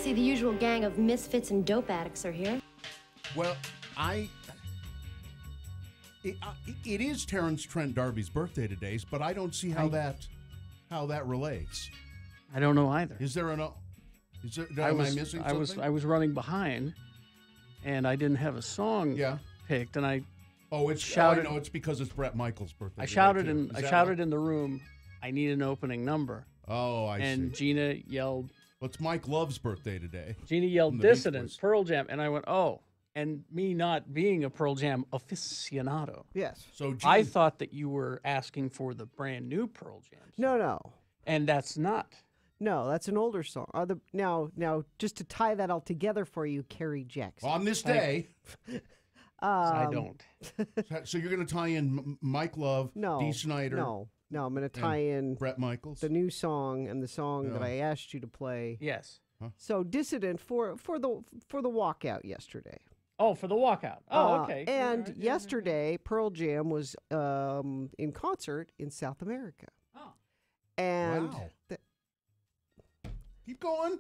see the usual gang of misfits and dope addicts are here. Well, it is Terrence Trent D'Arby's birthday today, but I don't see how that relates. I don't know either. Is there am I missing something? I was running behind, and I didn't have a song picked, and I shouted. I know it's because it's Bret Michaels' birthday. I shouted in the room. I need an opening number. Oh, I see. And Gina yelled. Well, it's Mike Love's birthday today. Gina yelled Dissident, Pearl Jam, and I went, oh. And me not being a Pearl Jam aficionado. Yes. So I thought that you were asking for the brand new Pearl Jam song. No. And that's not. No, that's an older song. Now, just to tie that all together for you, Kerry Jackson. On this day. I don't. So you're going to tie in Mike Love, Dee Snider. No, I'm going to tie in Bret Michaels, the new song and the song that I asked you to play. Yes. Huh? So Dissident for the walkout yesterday. Oh, for the walkout. Oh, okay. And right. yesterday, Pearl Jam was in concert in South America. Oh. And wow. Keep going.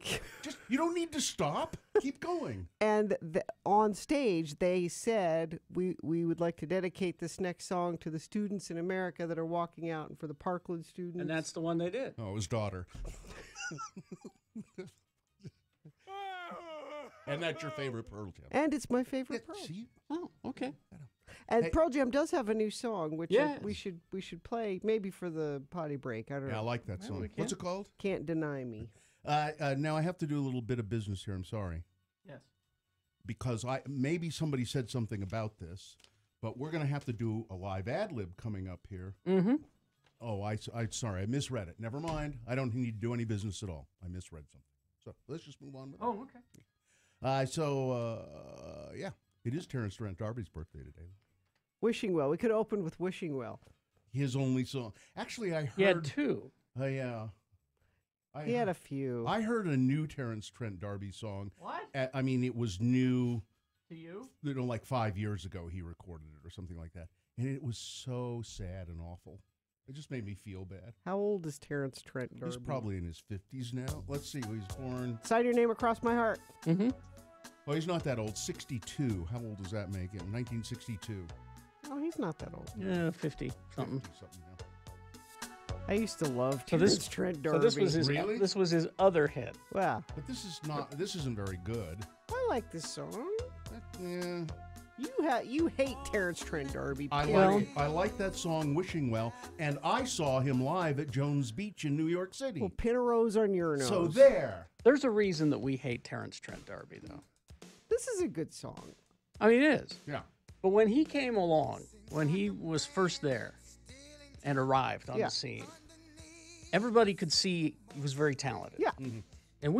You don't need to stop. Keep going. And on stage, they said, we would like to dedicate this next song to the students in America that are walking out, and for the Parkland students. And that's the one they did. Oh, his daughter. And that's your favorite Pearl Jam. And it's my favorite Pearl. Oh, okay. And Pearl Jam does have a new song, which we should play maybe for the potty break. I don't know. Yeah, I like that song. What's it called? Can't Deny Me. Now I have to do a little bit of business here. I'm sorry. Yes. Because maybe somebody said something about this, but we're going to have to do a live ad lib coming up here. Mm-hmm. Oh, sorry, I misread it. Never mind. I don't need to do any business at all. I misread something. So let's just move on with it. Oh, okay. Yeah, it is Terrence Trent D'Arby's birthday today. Wishing Well. We could open with Wishing Well. His only song. Actually, I heard. He had two. Yeah. He had a few. I heard a new Terrence Trent D'Arby song. What? I mean, it was new. To you? Like 5 years ago, he recorded it or something like that. And it was so sad and awful. It just made me feel bad. How old is Terrence Trent D'Arby? He's probably in his 50s now. Let's see. He was born. Sign your name across my heart. Mm-hmm. Oh, he's not that old. 62. How old does that make him? 1962. Oh, he's not that old. Yeah, 50-something. 50-something, yeah. I used to love Terrence Trent D'Arby. So this was his. Really? This was his other hit. Wow. But this isn't very good. I like this song. Yeah. You hate Terrence Trent D'Arby. I like that song, Wishing Well, and I saw him live at Jones Beach in New York City. Well, pin a rose on your nose. So there. There's a reason that we hate Terrence Trent D'Arby, though. This is a good song. I mean, it is. Yeah. But when he came along, when he was first there and arrived on the scene, everybody could see he was very talented. Yeah. Mm-hmm. And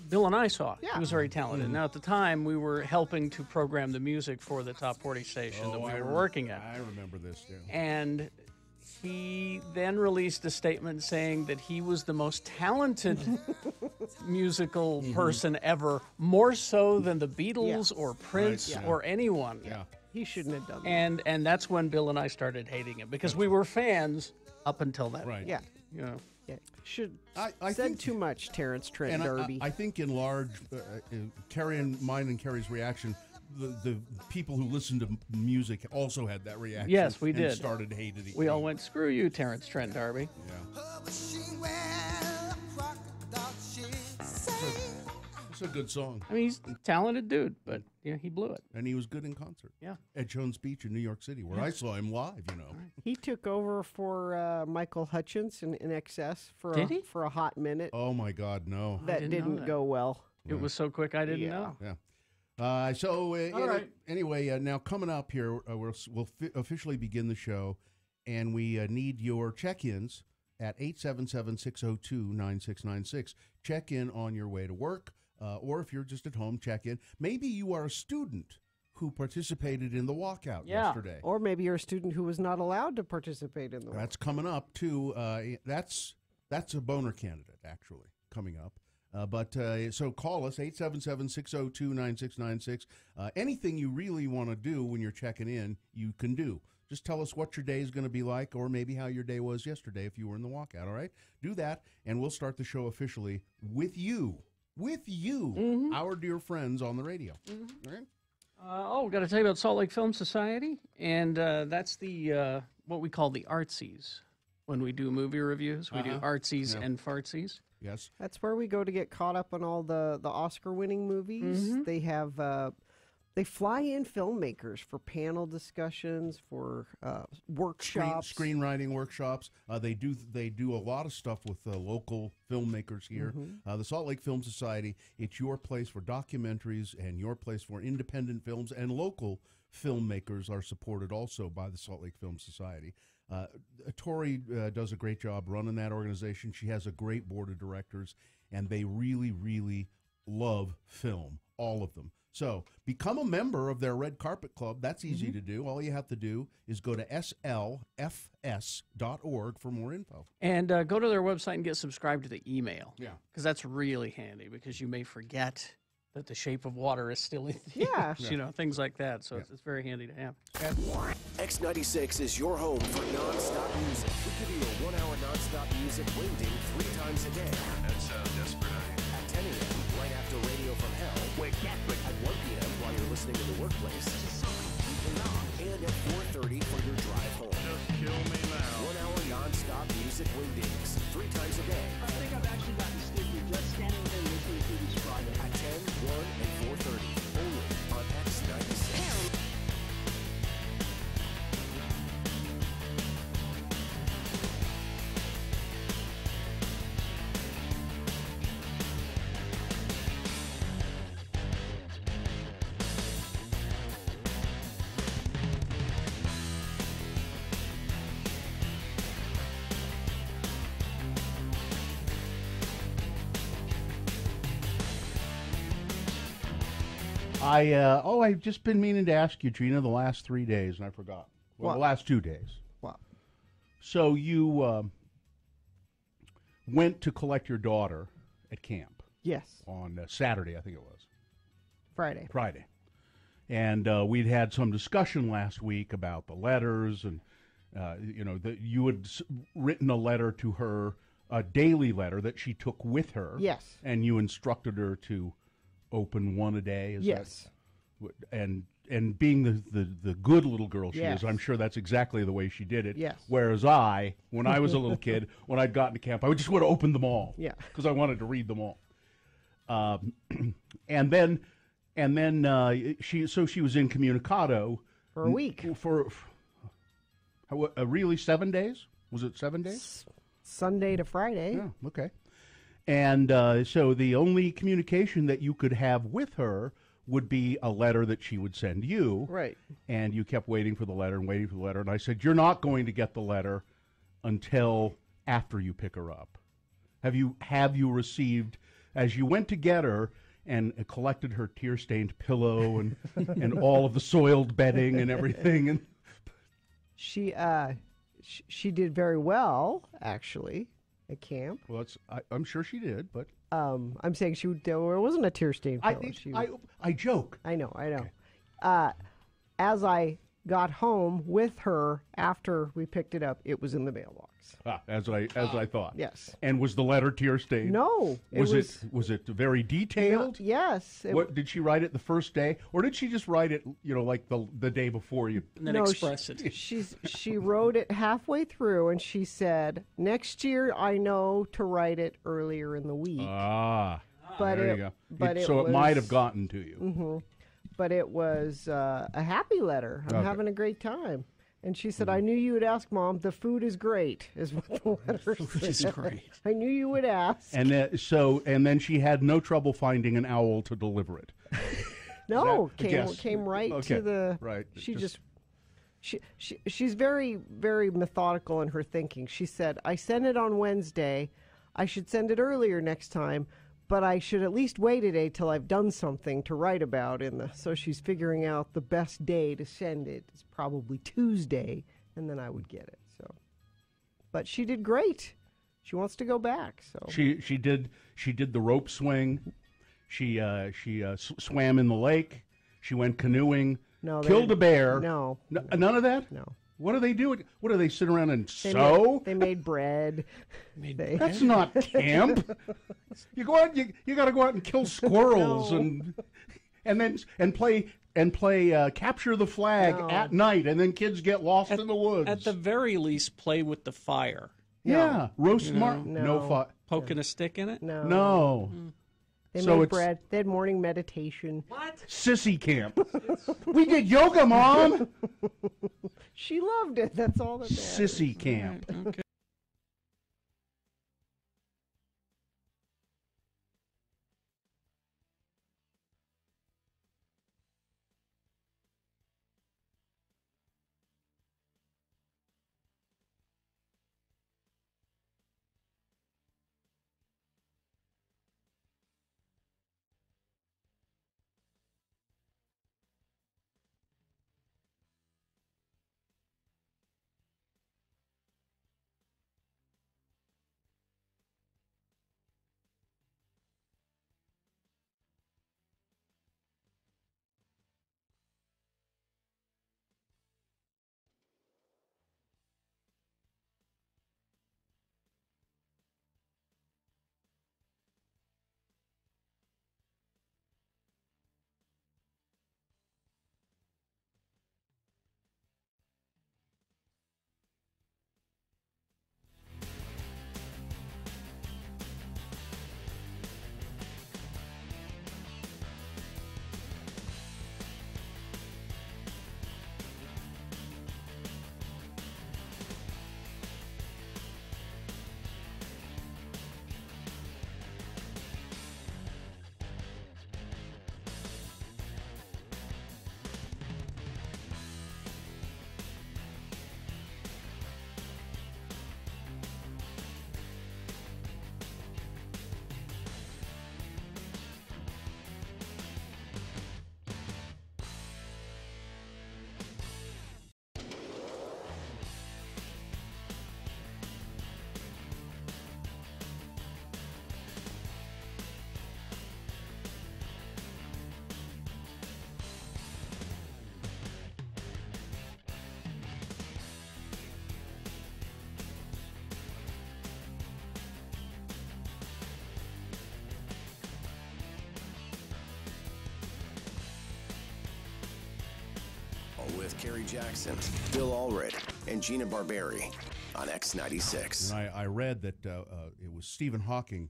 Bill and I saw he was very talented. Now, at the time, we were helping to program the music for the Top 40 station that we were working at. I remember this, too. And he then released a statement saying that he was the most talented musical person ever, more so than the Beatles or Prince or anyone. Yeah. He shouldn't have done that. And that's when Bill and I started hating him, because we were fans up until that. Right. Yeah. You know. Yeah. Should I said think, too much, Terrence Trent and D'Arby. I think in large, Kerry and mine and Kerry's reaction, the people who listened to music also had that reaction. Yes, we and did. Started hating it. We all went, screw you, Terrence Trent D'Arby. Yeah. It's a good song. I mean, he's a talented dude, but he blew it. And he was good in concert. Yeah. At Jones Beach in New York City, where I saw him live, He took over for Michael Hutchence in XS for a hot minute. Oh, my God, no. That didn't go well. It was so quick I didn't know. Yeah. Anyway, now coming up here, we'll officially begin the show, and we need your check-ins at 877-602-9696. Check in on your way to work, or if you're just at home, check in. Maybe you are a student who participated in the walkout yesterday. Or maybe you're a student who was not allowed to participate in the walkout. That's coming up, too. That's a boner candidate, actually, coming up. So call us, 877-602-9696. Anything you really want to do when you're checking in, you can do. Just tell us what your day is going to be like, or maybe how your day was yesterday if you were in the walkout, all right? Do that, and we'll start the show officially with you with you, our dear friends on the radio. All right? We've got to tell you about Salt Lake Film Society, and that's the what we call the artsies. When we do movie reviews, we do artsies and fartsies. Yes. That's where we go to get caught up on all the Oscar-winning movies. They have they fly in filmmakers for panel discussions, for workshops, screenwriting workshops. They do a lot of stuff with local filmmakers here. The Salt Lake Film Society. It's your place for documentaries and your place for independent films, and local filmmakers are supported also by the Salt Lake Film Society. Tori does a great job running that organization. She has a great board of directors, and they really, really love film, all of them. So become a member of their Red Carpet Club. That's easy to do. All you have to do is go to slfs.org for more info. And go to their website and get subscribed to the email. Yeah. Because that's really handy, because you may forget that The Shape of Water is still in theaters, you know, things like that. So it's very handy to have. X96 is your home for non-stop music. We give you a 1 hour non-stop music waiting 3 times a day. That sounds desperate. At 10 a.m., right after Radio from Hell. Wake up. At 1 p.m. while you're listening in the workplace. And at 4:30 for your drive home. Just kill me now. 1 hour non-stop music wingdings 3 times a day. I think I've actually gotten sleepy just standing there listening to this Friday. At 10, 1, and 4:30. Only on X96. I've just been meaning to ask you, Gina, the last 3 days, and I forgot. Well, What? the last 2 days. Wow. So you went to collect your daughter at camp Yes, on Saturday, I think it was. Friday. And we'd had some discussion last week about the letters, and that you had written a letter to her, a daily letter that she took with her. Yes. And you instructed her to open one a day. Is Yes. and being the good little girl she Yes. is, I'm sure that's exactly the way she did it. Yes. Whereas when I was a little kid, when I'd gotten to camp, I would just want to open them all. Yeah. Because I wanted to read them all. And then she was incommunicado For a week. for really 7 days. Was it 7 days? Sunday to Friday. Yeah. Okay. And so the only communication that you could have with her would be a letter that she would send you. Right. And you kept waiting for the letter and waiting for the letter. And I said, you're not going to get the letter until after you pick her up. Have you received, as you went to get her and collected her tear-stained pillow and all of the soiled bedding and everything? And She did very well, actually, at camp. well, I'm sure she did, but I'm saying there wasn't a tear-stained pillow. I joke. I know. As I got home with her after we picked it up, it was in the mailbox. As I thought. Yes. And was the letter tear-stained? No. Was it very detailed? Yes. What did she write it the first day, or did she just write it, like the day before you? And then express it. She wrote it halfway through, and she said, "Next year I know to write it earlier in the week." But there you go. But it might have gotten to you. Mm-hmm. But it was a happy letter. I'm having a great time. And she said, I knew you would ask, Mom. The food is great, is what the letter said. Food is great. I knew you would ask. And then she had no trouble finding an owl to deliver it. No, Yes. came right Okay. to the. Right. She's very, very methodical in her thinking. She said, I sent it on Wednesday. I should send it earlier next time, but I should at least wait a day till I've done something to write about so she's figuring out the best day to send it. It's probably Tuesday, and then I would get it. So, but she did great. She wants to go back. So She did the rope swing. She swam in the lake. She went canoeing. No, killed a bear. No, none of that. no. What do they do? What do they sit around and sew? They made bread. That's not camp. You go out. You got to go out and kill squirrels and play capture the flag at night, and then kids get lost in the woods. At the very least, play with the fire. Yeah, roast no fire. Poking a stick in it? No. They So made it's- bread. They had morning meditation. What? Sissy camp. We did yoga, Mom. She loved it. That's all that matters. Sissy camp. Okay. With Kerry Jackson, Bill Allred, and Gina Barberi on X96. And I read that it was Stephen Hawking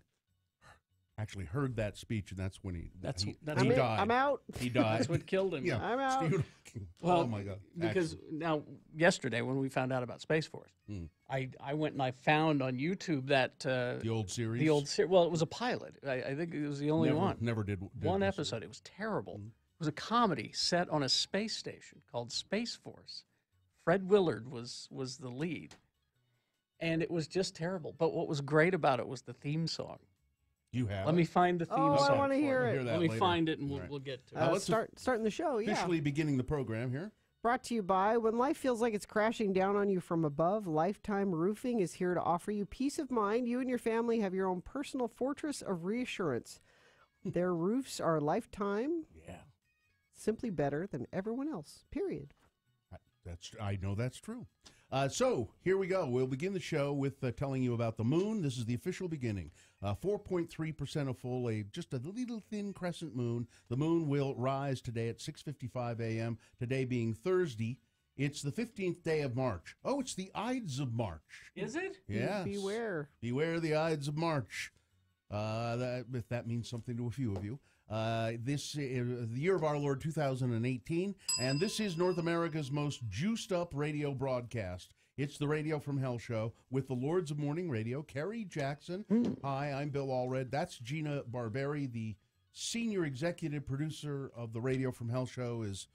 actually heard that speech, and that's when he died. I'm out. He died. That's what killed him. Yeah, I'm out. Stephen Hawking. Well, oh my God! Because now, yesterday when we found out about Space Force, I went and I found on YouTube that the old series. Well, it was a pilot. I think it was the only one. Never did One this. episode. It was terrible. It was a comedy set on a space station called Space Force. Fred Willard was the lead, and it was just terrible. But what was great about it was the theme song. You have. Let me find the theme Oh, song. I want to hear it. Let me find it, and we'll get to it. let's Starting the show, yeah. officially beginning the program here. Brought to you by When Life Feels Like It's Crashing Down on You from Above, Lifetime Roofing is here to offer you peace of mind. You and your family have your own personal fortress of reassurance. Their roofs are lifetime. Yeah. Simply better than everyone else, period. I know that's true. So here we go. We'll begin the show with telling you about the moon. This is the official beginning. 4.3% of full, just a little thin crescent moon. The moon will rise today at 6:55 a.m., today being Thursday. It's the 15th day of March. Oh, it's the Ides of March. Is it? Yes. Beware. Beware the Ides of March. If that means something to a few of you. This is the year of our Lord 2018, and this is North America's most juiced up radio broadcast. It's the Radio from Hell show with the Lords of Morning Radio, Kerry Jackson. Hi, I'm Bill Allred. That's Gina Barberi, the senior executive producer of the Radio from Hell show, is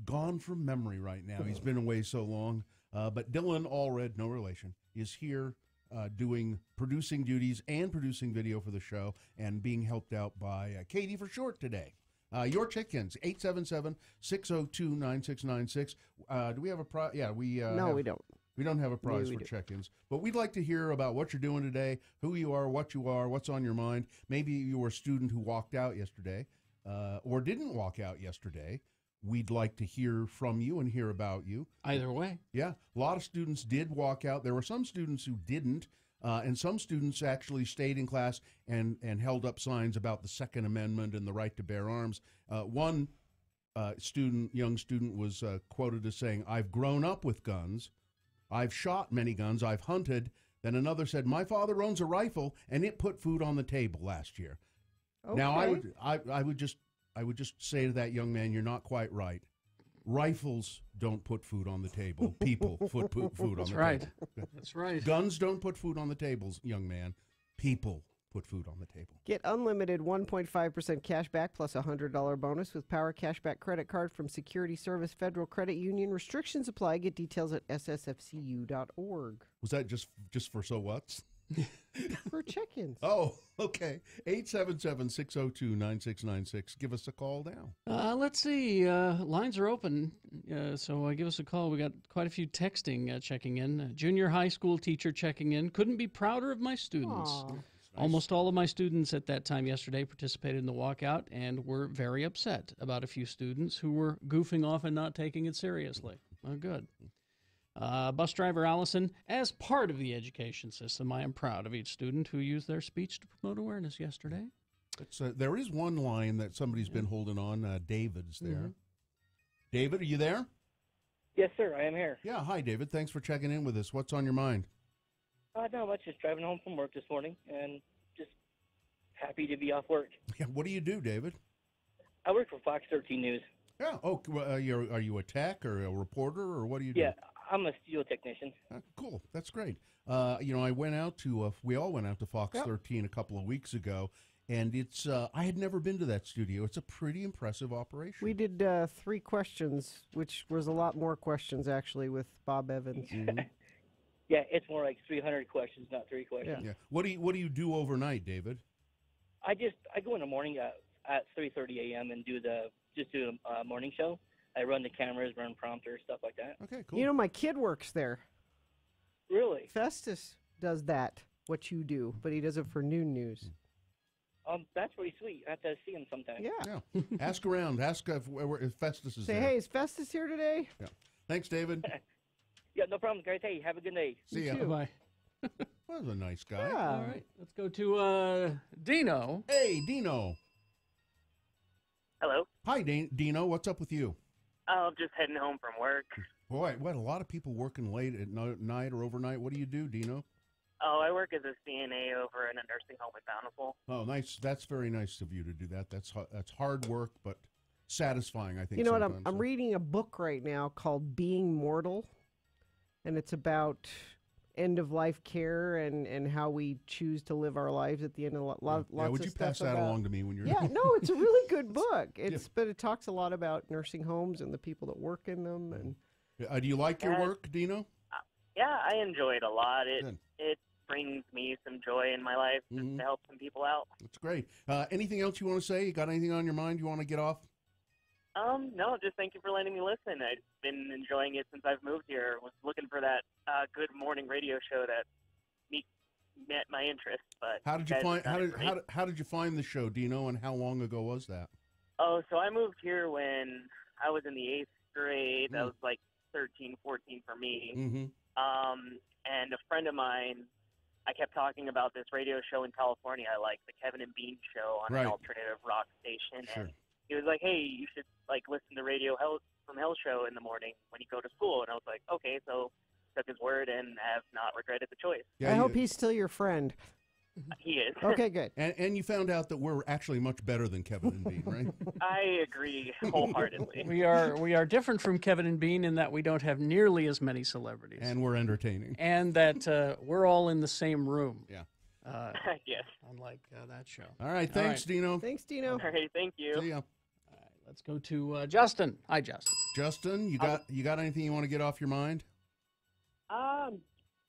gone from memory right now. He's been away so long. But Dylan Allred, no relation, is here doing producing duties and producing video for the show and being helped out by Katie for short today. Your chickens, 877-602-9696. Do we have a prize? Yeah, we No, we don't. We don't have a prize we for do. check-ins, but we'd like to hear about what you're doing today, who you are, what's on your mind. Maybe you were a student who walked out yesterday or didn't walk out yesterday. we'd like to hear from you and hear about you. Either way. Yeah, a lot of students did walk out. There were some students who didn't, and some students actually stayed in class and held up signs about the Second Amendment and the right to bear arms. One young student was quoted as saying, "I've grown up with guns. I've shot many guns. I've hunted." Then another said, "My father owns a rifle, and it put food on the table last year." Okay. Now, I would just say to that young man, you're not quite right. Rifles don't put food on the table. People put food on That's the right. table. That's right. Guns don't put food on the tables, young man. People put food on the table. Get unlimited 1.5% cash back plus a $100 bonus with Power Cashback credit card from Security Service Federal Credit Union. Restrictions apply. Get details at ssfcu.org. Was that just for so what's? For check-ins. Oh, okay. 877-602-9696. Give us a call now. Let's see. Lines are open, so give us a call. We got quite a few texting checking in. Junior high school teacher checking in. Couldn't be prouder of my students. Aw. Almost all of my students at that time yesterday participated in the walkout and were very upset about a few students who were goofing off and not taking it seriously. Oh, good. Bus driver Allison, as part of the education system, I am proud of each student who used their speech to promote awareness yesterday. There is one line that somebody's been holding on. David's there. David, are you there? Yes, sir. I am here. Yeah. Hi, David. Thanks for checking in with us. What's on your mind? Not much. Just driving home from work this morning and just happy to be off work. Yeah. What do you do, David? I work for Fox 13 News. Yeah. Oh, are you a tech or a reporter or what do you do? Yeah, I'm a studio technician. Cool. That's great. I went out to, we all went out to Fox 13 a couple of weeks ago, and it's, I had never been to that studio. It's a pretty impressive operation. We did 3 questions, which was a lot more questions, actually, with Bob Evans. Yeah, it's more like 300 questions, not 3 questions. Yeah. What do you do overnight, David? I go in the morning at 3:30 a.m. and do a morning show. I run the cameras, run prompters, stuff like that. Okay, cool. You know, my kid works there. Really? Festus does that, what you do, but he does it for Noon News. That's pretty sweet. I have to see him sometime. Yeah. Ask around. Ask if Festus is Say, there. hey, is Festus here today? Yeah. Thanks, David. Yeah, no problem, guys. Hey, have a good day. See ya. Bye. That was a nice guy. Yeah. All right. Let's go to Dino. Hey, Dino. Hello. Hi, Dino. What's up with you? Oh, just heading home from work. Boy, what a lot of people working late at night or overnight. What do you do, Dino? Oh, I work as a CNA over in a nursing home in Bountiful. Oh, nice. That's very nice of you to do that. That's hard work, but satisfying, I think. You know what? sometimes. I'm reading a book right now called Being Mortal, and it's about end-of-life care and how we choose to live our lives at the end of lots would of you stuff pass that about- along to me when you're? Yeah, no, it's a really good book. But it talks a lot about nursing homes and the people that work in them. And do you like your work, Dino? Yeah, I enjoy it a lot. Good. It brings me some joy in my life just to help some people out. That's great. Anything else you want to say? You got anything on your mind you want to get off? No, just thank you for letting me listen. I've been enjoying it since I've moved here. Was looking for that good morning radio show that met my interest. But How did you find the show, Dino? And how long ago was that? Oh, so I moved here when I was in the 8th grade. That was like 13, 14 for me. And a friend of mine, I kept talking about this radio show in California. I like the Kevin and Bean show on an alternative rock station. Sure. And he was like, hey, you should listen to Radio Hell from Hell show in the morning when you go to school. And I was like, okay, so took his word and have not regretted the choice. Yeah, I hope he's still your friend. He is. Okay, good. And you found out that we're actually much better than Kevin and Bean, right? I agree wholeheartedly. We are different from Kevin and Bean in that we don't have nearly as many celebrities. And we're entertaining. And that we're all in the same room. Yeah. Yes. Unlike that show. All right. Thanks, Dino. Thanks, Dino. All right, thank you. See ya. Let's go to Justin. Hi, Justin. Justin, you got anything you want to get off your mind?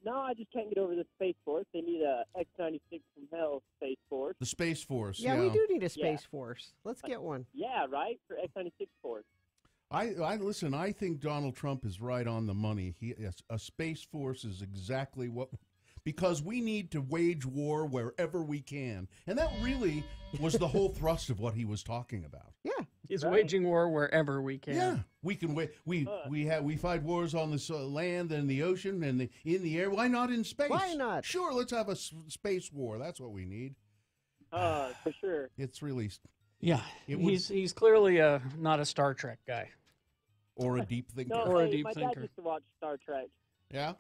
No, I just can't get over the Space Force. They need a X-96 from Hell Space Force. The Space Force. Yeah, we do need a Space Force. Let's get one. Yeah, right? For X-96 Force. Listen, I think Donald Trump is right on the money. A Space Force is exactly what... Because we need to wage war wherever we can. And that really was the whole thrust of what he was talking about. Yeah, Is Right. waging war wherever we can. Yeah, we can wait. We fight wars on the land and the ocean and in the air. Why not in space? Why not? Sure, let's have a space war. That's what we need. For sure. It's released. Yeah, It would- he's clearly not a Star Trek guy. Or a deep thinker. No, Or a hey, deep my thinker. dad used to watch Star Trek. Yeah.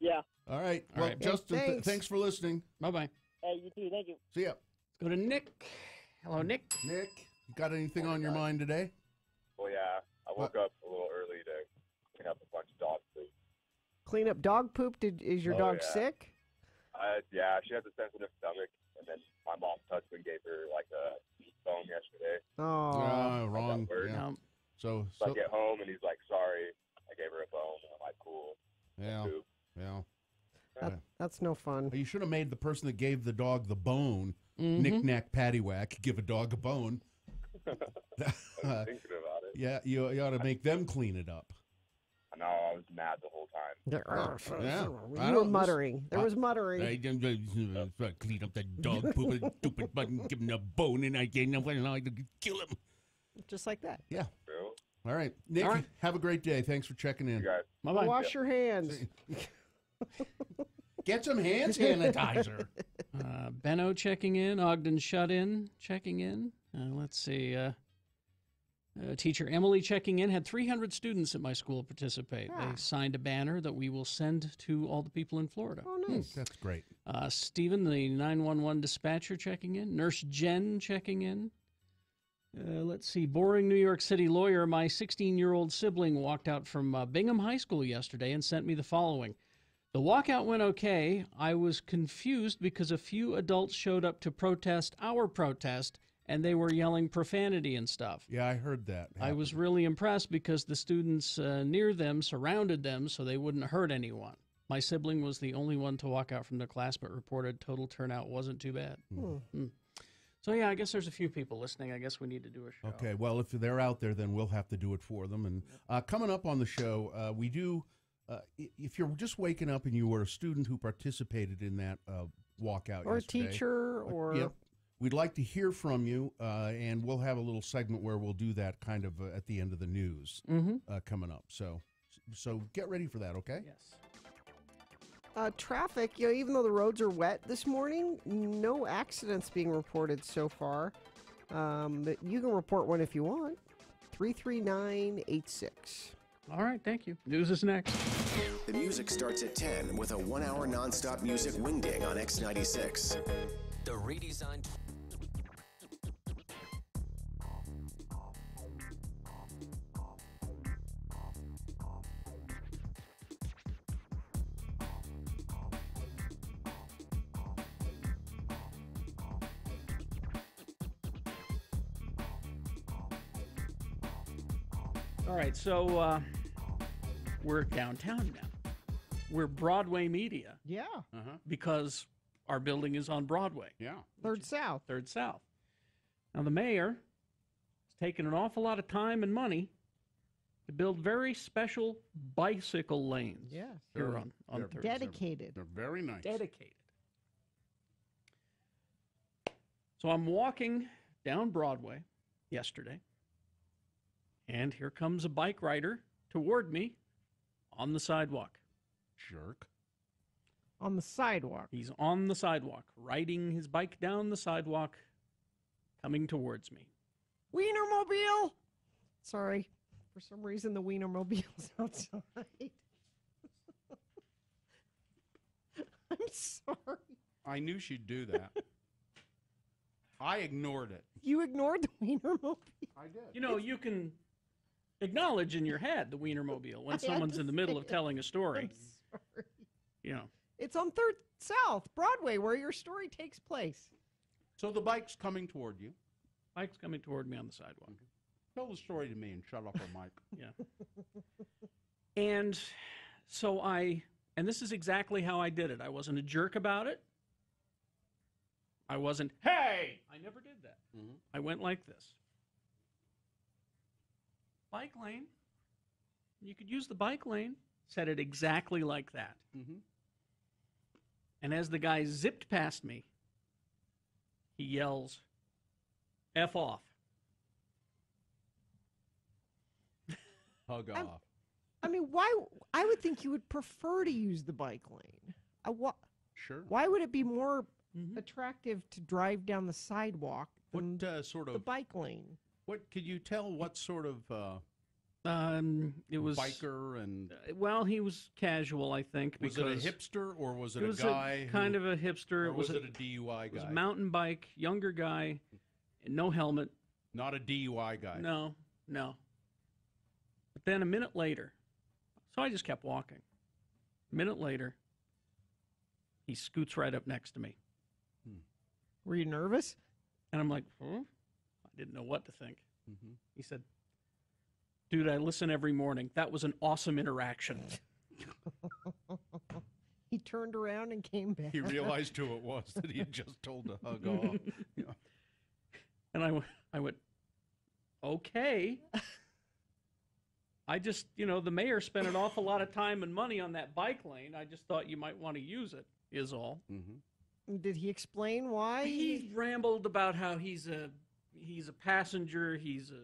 Yeah. All right. All Well, right. Justin, Hey, thanks for listening. Bye-bye. Hey, you too. Thank you. See ya. Let's go to Nick. Hello, Nick. Nick, you got anything on your mind today? Well, yeah, I woke up a little early to clean up a bunch of dog food. Clean up dog poop. Is your Oh, dog yeah. sick? Yeah, she has a sensitive stomach, and then my mom's husband gave her like a meat bone yesterday. Oh, Wrong. word. Yeah. Um, So So I get home, and he's like, sorry, I gave her a bone. And I'm like, cool. yeah, Poop. yeah. that's no fun. You should have made the person that gave the dog the bone, mhm. knick-knack, paddywhack, give a dog a bone. I was thinking about it. Yeah, you ought to make them clean it up. I know, I was mad the whole time. Yeah. I You don't- were muttering. There was muttering. I clean up that dog poop, and stupid button, give him a bone, and I kill him. Just like that. Yeah. True. All right, Nick. All right. Have a great day. Thanks for checking in. You guys. Bye-bye. Wash your hands. Get some hand sanitizer. Benno checking in. Ogden Shut-In checking in. Let's see. Teacher Emily checking in. Had 300 students at my school participate. Ah. They signed a banner that we will send to all the people in Florida. Oh, nice. That's great. Stephen, the 911 dispatcher, checking in. Nurse Jen checking in. Let's see. Boring New York City lawyer. My 16-year-old sibling walked out from Bingham High School yesterday and sent me the following. The walkout went okay. I was confused because a few adults showed up to protest our protest, and they were yelling profanity and stuff. Yeah, I heard that. I was really impressed because the students near them surrounded them so they wouldn't hurt anyone. My sibling was the only one to walk out from the class, but reported total turnout wasn't too bad. So, yeah, I guess there's a few people listening. I guess we need to do a show. Okay, well, if they're out there, then we'll have to do it for them. And coming up on the show, we do, if you're just waking up and you were a student who participated in that walkout Or a yesterday, teacher, or yep, we'd like to hear from you, and we'll have a little segment where we'll do that kind of at the end of the news coming up. So get ready for that, okay? Yes. traffic, even though the roads are wet this morning, no accidents being reported so far. But you can report one if you want. 33986. All right, thank you. News is next. The music starts at 10 with a 1 hour nonstop music wingding on X96. The redesigned. All right, so we're downtown now. We're Broadway Media Yeah. because our building is on Broadway. Yeah. Third South. Third South. Now, the mayor has taken an awful lot of time and money to build very special bicycle lanes. Yes. Here on They're Third. Dedicated. They're very nice. Dedicated. So I'm walking down Broadway yesterday, and here comes a bike rider toward me on the sidewalk. Jerk. On the sidewalk. He's on the sidewalk, riding his bike down the sidewalk, coming towards me. Wienermobile! Sorry. For some reason, the Wienermobile's outside. I'm sorry. I knew she'd do that. I ignored it. You ignored the Wienermobile. I did. You know, you can acknowledge in your head the Wienermobile when I someone's in the middle of understand. telling a story. I'm sorry. You know, It's on Third South, Broadway, where your story takes place. So the bike's coming toward you. bike's coming toward me on the sidewalk. Tell the story to me and shut up on Mike. Yeah. And so and this is exactly how I did it. I wasn't a jerk about it. I wasn't, hey! I never did that. Mhm. I went like this. Bike lane. You could use the bike lane. Said it exactly like that. Mm-hmm. And as the guy zipped past me, he yells, F off. hug off. I mean, why? I would think you would prefer to use the bike lane. Sure. Why would it be more attractive to drive down the sidewalk than What sort of the bike lane? What could you tell? What sort of It was biker and well, he was casual, I think. was it a hipster or was it, It was a guy? kind of a hipster. Or was it a DUI guy? It was a mountain bike, younger guy, no helmet. Not a DUI guy. No. But then a minute later, so I just kept walking. A minute later, he scoots right up next to me. Were you nervous? And I'm like, I didn't know what to think. He said, dude, I listen every morning. That was an awesome interaction. He turned around and came back. He realized who it was that he had just told to hug off. Yeah. And I went, okay. I just, the mayor spent an awful lot of time and money on that bike lane. I just thought you might want to use it, is all. Did he explain why? He rambled about how he's a passenger, he's a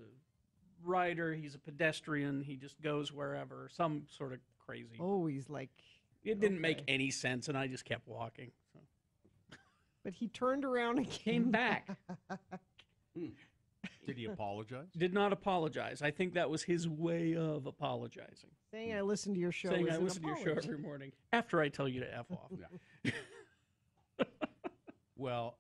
rider, he's a pedestrian, he just goes wherever, some sort of crazy. Oh, he's like... It didn't make any sense, and I just kept walking. So. But he turned around and came back. Did he apologize? Did not apologize. I think that was his way of apologizing. Saying I listen to your show. Saying is I an listen to your show apology. every morning after I tell you to F off. Well,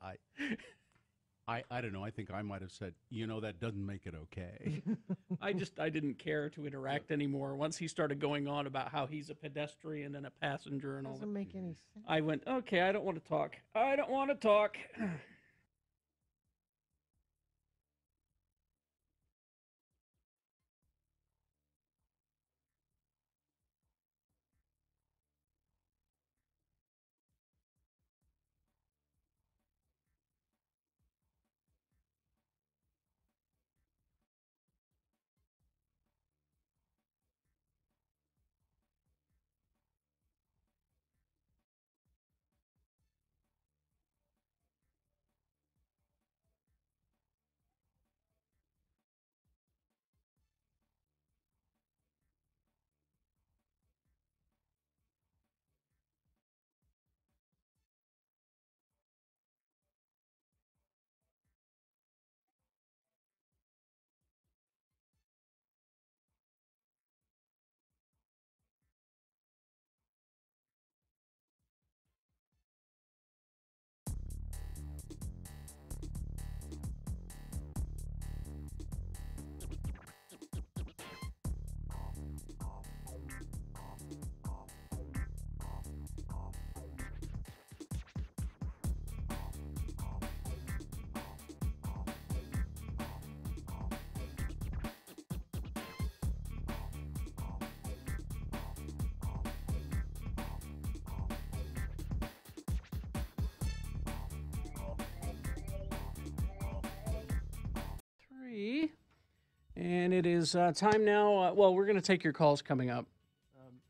I don't know. I think I might have said, that doesn't make it okay. I didn't care to interact anymore. Once he started going on about how he's a pedestrian and a passenger and all that. Doesn't make any sense. I went, okay, I don't want to talk. I don't want to talk. And it is time now. Well, we're going to take your calls coming up.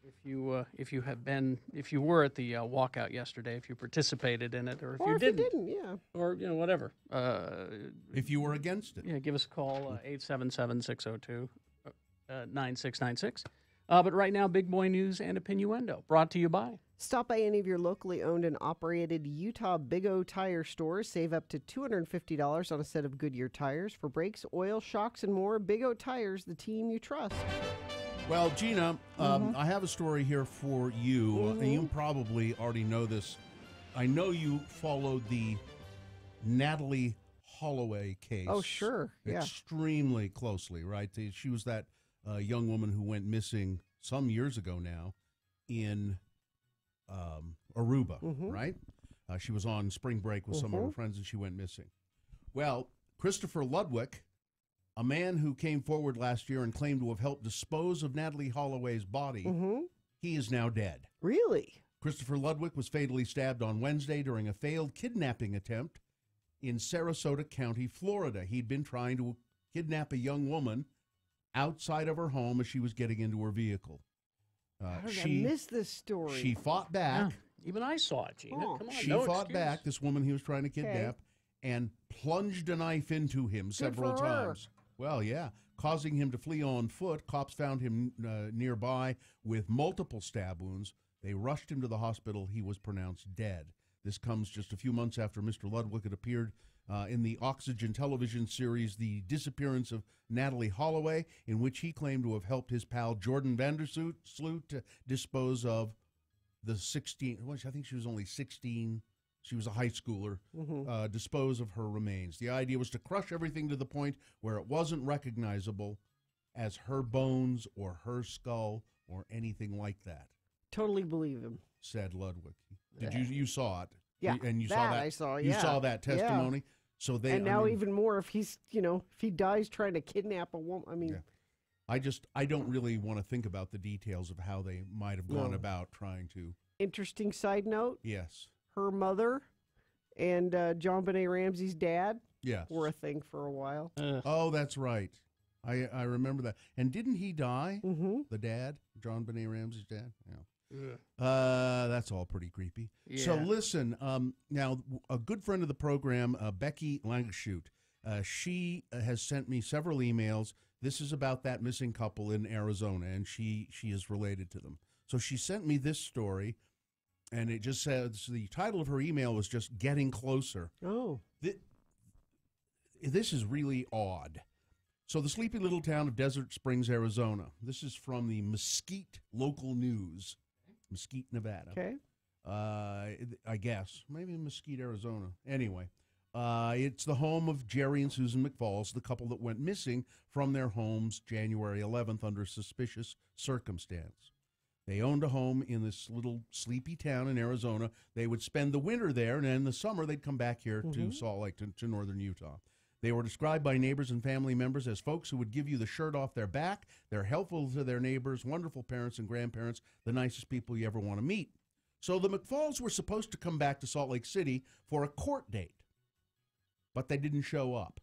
If you were at the walkout yesterday, if you participated in it, or if you didn't, yeah, or whatever. If you were against it, yeah, give us a call 877-602-9696. But right now, big boy news and opinioendo brought to you by. Stop by any of your locally owned and operated Utah Big O tire stores. Save up to $250 on a set of Goodyear tires. For brakes, oil, shocks, and more, Big O Tires, the team you trust. Well, Gina, I have a story here for you. And you probably already know this. I know you followed the Natalie Holloway case. Oh, sure. Yeah. Extremely closely, right? She was that young woman who went missing some years ago now in Aruba, right? She was on spring break with some of her friends and she went missing. Well, Christopher Ludwig, a man who came forward last year and claimed to have helped dispose of Natalie Holloway's body, he is now dead. Really? Christopher Ludwig was fatally stabbed on Wednesday during a failed kidnapping attempt in Sarasota County, Florida. He'd been trying to kidnap a young woman outside of her home as she was getting into her vehicle. How did I miss this story? She fought back. Yeah, even I saw it, Gina. Come on, She no fought excuse. back, this woman he was trying to kidnap, and plunged a knife into him several for her. times. Well, yeah, causing him to flee on foot. Cops found him nearby with multiple stab wounds. They rushed him to the hospital. He was pronounced dead. This comes just a few months after Mr. Ludwig had appeared in the Oxygen television series The Disappearance of Natalie Holloway, in which he claimed to have helped his pal Jordan Vandersloot to dispose of the 16, well, I think she was only 16, she was a high schooler, dispose of her remains. The idea was to crush everything to the point where it wasn't recognizable as her bones or her skull or anything like that. Totally believe him, said Ludwig. Did you saw it? Yeah, and you that saw that. I saw. You Yeah. saw that testimony. Yeah. So they and now even more if he's if he dies trying to kidnap a woman. I mean, I don't really want to think about the details of how they might have gone about trying to. Interesting side note. Yes. Her mother and John Benet Ramsey's dad. Yes. Were a thing for a while. Oh, that's right. I remember that. And didn't he die? Mm-hmm. The dad, John Benet Ramsey's dad. Yeah. Ugh. That's all pretty creepy. Yeah. So listen, now a good friend of the program, Becky Langeshoot, she has sent me several emails. This is about that missing couple in Arizona, and she is related to them. So she sent me this story, and it just says the title of her email was just "Getting Closer." Oh, this is really odd. So the sleepy little town of Desert Springs, Arizona. This is from the Mesquite Local News, Mesquite, Nevada. Okay. I guess. Maybe Mesquite, Arizona. Anyway, it's the home of Jerry and Susan McFalls, the couple that went missing from their homes January 11th under suspicious circumstance. They owned a home in this little sleepy town in Arizona. They would spend the winter there, and in the summer they'd come back here to Salt Lake, to northern Utah. They were described by neighbors and family members as folks who would give you the shirt off their back. They're helpful to their neighbors, wonderful parents and grandparents, the nicest people you ever want to meet. So the McFalls were supposed to come back to Salt Lake City for a court date, but they didn't show up.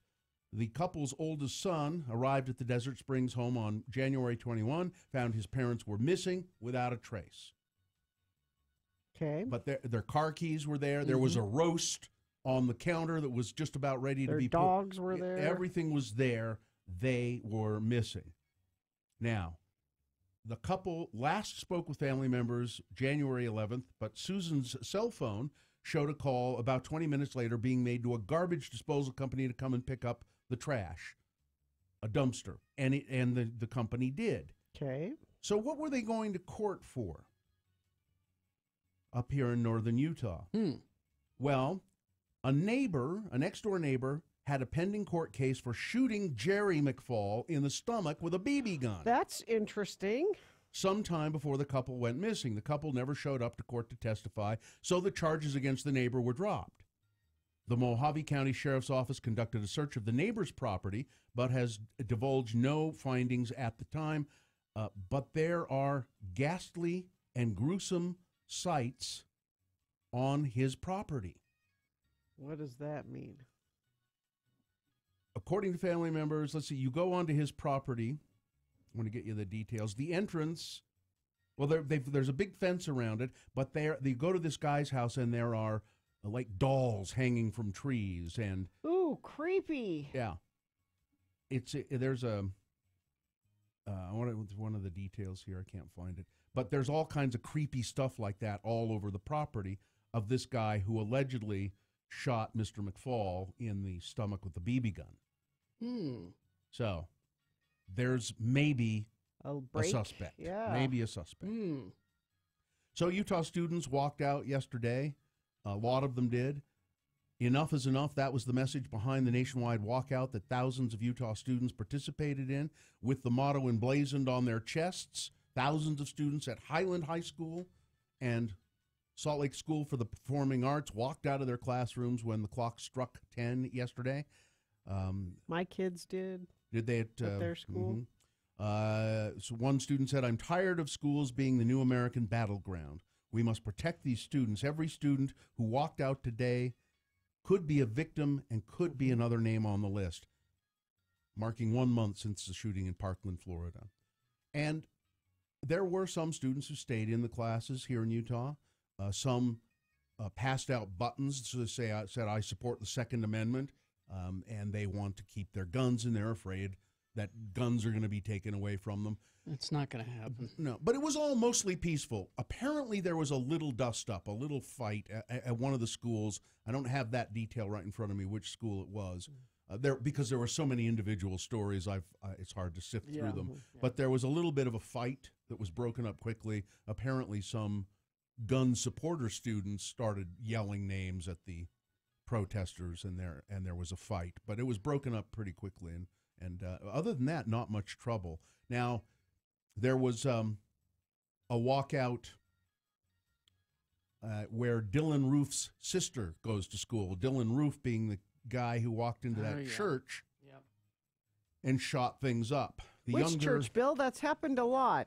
The couple's oldest son arrived at the Desert Springs home on January 21, found his parents were missing without a trace. Okay. But their car keys were there. There was a roast on the counter that was just about ready to be put. Their dogs were there. Everything was there. They were missing. Now, the couple last spoke with family members January 11th, but Susan's cell phone showed a call about 20 minutes later being made to a garbage disposal company to come and pick up the trash, a dumpster, and the company did. Okay. So what were they going to court for up here in northern Utah? Well, a next-door neighbor, had a pending court case for shooting Jerry McFall in the stomach with a BB gun. That's interesting. Sometime before the couple went missing. The couple never showed up to court to testify, so the charges against the neighbor were dropped. The Mojave County Sheriff's Office conducted a search of the neighbor's property, but has divulged no findings at the time. But there are ghastly and gruesome sights on his property. What does that mean? According to family members, let's see, you go onto his property. I want to get you the details. The entrance, well, there's a big fence around it, but they go to this guy's house and there are like dolls hanging from trees and. Ooh, creepy. Yeah. There's a. I want one of the details here. I can't find it, but there's all kinds of creepy stuff like that all over the property of this guy who allegedly shot Mr. McFall in the stomach with a BB gun. So there's maybe a suspect. Yeah. Maybe a suspect. So Utah students walked out yesterday. A lot of them did. Enough is enough. That was the message behind the nationwide walkout that thousands of Utah students participated in, with the motto emblazoned on their chests. Thousands of students at Highland High School and Salt Lake School for the Performing Arts walked out of their classrooms when the clock struck 10 yesterday. My kids did. Did they at their school? So one student said, "I'm tired of schools being the new American battleground. We must protect these students. Every student who walked out today could be a victim and could be another name on the list," marking 1 month since the shooting in Parkland, Florida. And there were some students who stayed in the classes here in Utah. Some passed out buttons to say, said, "I support the Second Amendment." and they want to keep their guns, and they're afraid that guns are going to be taken away from them. It's not going to happen. No, but it was all mostly peaceful. Apparently, there was a little dust-up, a little fight at one of the schools. I don't have that detail right in front of me, which school it was. Because there were so many individual stories, it's hard to sift through them. Yeah. But there was a little bit of a fight that was broken up quickly. Apparently, some gun supporter students started yelling names at the protesters, and there was a fight. But it was broken up pretty quickly, and other than that, not much trouble. Now, there was a walkout where Dylan Roof's sister goes to school. Dylan Roof being the guy who walked into that church and shot things up. Which church, Bill? That's happened a lot.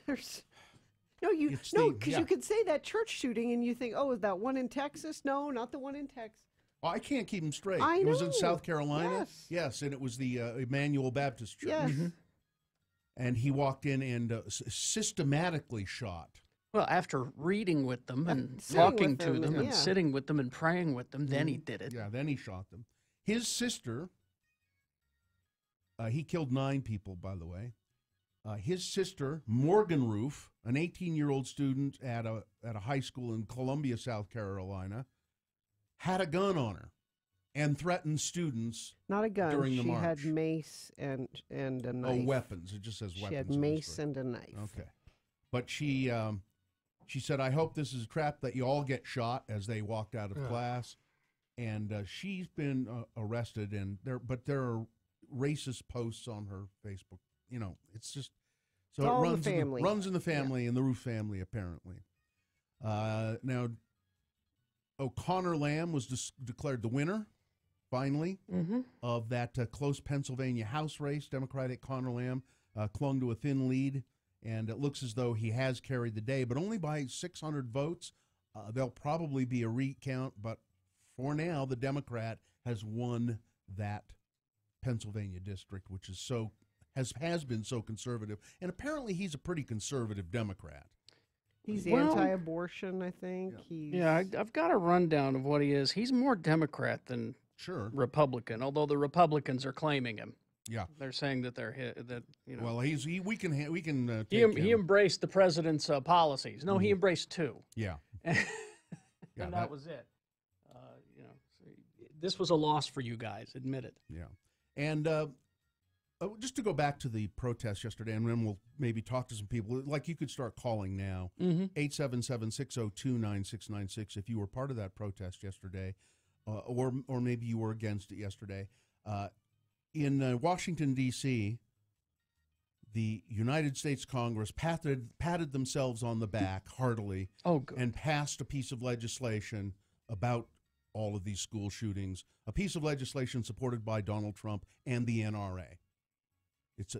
There's because you could say that church shooting and you think, oh, is that one in Texas? No, not the one in Texas. Well, I can't keep them straight. It was in South Carolina. Yes, and it was the Emmanuel Baptist Church. Yes. And he walked in and systematically shot. Well, after reading with them and talking to them and sitting with them and praying with them, then he did it. Yeah, then he shot them. His sister, he killed 9 people, by the way. His sister, Morgan Roof, an 18-year-old student at a high school in Columbia, South Carolina, had a gun on her and threatened students. Not a gun. During the march. She had mace and a knife. Oh, weapons. It just says weapons. She had mace and a knife. Okay. But she said, I hope this is a trap that you all get shot, as they walked out of class. And she's been arrested, there are racist posts on her Facebook. You know, it's just so all it runs in the family, yeah. In the Roof family, apparently. Now, O'Connor Lamb was declared the winner, finally, of that close Pennsylvania House race. Democratic Connor Lamb clung to a thin lead, and it looks as though he has carried the day, but only by 600 votes. There'll probably be a recount, but for now, the Democrat has won that Pennsylvania district, which is has been so conservative, and apparently he's a pretty conservative Democrat. He's anti-abortion, I think. Yeah, I've got a rundown of what he is. He's more Democrat than Republican, although the Republicans are claiming him. Yeah, they're saying that Well, we can. He embraced the president's policies. No, he embraced 2. Yeah, and that was it. This was a loss for you guys. Admit it. Yeah, and. Just to go back to the protest yesterday, and then we'll maybe talk to some people. Like, you could start calling now, 877-602-9696 if you were part of that protest yesterday, or maybe you were against it yesterday. In Washington, D.C., the United States Congress patted themselves on the back heartily and passed a piece of legislation about all of these school shootings, a piece of legislation supported by Donald Trump and the NRA. It's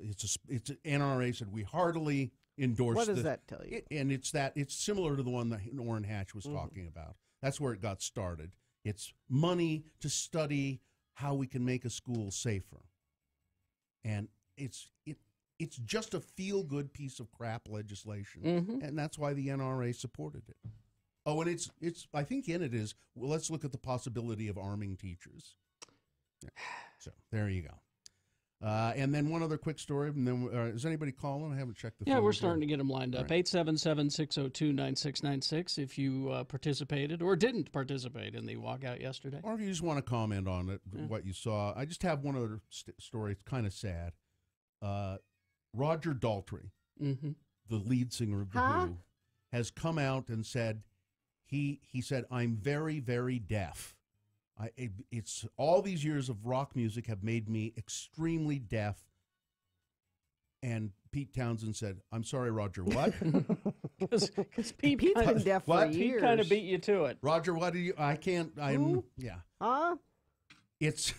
NRA said we heartily endorse. What does that tell you? It's similar to the one that Orrin Hatch was talking about. That's where it got started. It's money to study how we can make a school safer, and it's just a feel-good piece of crap legislation, and that's why the NRA supported it. Oh, and it's I think in it is, well, let's look at the possibility of arming teachers. Yeah. So there you go. And then one other quick story, and then is anybody calling? I haven't checked the phone. Yeah, we're starting to get them lined up. 877-602-9696 if you participated or didn't participate in the walkout yesterday. Or if you just want to comment on it, what you saw. I just have one other story. It's kind of sad. Roger Daltrey, the lead singer of The Who, has come out and said, he said, I'm very, very deaf. It's all these years of rock music have made me extremely deaf. And Pete Townsend said, I'm sorry, Roger, what? Because Pete's been deaf for years. Pete kind of beat you to it. Roger, what do you, yeah. It's...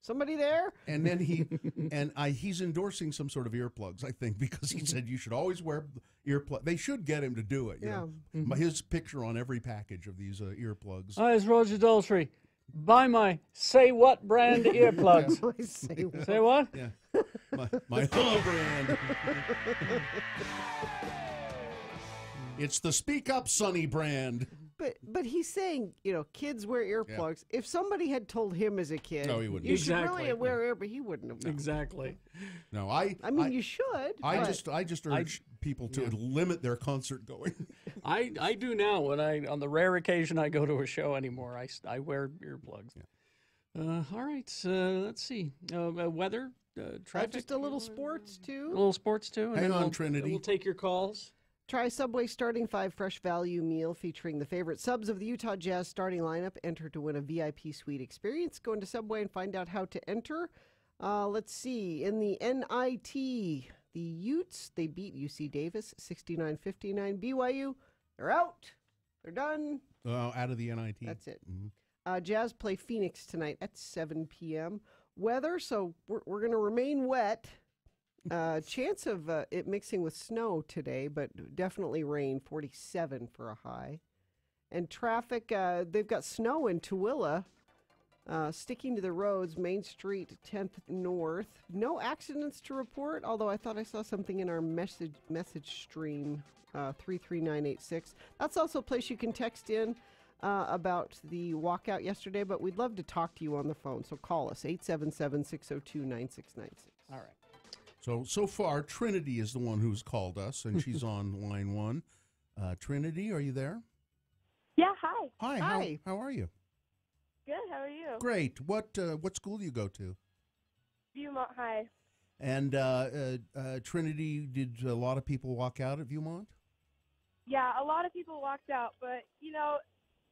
Somebody there? And then he's endorsing some sort of earplugs, I think, because he said you should always wear earplugs. They should get him to do it. You know? His picture on every package of these earplugs. Hi, it's Roger Daltrey. Buy my Say What brand earplugs. Say what? Yeah. My Who brand. It's the Speak Up Sonny brand. But he's saying, kids wear earplugs. If somebody had told him as a kid, No, he wouldn't. you should Exactly. really wear earplugs, he wouldn't have known. Exactly. No, I mean, you should. I but- just urge people to limit their concert going. I do now when on the rare occasion I go to a show anymore, I wear earplugs. All right, let's see. Weather, traffic. Just a little sports, too. A little sports, too. And Hang then on, we'll, Trinity. We'll take your calls. Try Subway Starting 5 Fresh Value Meal featuring the favorite subs of the Utah Jazz starting lineup. Enter to win a VIP suite experience. Go into Subway and find out how to enter. Let's see. In the NIT, the Utes, they beat UC Davis 69-59. BYU, they're out. They're done. Out of the NIT. That's it. Mm-hmm. Jazz play Phoenix tonight at 7 p.m. Weather, so we're going to remain wet. Chance of it mixing with snow today, but definitely rain, 47 for a high. And traffic, they've got snow in Tooele, sticking to the roads, Main Street, 10th North. No accidents to report, although I thought I saw something in our message stream, 33986. That's also a place you can text in about the walkout yesterday, but we'd love to talk to you on the phone, so call us, 877-602-9696. All right. So far, Trinity is the one who's called us, and she's on line one. Trinity, are you there? Yeah, hi. Hi. Hi. How are you? Good, how are you? Great. What school do you go to? Viewmont High. And Trinity, did a lot of people walk out at Viewmont? Yeah, a lot of people walked out, but,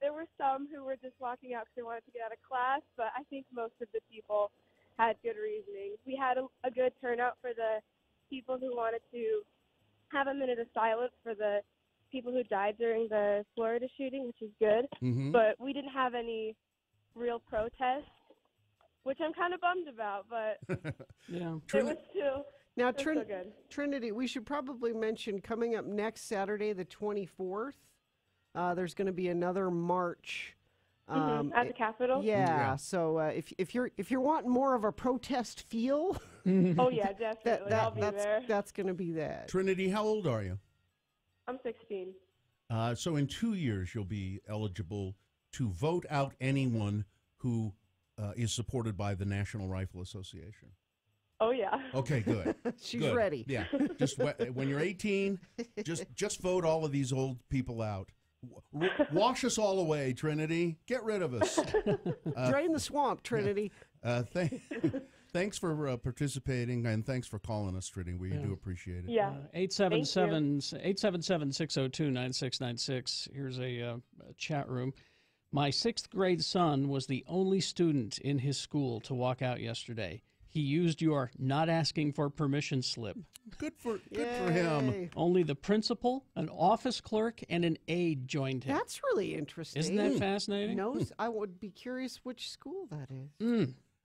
there were some who were just walking out because they wanted to get out of class, but I think most of the people had good reasoning. We had a good turnout for the people who wanted to have a minute of silence for the people who died during the Florida shooting, which is good. Mm-hmm. But we didn't have any real protests, which I'm kind of bummed about, but Yeah. it was still, Now, still good. Trinity, we should probably mention coming up next Saturday, the 24th, there's going to be another march. At the Capitol? Yeah. So if you're wanting more of a protest feel, Oh, yeah, definitely. I'll be there. that's going to be that. Trinity, how old are you? I'm 16. So in 2 years, you'll be eligible to vote out anyone who is supported by the National Rifle Association. Oh, yeah. Okay, good. She's Good. ready. Yeah. Just when you're 18, just vote all of these old people out. Wash us all away, Trinity. Get rid of us. Drain the swamp, Trinity. Thanks for participating, and thanks for calling us, Trinity. We do appreciate it. Yeah. 877-602-9696. Here's a chat room. My 6th grade son was the only student in his school to walk out yesterday. He used your not asking for permission slip. Good for him. Only the principal, an office clerk, and an aide joined him. That's really interesting. Isn't that fascinating? I would be curious which school that is.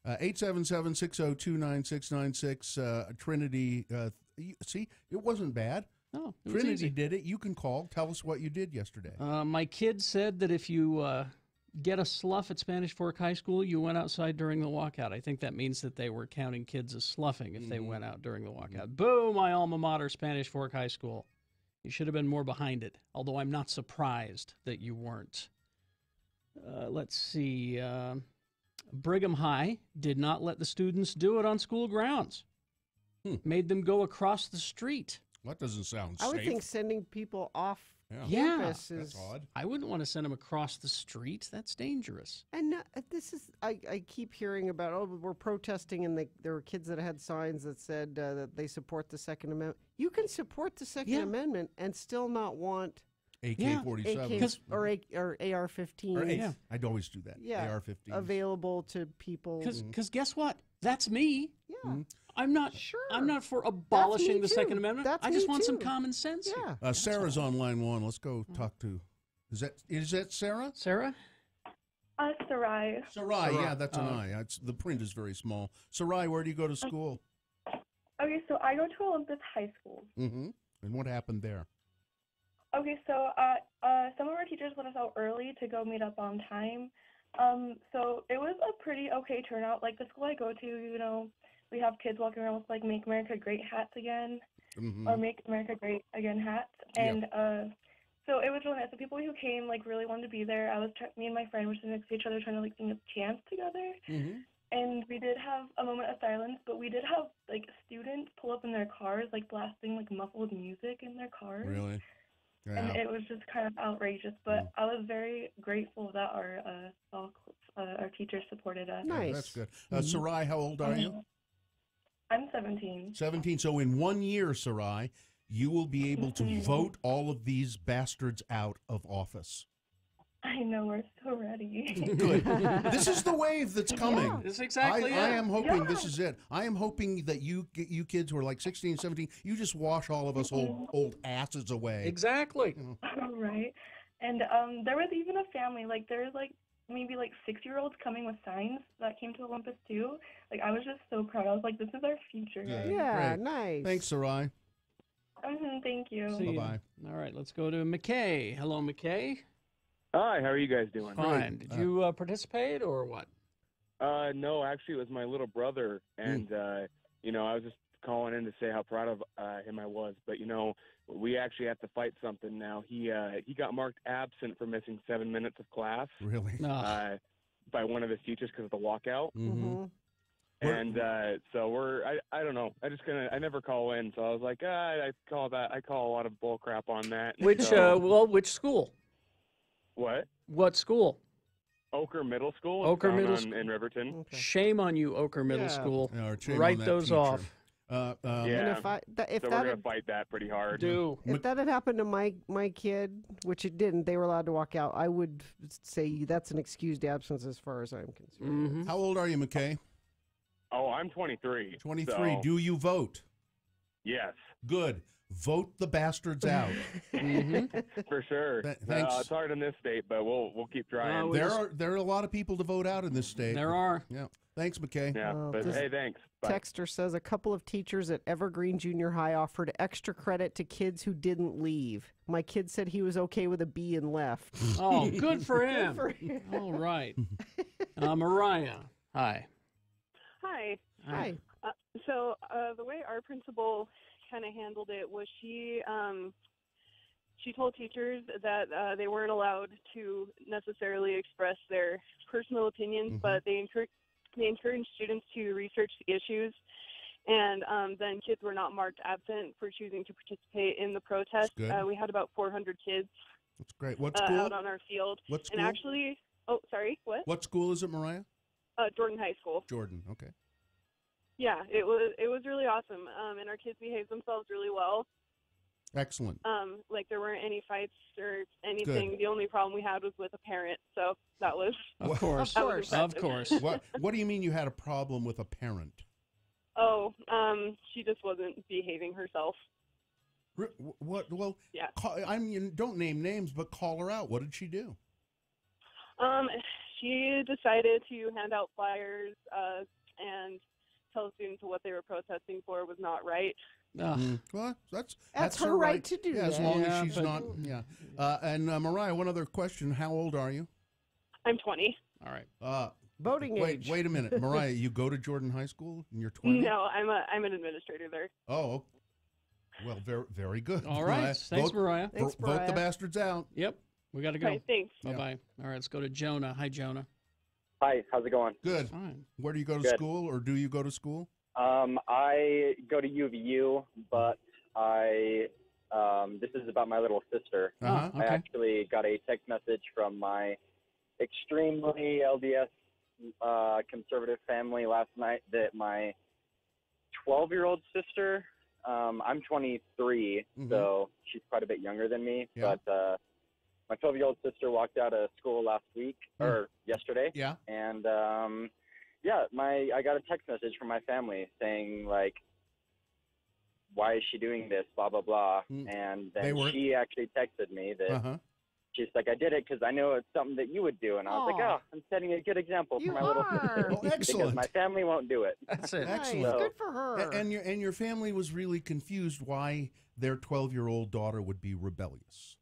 877-602-9696. Trinity, see, it wasn't bad. No, it was Trinity easy. did it. You can call. Tell us what you did yesterday. My kid said that if you get a slough at Spanish Fork High School, you went outside during the walkout. I think that means that they were counting kids as sloughing if they went out during the walkout. Boo, my alma mater, Spanish Fork High School. You should have been more behind it, although I'm not surprised that you weren't. Let's see. Brigham High did not let the students do it on school grounds. Made them go across the street. That doesn't sound I safe. would think sending people off Yeah, campus is That's odd. I wouldn't want to send them across the street. That's dangerous. And this is, I keep hearing about, we're protesting, and there were kids that had signs that said that they support the Second Amendment. You can support the Second Amendment and still not want AK-47. or AR-15. Or I'd always do that. Yeah, AR-15. available to people. Because guess what? That's me. Yeah. I'm not I'm not for abolishing the Second Amendment. That's I just me want some too. common sense. Yeah. Here. Sarah's on line one. Let's go talk to. Is that Sarah? Sarah? Sarai. Sarai, yeah, that's an I. The print is very small. Sarai, where do you go to school? Okay, so I go to Olympus High School. Mm-hmm. And what happened there? Okay, so some of our teachers let us out early to go meet up on time. So it was a pretty okay turnout. Like the school I go to, we have kids walking around with like "Make America Great" hats again, or "Make America Great Again" hats, and So it was really nice. The people who came like really wanted to be there. Me and my friend were sitting next to each other trying to like sing a chant together. Mm-hmm. And we did have a moment of silence, but we did have like students pull up in their cars, like blasting like muffled music in their cars. Really? Yeah. And it was just kind of outrageous. But I was very grateful that our teachers supported us. Yeah, that's good. Sarai, how old are you? I'm 17. 17. So in 1 year, Sarai, you will be able to vote all of these bastards out of office. I know, we're so ready. Good. This is the wave that's coming. Yeah. This is exactly I it. am hoping this is it. I am hoping that you kids who are like 16, 17, you just wash all of us old asses away. Exactly. Right. And there was even a family, like there was like maybe like 6-year-olds coming with signs that came to Olympus too. Like I was just so proud. I was like, this is our future. Good. Guys. Yeah, Great. nice. Thanks, Sarai. Thank you. Bye-bye. All right, let's go to McKay. Hello, McKay. Hi, how are you guys doing? Fine. Did you participate or what? No, actually, it was my little brother, and you know, I was just calling in to say how proud of him I was. But you know, we actually have to fight something now. He got marked absent for missing 7 minutes of class. Really? By one of his teachers because of the walkout. Mm-hmm. And so I don't know. I never call in, so I was like, I call a lot of bull crap on that. Which which school? What? What school? Oker Middle School. Oker It's Middle down in Riverton. Okay. Shame on you, Oker Middle School. Write those off. Yeah. And if so we're gonna fight that pretty hard. If that had happened to my kid, which it didn't, they were allowed to walk out. I would say that's an excused absence as far as I'm concerned. How old are you, McKay? Oh, I'm 23. 23. So, Do you vote? yes. Good. Vote the bastards out. For sure. Thanks. It's hard in this state, but we'll keep trying. There are a lot of people to vote out in this state. There are. Yeah. Thanks, McKay. Yeah. But this hey, thanks. Bye. Texter says a couple of teachers at Evergreen Junior High offered extra credit to kids who didn't leave. My kid said he was okay with a B and left. Oh, good for Good him. for him. All right. Mariah. Hi. Hi. Hi. So the way our principal kind of handled it was she told teachers that they weren't allowed to necessarily express their personal opinions, but they encouraged students to research the issues, and then kids were not marked absent for choosing to participate in the protest. That's good. We had about 400 kids That's great. What school? out on our field. What school? And actually, oh, sorry, what? What school is it, Mariah? Jordan High School. Jordan. Okay. Yeah, it was really awesome, and our kids behaved themselves really well. Excellent. Like there weren't any fights or anything. Good. The only problem we had was with a parent, so that was Of course. that was Of impressive. course. What do you mean you had a problem with a parent? Oh, she just wasn't behaving herself. What? Well, Yeah. I mean, don't name names, but call her out. What did she do? She decided to hand out flyers and tell students what they were protesting for was not right. Well, that's her right to do As that. long Yeah, as she's but- not. Yeah. And Mariah, one other question: how old are you? I'm 20. All right. Voting age. Wait a minute, Mariah. You go to Jordan High School and you're 20. No, I'm an administrator there. Oh. Well, very, very good. All right. Mariah. Thanks, Vote- Mariah. Vote the bastards out. Yep. We got to go. Okay, thanks. Bye-bye. All right, let's go to Jonah. Hi, Jonah. Hi, how's it going? Good. Fine. Where do you go to Good. school, or do you go to school? I go to UVU, but this is about my little sister. Uh-huh. I actually got a text message from my extremely LDS conservative family last night that my 12-year-old sister, I'm 23, so she's quite a bit younger than me, Yeah. but my 12-year-old sister walked out of school last week, or yesterday. Yeah. And I got a text message from my family saying, like, why is she doing this, blah, blah, blah. And then she actually texted me that she's like, I did it because I know it's something that you would do. And I was like, oh, I'm setting a good example for my little sister. Oh, excellent. Because my family won't do it. That's it. Excellent. So- Good for her. And your family was really confused why their 12-year-old daughter would be rebellious.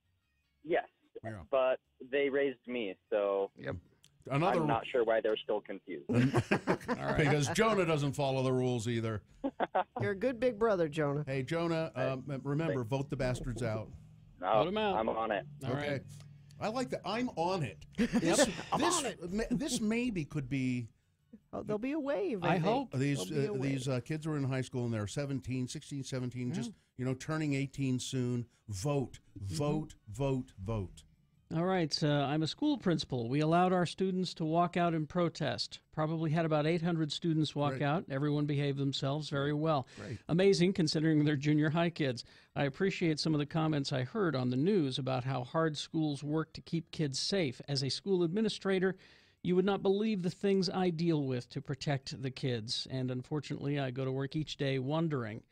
Yes. Yeah. But they raised me, so I'm not sure why they're still confused. Because Jonah doesn't follow the rules either. You're a good big brother, Jonah. Hey, Jonah, remember, vote the bastards out. No, Vote 'em out. I'm on it. All Okay. right. I like that. I'm on it. I'm on it. This maybe could be. Oh, there'll be a wave. I hope. These There'll be a these kids are in high school and they're 17, 16, 17, just turning 18 soon. Vote, vote, vote, vote. All right. I'm a school principal. We allowed our students to walk out and protest. Probably had about 800 students walk Great. out. Everyone behaved themselves very well. Great. Amazing considering they're junior high kids. I appreciate some of the comments I heard on the news about how hard schools work to keep kids safe. As a school administrator, you would not believe the things I deal with to protect the kids. And unfortunately, I go to work each day wondering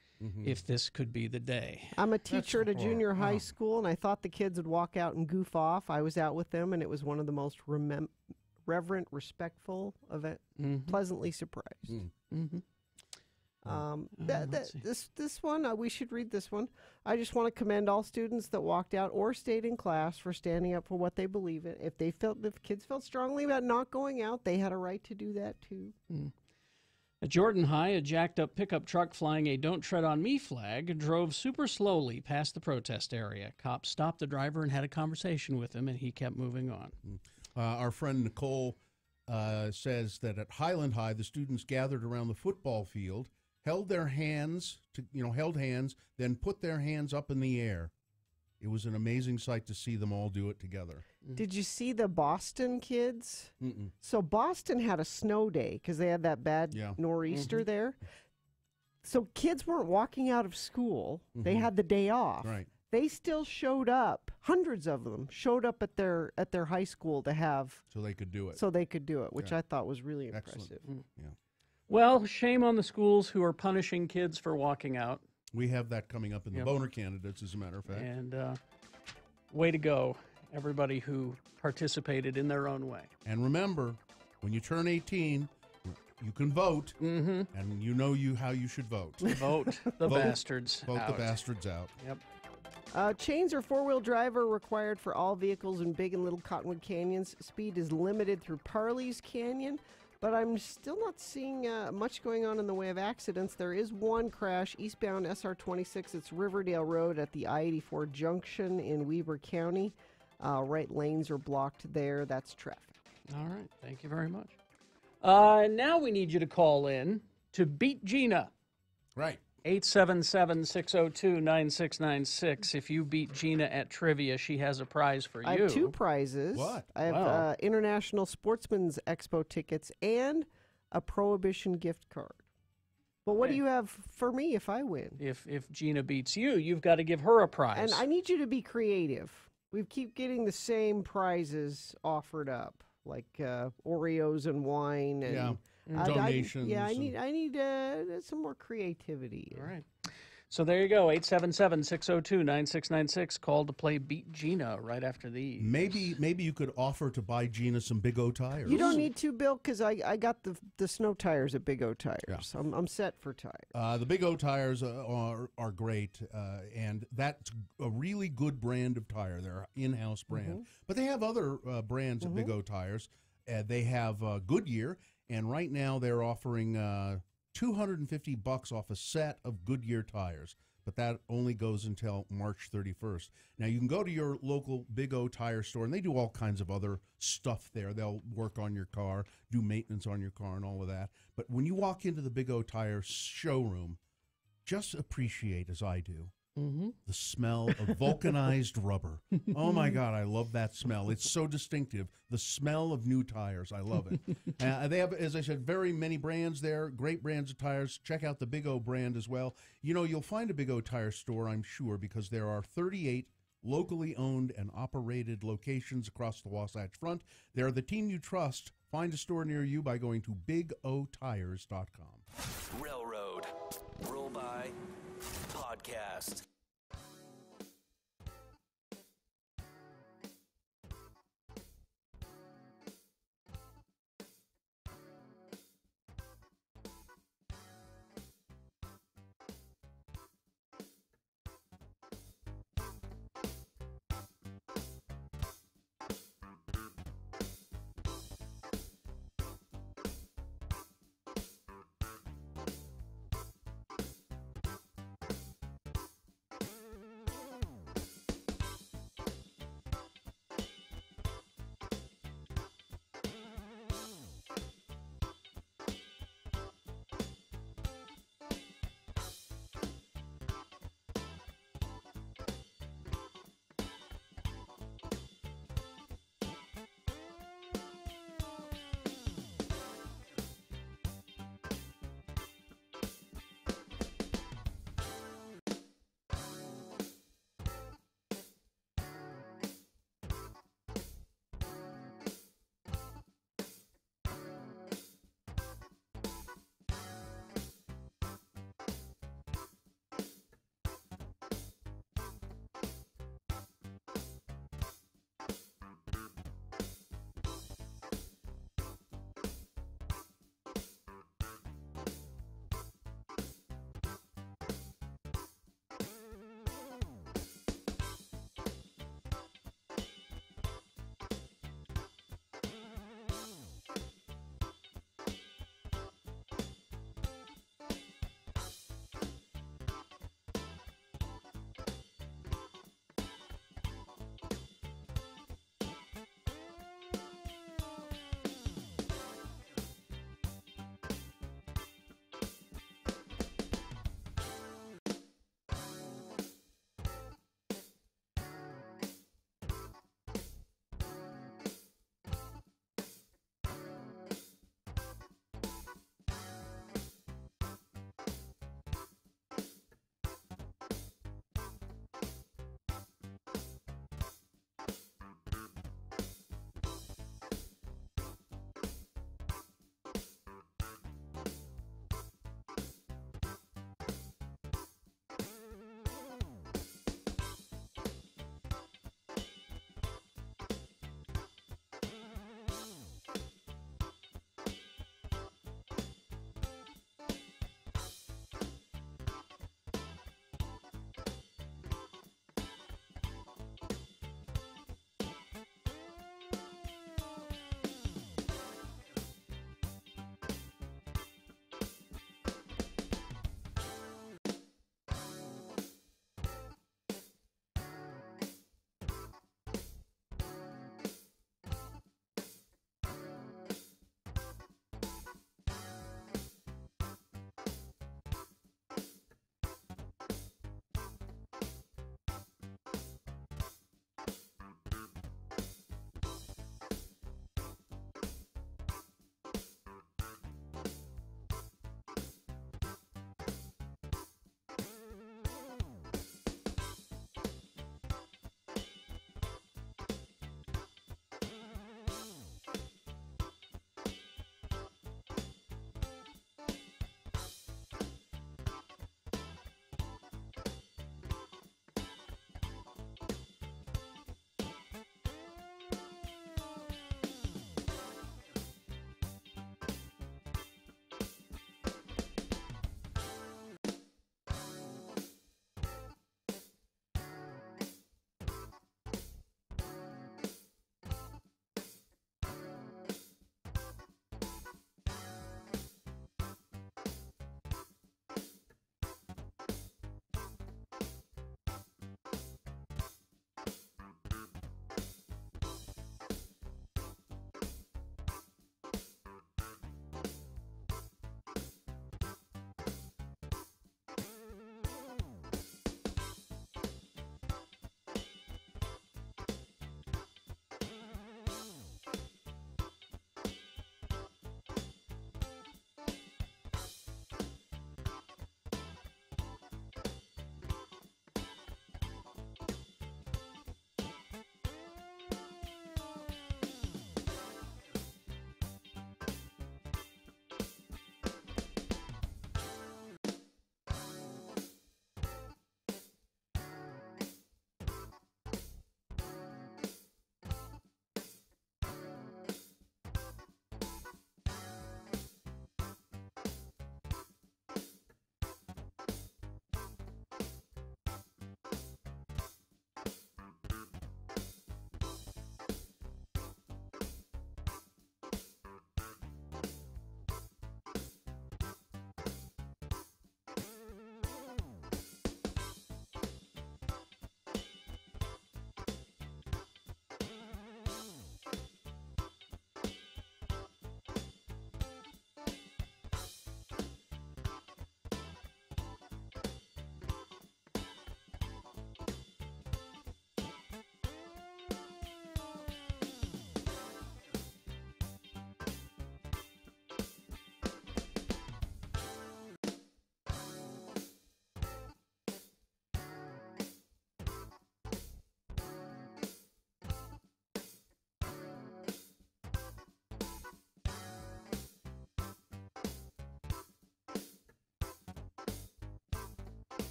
if this could be the day. I'm a teacher at a junior high wow. school, and I thought the kids would walk out and goof off. I was out with them, and it was one of the most reverent, respectful event. Pleasantly surprised. This one, we should read this one. I just want to commend all students that walked out or stayed in class for standing up for what they believe in. If kids felt strongly about not going out, they had a right to do that too. At Jordan High, a jacked-up pickup truck flying a "Don't Tread on Me" flag drove super slowly past the protest area. Cops stopped the driver and had a conversation with him, and he kept moving on. Our friend Nicole says that at Highland High, the students gathered around the football field, held hands, then put their hands up in the air. It was an amazing sight to see them all do it together. Did you see the Boston kids? Mm-mm. So Boston had a snow day because they had that bad nor'easter there. So kids weren't walking out of school. They had the day off. Right. They still showed up. Hundreds of them showed up at their high school to have. So they could do it. So they could do it, which Yeah. I thought was really Excellent. impressive. Yeah. Well, shame on the schools who are punishing kids for walking out. We have that coming up in the Yep. Boner candidates, as a matter of fact. And way to go, everybody who participated in their own way. And remember, when you turn 18, you can vote, and how you should vote. Vote the bastards Vote out. the bastards out. Yep. Chains or four-wheel drive are required for all vehicles in Big and Little Cottonwood Canyons. Speed is limited through Parley's Canyon, but I'm still not seeing much going on in the way of accidents. There is one crash eastbound SR26. It's Riverdale Road at the I-84 junction in Weber County. Right lanes are blocked there. That's traffic. All right. Thank you very much. Now we need you to call in to beat Gina. Right. 877-602-9696. If you beat Gina at trivia, she has a prize for you. I have two prizes. What? I have Wow. International Sportsman's Expo tickets and a Prohibition gift card. But what do you have for me if I win? If Gina beats you, you've got to give her a prize. And I need you to be creative. We keep getting the same prizes offered up, like Oreos and wine and donations. I need some more creativity. All right. So there you go, 877-602-9696. Call to play Beat Gina right after these. Maybe you could offer to buy Gina some Big O tires. You don't need to, Bill, because I got the snow tires at Big O Tires. Yeah. I'm set for tires. The Big O tires are great, and that's a really good brand of tire. They're an in-house brand. But they have other brands of Big O tires. They have Goodyear, and right now they're offering $250 off a set of Goodyear tires. But that only goes until March 31st. Now, you can go to your local Big O tire store, and they do all kinds of other stuff there. They'll work on your car, do maintenance on your car, and all of that. But when you walk into the Big O tire showroom, just appreciate, as I do, the smell of vulcanized rubber. Oh, my God, I love that smell. It's so distinctive. The smell of new tires. I love it. They have, as I said, very many brands there, great brands of tires. Check out the Big O brand as well. You know, you'll find a Big O tire store, I'm sure, because there are 38 locally owned and operated locations across the Wasatch Front. They're the team you trust. Find a store near you by going to BigOTires.com. Railroad. Roll by podcast.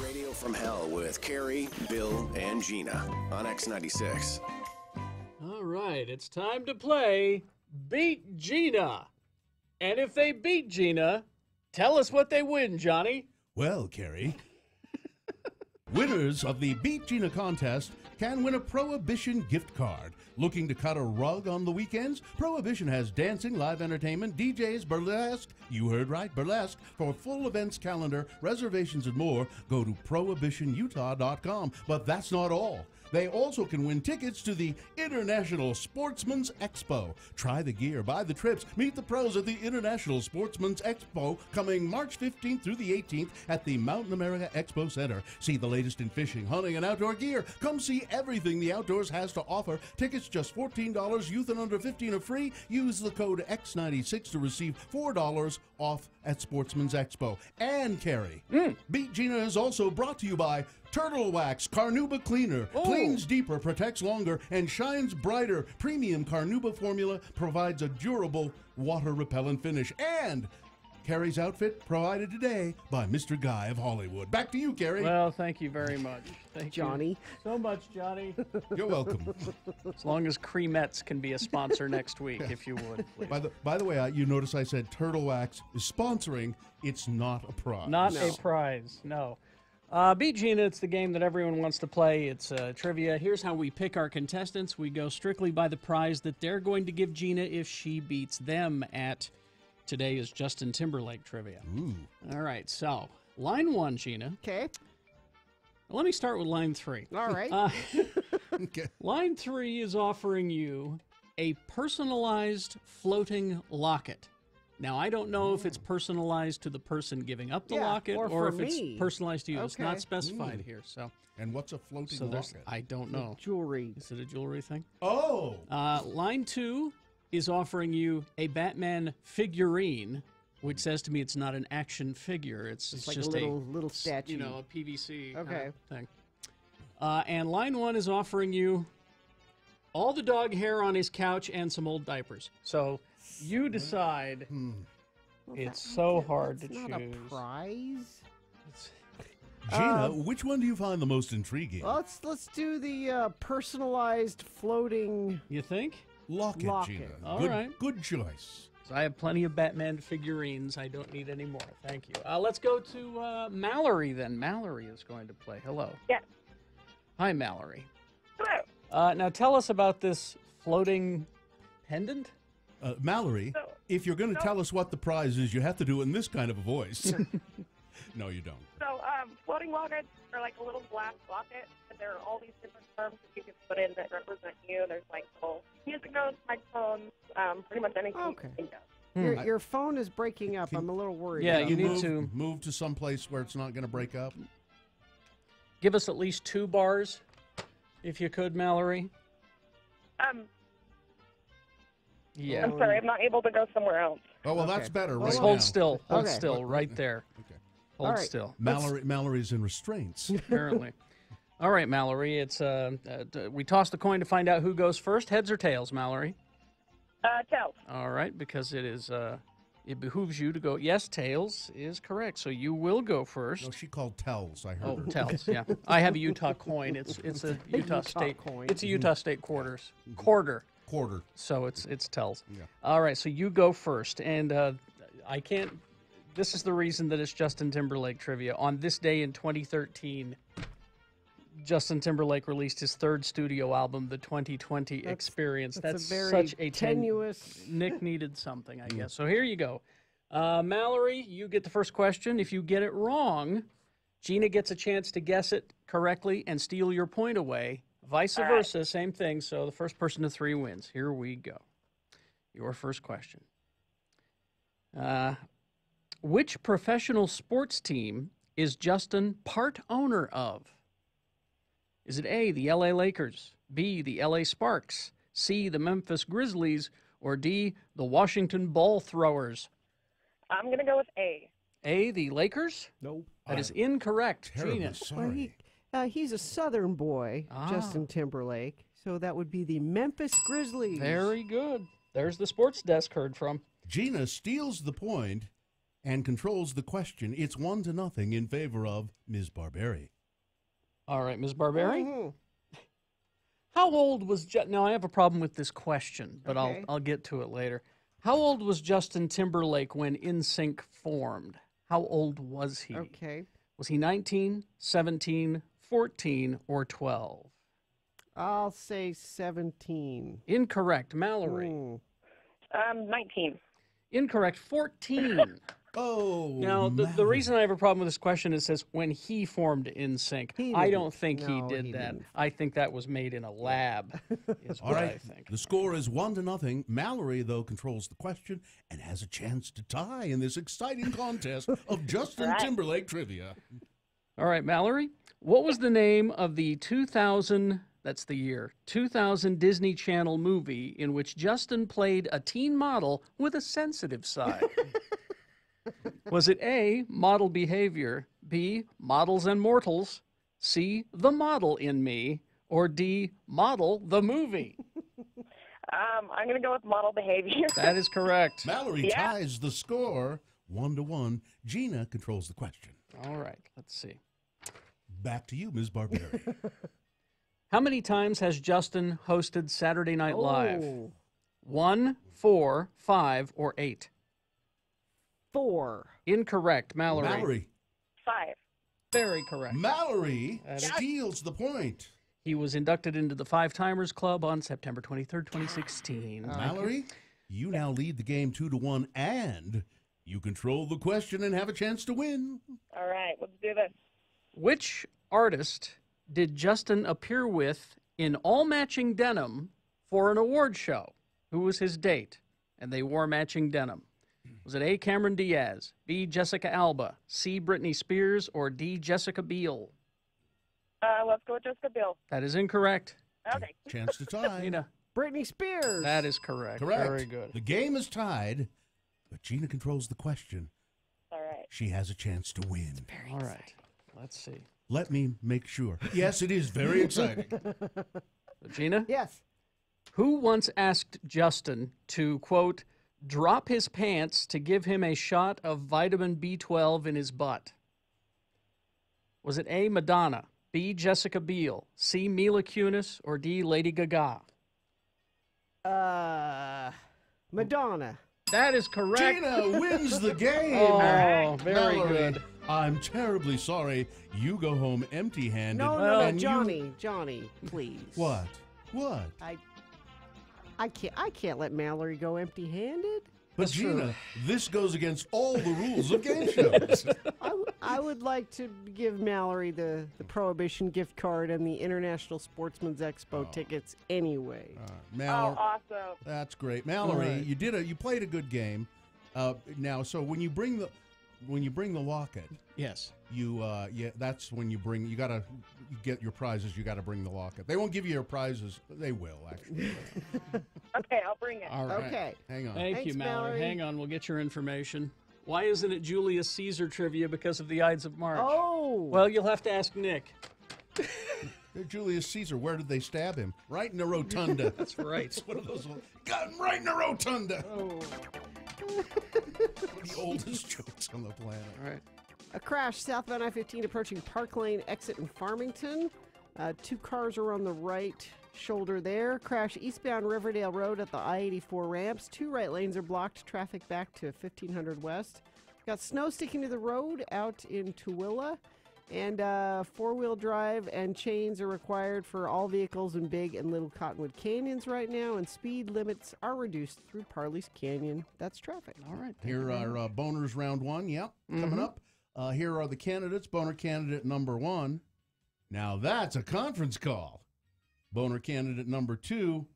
Radio from Hell with Carrie, Bill, and Gina on X96. All right, it's time to play Beat Gina. And if they beat Gina, tell us what they win, Johnny. Well, Carrie, winners of the Beat Gina contest can win a Prohibition gift card. Looking to cut a rug on the weekends? Prohibition has dancing, live entertainment, DJs, burlesque. You heard right, burlesque. For full events calendar, reservations, and more, go to prohibitionutah.com. But that's not all. They also can win tickets to the International Sportsman's Expo. Try the gear, buy the trips, meet the pros at the International Sportsman's Expo coming March 15th through the 18th at the Mountain America Expo Center. See the latest in fishing, hunting, and outdoor gear. Come see everything the outdoors has to offer. Tickets just $14. Youth and under 15 are free. Use the code X96 to receive $4 off at Sportsman's Expo. And Carrie, Beat Gina is also brought to you by Turtle Wax Carnauba Cleaner. Cleans deeper, protects longer, and shines brighter. Premium Carnauba formula provides a durable, water-repellent finish. And Carrie's outfit provided today by Mr. Guy of Hollywood. Back to you, Carrie. Well, thank you very much. Thank Johnny. you so much, Johnny. You're welcome. As long as Cremettes can be a sponsor next week, if you would, please. By the way, you notice I said Turtle Wax is sponsoring. It's not a prize. Not a prize, no. Beat Gina, it's the game that everyone wants to play. It's trivia. Here's how we pick our contestants. We go strictly by the prize that they're going to give Gina if she beats them at... Today is Justin Timberlake trivia. Ooh. All right, so line 1, Gina. Okay. Let me start with line 3. All right. Okay. Line 3 is offering you a personalized floating locket. Now, I don't know if it's personalized to the person giving up the locket or if it's personalized to you. It's not specified here. So. And what's a floating locket? I don't know. Jewelry. Is it a jewelry thing? Oh. Line 2 is offering you a Batman figurine, which says to me it's not an action figure. It's like just a little statue. You know, a PVC okay. Thing. And line 1 is offering you all the dog hair on his couch and some old diapers. So you decide. It's so hard to choose. Not a prize. Gina, which one do you find the most intriguing? Let's do the personalized floating. You think? Locket. Gina. All right. Good choice. So I have plenty of Batman figurines. I don't need any more. Thank you. Let's go to Mallory then. Mallory is going to play. Hello. Yes. Hi, Mallory. Hello. Now tell us about this floating pendant. Mallory, if you're going to tell us what the prize is, you have to do it in this kind of a voice. No, you don't. So, floating lockets are like a little glass locket, and there are all these different terms that you can put in that represent you. There's like little music notes, microphones, pretty much anything you can think of. Your phone is breaking up. I'm a little worried. Yeah, you need to move to some place where it's not going to break up. Give us at least 2 bars, if you could, Mallory. Yeah. I'm sorry, I'm not able to go somewhere else. Oh, well, that's better. Right hold now. still. Hold still, right there. Okay. Hold still. Mallory's in restraints. Apparently. All right, Mallory. It's we toss the coin to find out who goes first. Heads or tails, Mallory? Tails. All right, because it is it behooves you to go. Yes, tails is correct. So you will go first. No, she called tells. I heard. Oh, her. tells. Yeah, I have a Utah coin. It's a Utah State coin. It's a Utah State quarter. So it's tells. Yeah. All right, so you go first, and I can't. This is the reason that it's Justin Timberlake trivia. On this day in 2013, Justin Timberlake released his 3rd studio album, The 2020 Experience. That's very such a tenuous. Nick needed something, I guess. So here you go. Mallory, you get the first question. If you get it wrong, Gina gets a chance to guess it correctly and steal your point away. Vice versa, same thing. So the first person to 3 wins. Here we go. Your first question. Which professional sports team is Justin part owner of? Is it A, the LA Lakers, B, the LA Sparks, C, the Memphis Grizzlies, or D, the Washington Ball Throwers? I'm going to go with A. A, the Lakers? Nope. That is incorrect, Gina. Sorry. He's a Southern boy, Justin Timberlake. So that would be the Memphis Grizzlies. Very good. There's the sports desk heard from. Gina steals the point and controls the question. It's 1-0 in favor of Ms. Barberi. All right, Ms. Barberi. Mhm. How old was now? I have a problem with this question, but Okay. I'll get to it later. How old was Justin Timberlake when NSYNC formed? How old was he? Okay. Was he 19, 17, 14, or 12? I'll say 17. Incorrect. Mallory. 19. Incorrect. 14. Oh. Now, the reason I have a problem with this question is it says when he formed NSYNC. I don't think he No, did he that. didn't. I think that was made in a lab, is All what I right. think. The score is 1-0. Mallory, though, controls the question and has a chance to tie in this exciting contest of Justin Timberlake trivia. All right, Mallory. What was the name of the 2000, that's the year, 2000 Disney Channel movie in which Justin played a teen model with a sensitive side? Was it A, Model Behavior, B, Models and Mortals, C, The Model in Me, or D, Model the Movie? I'm going to go with Model Behavior. That is correct. Mallory ties the score 1-1. Gina controls the question. All right, let's see. Back to you, Ms. Barberi. How many times has Justin hosted Saturday Night Live? Oh. 1, 4, 5, or 8? 4. Incorrect, Mallory. Mallory. 5. Very correct. Mallory steals the point. He was inducted into the Five Timers Club on September 23rd, 2016. Mallory, you now lead the game 2-1, and you control the question and have a chance to win. All right, let's do this. Which artist did Justin appear with in all matching denim for an award show? Who was his date? And they wore matching denim. Was it A, Cameron Diaz, B, Jessica Alba, C, Britney Spears, or D, Jessica Biel? Let's go with Jessica Biel. That is incorrect. Okay. Chance to tie. Gina. Britney Spears. That is correct. Correct. Very good. The game is tied, but Gina controls the question. All right. She has a chance to win. All right. Let's see. Let me make sure. Yes, it is very exciting. Gina? Yes. Who once asked Justin to, quote, drop his pants to give him a shot of vitamin B12 in his butt? Was it A, Madonna, B, Jessica Biel, C, Mila Kunis, or D, Lady Gaga? Madonna. That is correct. Gina wins the game. Oh, very Mallory, good. I'm terribly sorry. You go home empty-handed. No, and Johnny, please. What? What? I can't let Mallory go empty-handed. But Gina, this goes against all the rules of game shows. I would like to give Mallory the Prohibition gift card and the International Sportsman's Expo tickets anyway. Mallory, awesome. That's great, Mallory. Right. You played a good game. Now, so when you bring the locket, yes, that's when you gotta get your prizes. You gotta bring the locket. They won't give you your prizes. They will actually. Okay, I'll bring it. All right. Okay. Hang on. Thanks, you, Mallory. Mallory. Hang on, we'll get your information. Why isn't it Julius Caesar trivia because of the Ides of March? Oh. Well, you'll have to ask Nick. Julius Caesar, where did they stab him? Right in the rotunda. That's right. It's one of those. Got him right in the rotunda. Oh. One of the oldest jokes on the planet. All right. A crash southbound I-15 approaching Park Lane exit in Farmington. 2 cars are on the right shoulder there. Crash eastbound Riverdale Road at the I-84 ramps. 2 right lanes are blocked. Traffic back to 1500 West. Got snow sticking to the road out in Tooele. And 4-wheel drive and chains are required for all vehicles in Big and Little Cottonwood Canyons right now. And speed limits are reduced through Parley's Canyon. That's traffic. All right. Here are Boners Round 1. Yep, coming up. Here are the candidates. Boner candidate number 1. Now that's a conference call. Boner candidate number 2.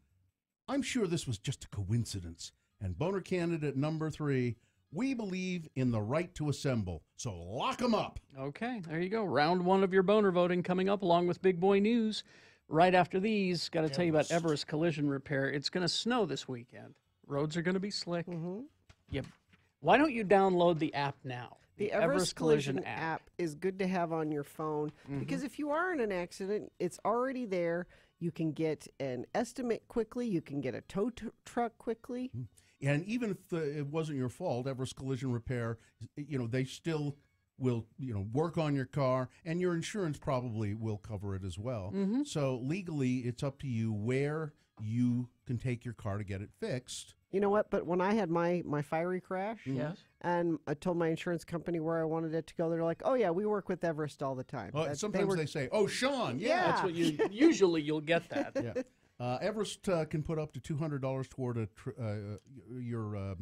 I'm sure this was just a coincidence. And boner candidate number 3. We believe in the right to assemble. So lock them up. Okay, there you go. Round 1 of your boner voting coming up along with Big Boy News. Right after these, got to tell you about Everest Collision Repair. It's going to snow this weekend. Roads are going to be slick. Yep. Why don't you download the app now? The Everest Collision app is good to have on your phone because if you are in an accident, it's already there. You can get an estimate quickly. You can get a tow truck quickly. And even if it wasn't your fault, Everest Collision Repair, they still will, work on your car, and your insurance probably will cover it as well. Mm-hmm. So legally, it's up to you where you can take your car to get it fixed. You know what? But when I had my fiery crash, Yes. and I told my insurance company where I wanted it to go, they're like, "Oh yeah, we work with Everest all the time." Sometimes they say, "Oh, Sean, yeah." That's what usually you'll get that. Yeah. Everest can put up to $200 toward your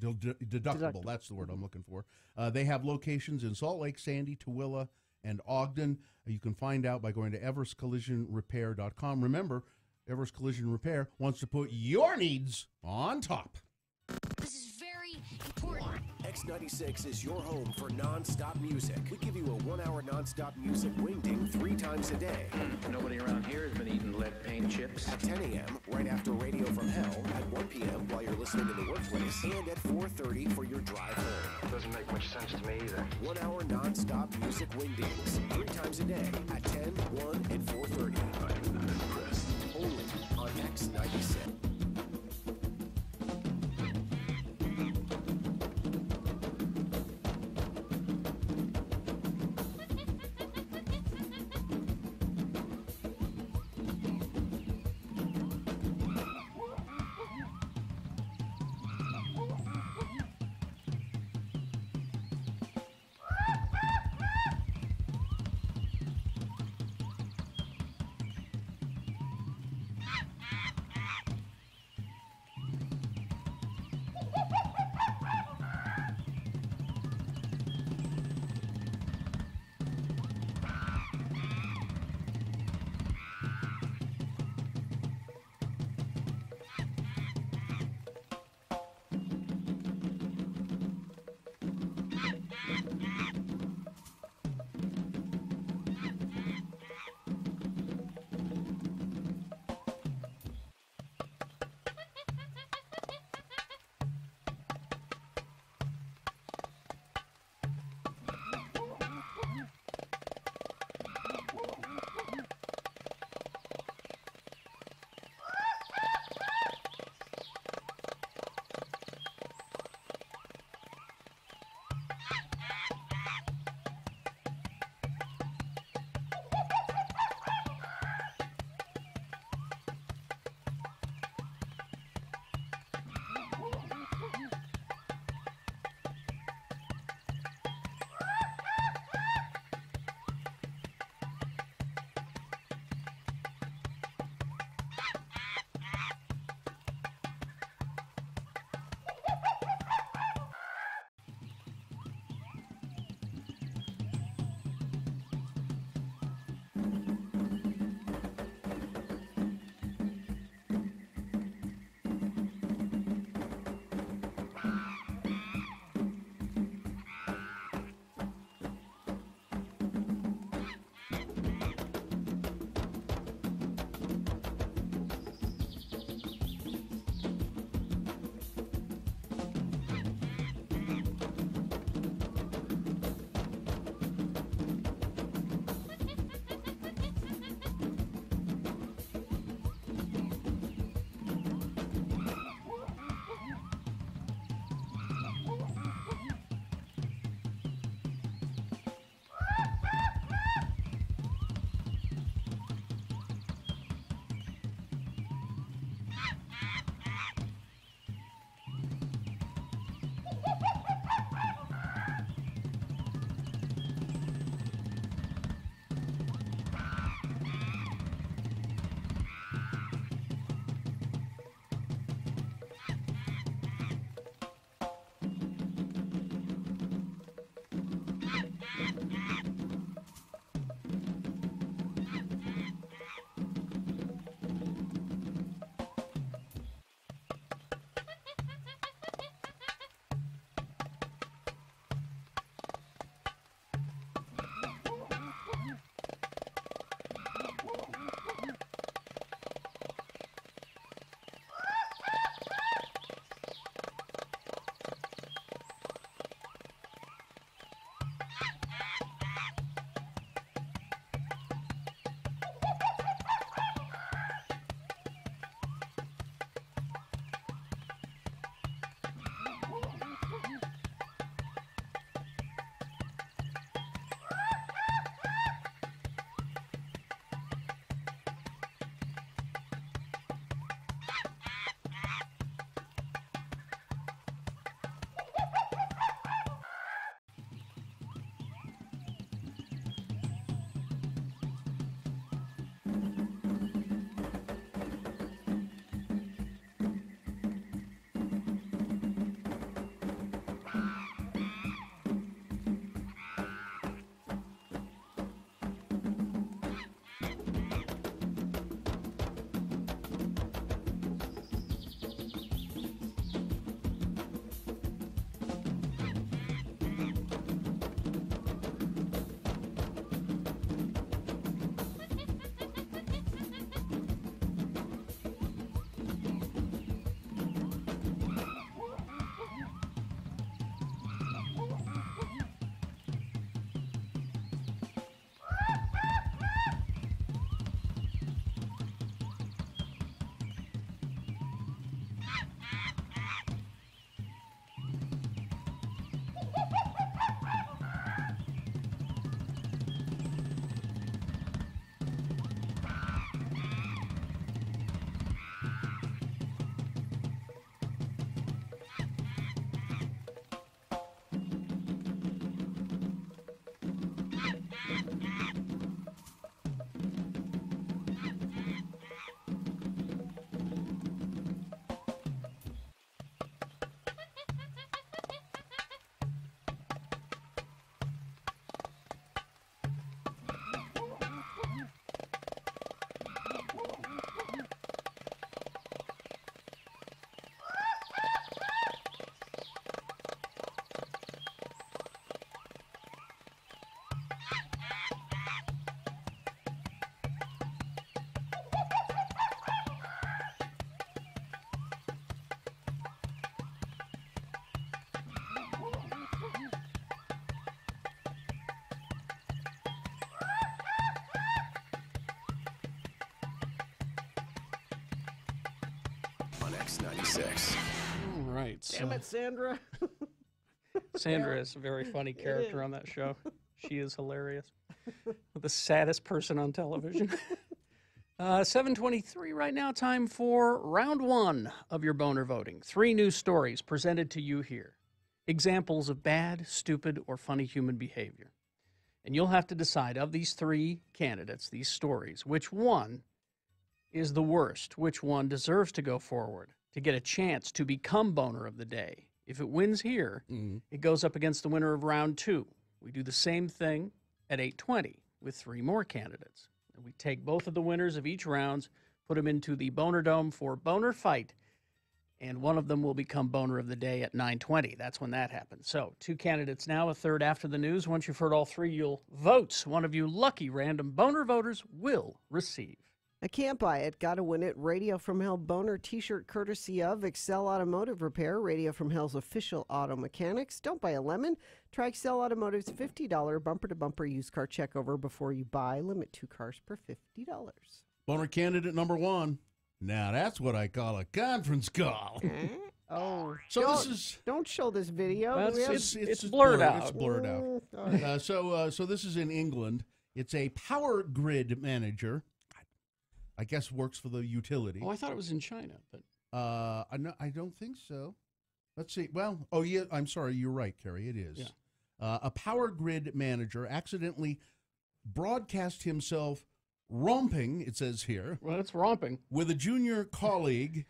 deductible. That's the word I'm looking for. They have locations in Salt Lake, Sandy, Tooele, and Ogden. You can find out by going to everestcollisionrepair.com. Remember, Everest Collision Repair wants to put your needs on top. This is very important. X96 is your home for non-stop music. We give you a 1-hour non-stop music wingding 3 times a day. Nobody around here has been eating lead paint chips. At 10 a.m., right after Radio from Hell. At 1 p.m. while you're listening in the workplace. And at 4:30 for your drive home. Doesn't make much sense to me either. 1-hour non-stop music wingdings 3 times a day at 10, 1, and 4:30. I'm not impressed. Only on X96. X96. All right. Damn it, Sandra. Sandra is a very funny character on that show. She is hilarious. The saddest person on television. 7:23 right now. Time for round one of your boner voting. 3 news stories presented to you here. Examples of bad, stupid, or funny human behavior. And you'll have to decide of these 3 candidates, these stories, which one is the worst, which one deserves to go forward to get a chance to become boner of the day. If it wins here, it goes up against the winner of round 2. We do the same thing at 8:20 with 3 more candidates. And we take both of the winners of each round, put them into the Boner Dome for Boner Fight, and one of them will become boner of the day at 9:20. That's when that happens. So 2 candidates now, a third after the news. Once you've heard all 3, you'll vote. One of you lucky random boner voters will receive. I can't buy it. Gotta win it. Radio from Hell boner t-shirt courtesy of Excel Automotive Repair. Radio from Hell's official auto mechanics. Don't buy a lemon. Try Excel Automotive's $50 bumper-to-bumper used car checkover before you buy. Limit 2 cars per $50. Boner candidate number 1. Now that's what I call a conference call. Oh, So don't, this is don't show this video. Well, Do we have- it's blurred out. It's blurred out. So this is in England. It's a power grid manager. I guess works for the utility. Oh, I thought it was in China, but I don't think so. Let's see. Well, oh yeah, I'm sorry. You're right, Kerry. It is. Yeah. A power grid manager accidentally broadcast himself romping, it says here. Well, it's romping. With a junior colleague,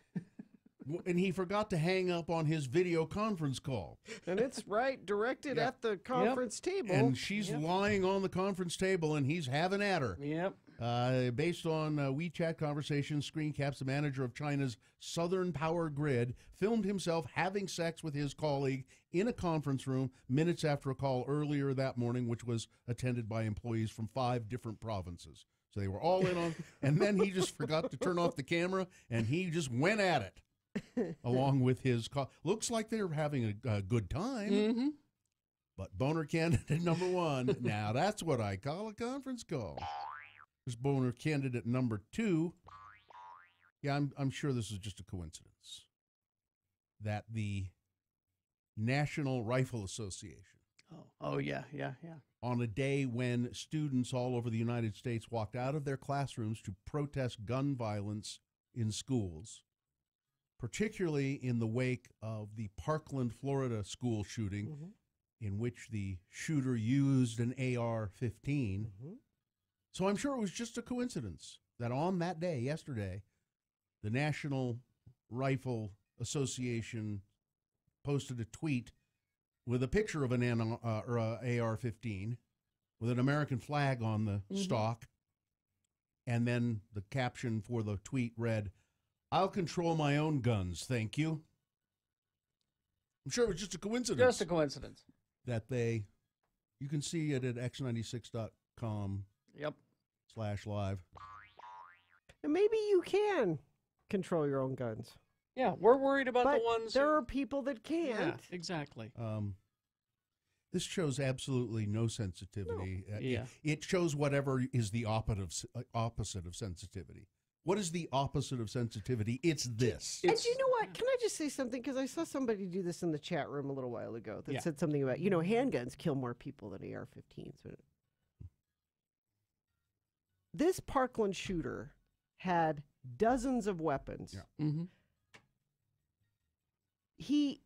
and he forgot to hang up on his video conference call. And it's directed at the conference table. And she's lying on the conference table, and he's having at her. Yep. Based on WeChat conversations, screen caps, the manager of China's Southern Power Grid filmed himself having sex with his colleague in a conference room minutes after a call earlier that morning, which was attended by employees from 5 different provinces. So they were all in on, and then he just forgot to turn off the camera, and he just went at it along with his call. Looks like they're having a good time. Mm-hmm. But boner candidate number 1, now that's what I call a conference call. There's boner candidate number 2. Yeah, I'm sure this is just a coincidence that the National Rifle Association, Oh yeah. on a day when students all over the United States walked out of their classrooms to protest gun violence in schools, particularly in the wake of the Parkland, Florida school shooting, in which the shooter used an AR-15. So I'm sure it was just a coincidence that on that day, yesterday, the National Rifle Association posted a tweet with a picture of an AR-15 with an American flag on the stock, and then the caption for the tweet read, "I'll control my own guns, thank you." I'm sure it was just a coincidence. Just a coincidence. That you can see it at x96.com. Yep. /live. And maybe you can control your own guns. Yeah, we're worried about But the ones. there are people that can't. Yeah, exactly. This shows absolutely no sensitivity. Yeah. It shows whatever is the opposite of sensitivity. What is the opposite of sensitivity? It's this. And you know what? Can I just say something? Because I saw somebody do this in the chat room a little while ago that said something about, handguns kill more people than AR-15s. This Parkland shooter had dozens of weapons. Yeah. Mm-hmm. He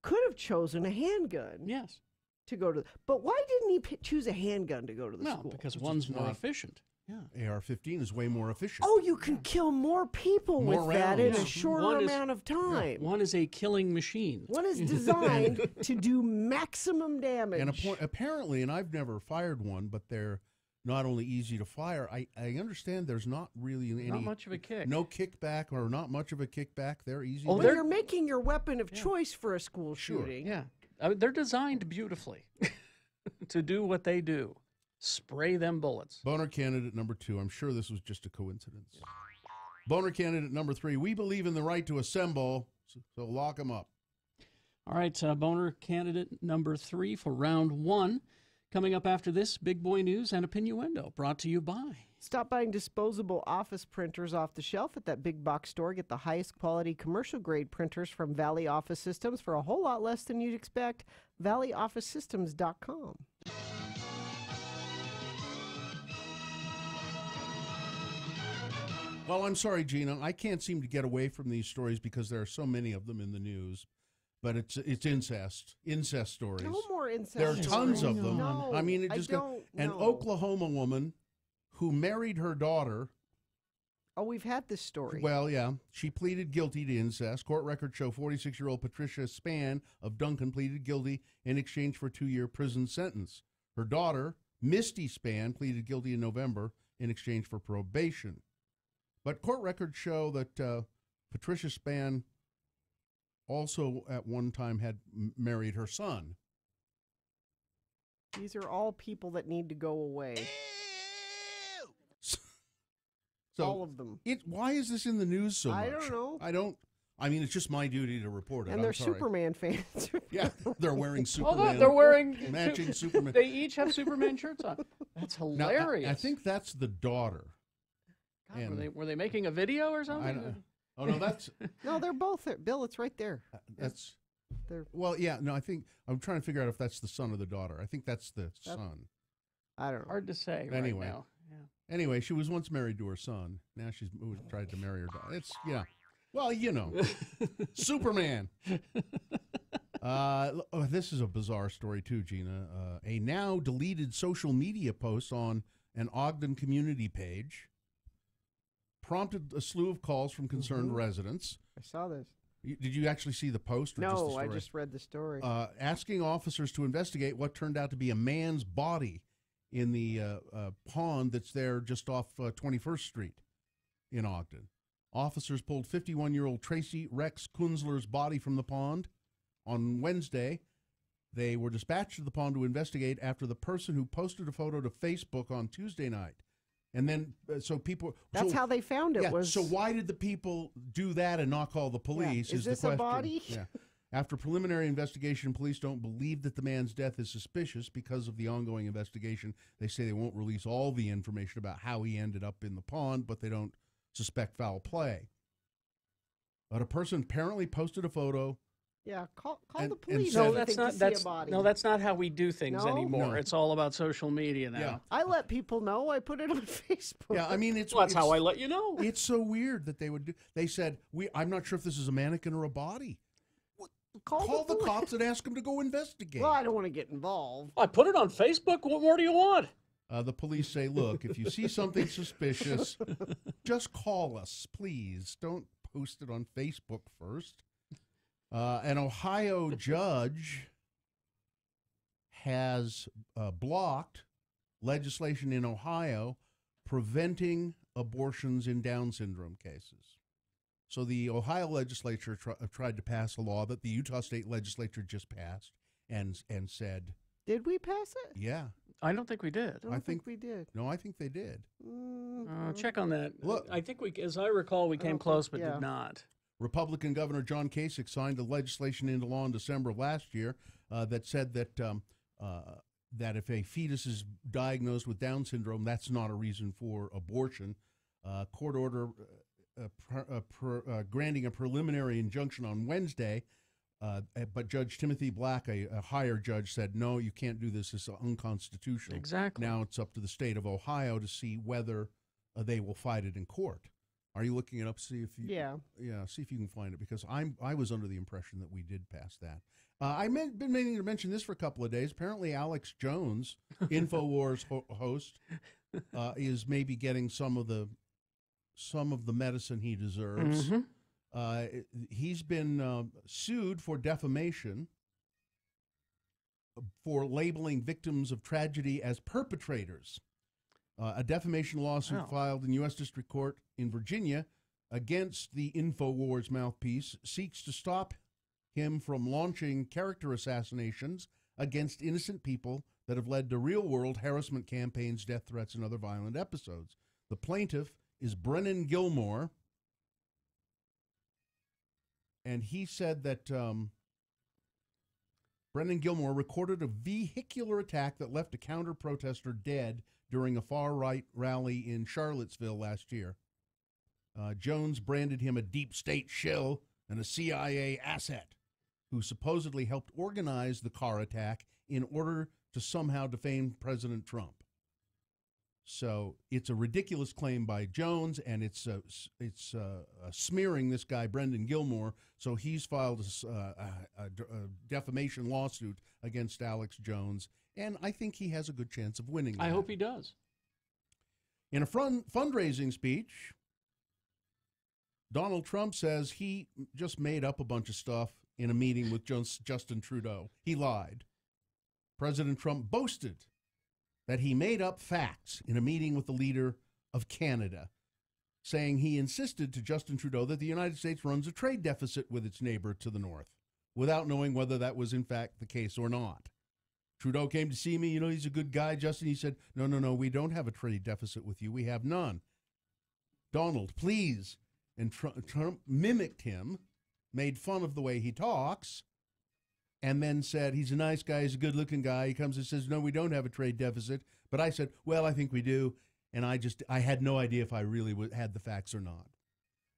could have chosen a handgun. Yes. To go to, but why didn't he choose a handgun to go to the No, school? because one's more efficient. Yeah. AR-15 is way more efficient. Oh, you can kill more people More with that in rounds. a shorter amount of time. One is a killing machine. One is designed to do maximum damage. And apparently, and I've never fired one, but they're not only easy to fire, I understand there's not really any... Not much of a kick. No kickback or not much of a kickback. They're easy Oh, to you're making your weapon of choice for a school shooting. Yeah. They're designed beautifully to do what they do. Spray them bullets. Boner candidate number 2. I'm sure this was just a coincidence. Boner candidate number 3. We believe in the right to assemble, so lock them up. All right, boner candidate number 3 for round 1. Coming up after this, Big Boy News and Opinioendo, brought to you by... Stop buying disposable office printers off the shelf at that big box store. Get the highest quality commercial-grade printers from Valley Office Systems for a whole lot less than you'd expect. ValleyOfficeSystems.com. Well, I'm sorry, Gina. I can't seem to get away from these stories because there are so many of them in the news. But it's incest stories. No more incest. There are tons of them. No, I mean, it just an Oklahoma woman who married her daughter. Oh, we've had this story. Well, yeah. She pleaded guilty to incest. Court records show 46-year-old Patricia Spann of Duncan pleaded guilty in exchange for a 2-year prison sentence. Her daughter, Misty Spann, pleaded guilty in November in exchange for probation. But court records show that Patricia Spann also at one time had married her son. These are all people that need to go away. So all of them. Why is this in the news so much? I don't know. I mean, it's just my duty to report it. And they're Superman fans. Yeah, they're wearing Superman. Oh, they're wearing matching Superman. They each have Superman shirts on. That's hilarious. Now, I think that's the daughter. God, were they making a video or something? Oh no, that's no. They're both there. Bill, it's right there. That's. They're, well, yeah. No, I think I'm trying to figure out if that's the son or the daughter. I think that's the son. I don't know. Hard to say. Anyway. Right now. Yeah. Anyway, she was once married to her son. Now she's tried to marry her daughter. It's Well, you know, Superman. This is a bizarre story too, Gina. A now deleted social media post on an Ogden community page prompted a slew of calls from concerned residents. I saw this. Did you actually see the post? Or no, just the story? I just read the story. Asking officers to investigate what turned out to be a man's body in the pond that's there just off 21st Street in Ogden. Officers pulled 51-year-old Tracy Rex Kunzler's body from the pond on Wednesday. They were dispatched to the pond to investigate after the person who posted a photo to Facebook on Tuesday night. And then, so people... That's how they found it. Yeah, was. So why did the people do that and not call the police? Yeah. Is this the question. A body? Yeah. After preliminary investigation, police don't believe that the man's death is suspicious because of the ongoing investigation. They say they won't release all the information about how he ended up in the pond, but they don't suspect foul play. But a person apparently posted a photo. Yeah, call the police. No, that's not how we do things anymore. No. It's all about social media now. Yeah. I let people know. I put it on Facebook. Yeah, I mean, that's how I let you know. It's so weird that they would do. They said, I'm not sure if this is a mannequin or a body. Call the cops and ask them to go investigate. Well, I don't want to get involved. I put it on Facebook. What more do you want? The police say, look, if you see something suspicious, just call us, please. Don't post it on Facebook first. An Ohio judge has blocked legislation in Ohio preventing abortions in Down syndrome cases. So the Ohio legislature tried to pass a law that the Utah state legislature just passed and said... Did we pass it? Yeah. I don't think we did. I don't think we did. No, I think they did. Check on that. Look, I think as I recall, we came close but did not. Republican Governor John Kasich signed the legislation into law in December of last year that said that that if a fetus is diagnosed with Down syndrome, that's not a reason for abortion. Court order granting a preliminary injunction on Wednesday, but Judge Timothy Black, a higher judge, said, no, you can't do this. It's unconstitutional. Exactly. Now it's up to the state of Ohio to see whether they will fight it in court. Are you looking it up? See if you see if you can find it, because I was under the impression that we did pass that. I've been meaning to mention this for a couple of days. Apparently, Alex Jones, InfoWars host, is maybe getting some of the medicine he deserves. Mm-hmm. He's been sued for defamation for labeling victims of tragedy as perpetrators. A defamation lawsuit filed in U.S. District Court in Virginia against the InfoWars mouthpiece seeks to stop him from launching character assassinations against innocent people that have led to real-world harassment campaigns, death threats, and other violent episodes. The plaintiff is Brennan Gilmore, and he said that Brendan Gilmore recorded a vehicular attack that left a counter-protester dead during a far-right rally in Charlottesville last year. Jones branded him a deep state shill and a CIA asset who supposedly helped organize the car attack in order to somehow defame President Trump. So it's a ridiculous claim by Jones, and it's smearing this guy, Brendan Gilmore. So he's filed a defamation lawsuit against Alex Jones, and I think he has a good chance of winning that. I hope he does. In a fundraising speech, Donald Trump says he just made up a bunch of stuff in a meeting with Justin Trudeau. He lied. President Trump boasted that he made up facts in a meeting with the leader of Canada, saying he insisted to Justin Trudeau that the United States runs a trade deficit with its neighbor to the north, without knowing whether that was in fact the case or not. Trudeau came to see me. You know, he's a good guy, Justin. He said, no, we don't have a trade deficit with you. We have none. Donald, please. And Trump mimicked him, made fun of the way he talks, and then said, he's a nice guy, he's a good-looking guy. He comes and says, no, we don't have a trade deficit. But I said, well, I think we do. And I had no idea if I really had the facts or not.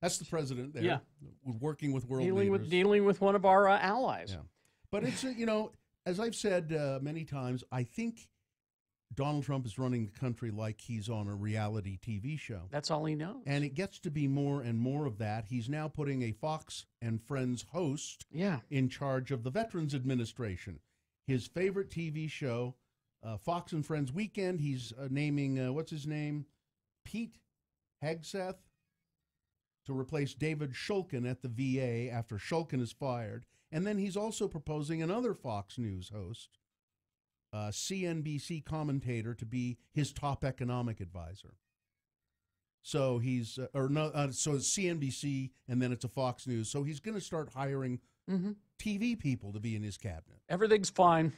That's the president there, yeah, working with world leaders. Dealing with one of our allies. Yeah. But it's, as I've said many times, I think Donald Trump is running the country like he's on a reality TV show. That's all he knows. And it gets to be more and more of that. He's now putting a Fox and Friends host in charge of the Veterans Administration. His favorite TV show, Fox and Friends Weekend, he's naming, what's his name? Pete Hegseth to replace David Shulkin at the VA after Shulkin is fired. And then he's also proposing another Fox News host, CNBC commentator, to be his top economic advisor. So he's, so it's CNBC and then it's a Fox News. So he's going to start hiring TV people to be in his cabinet. Everything's fine.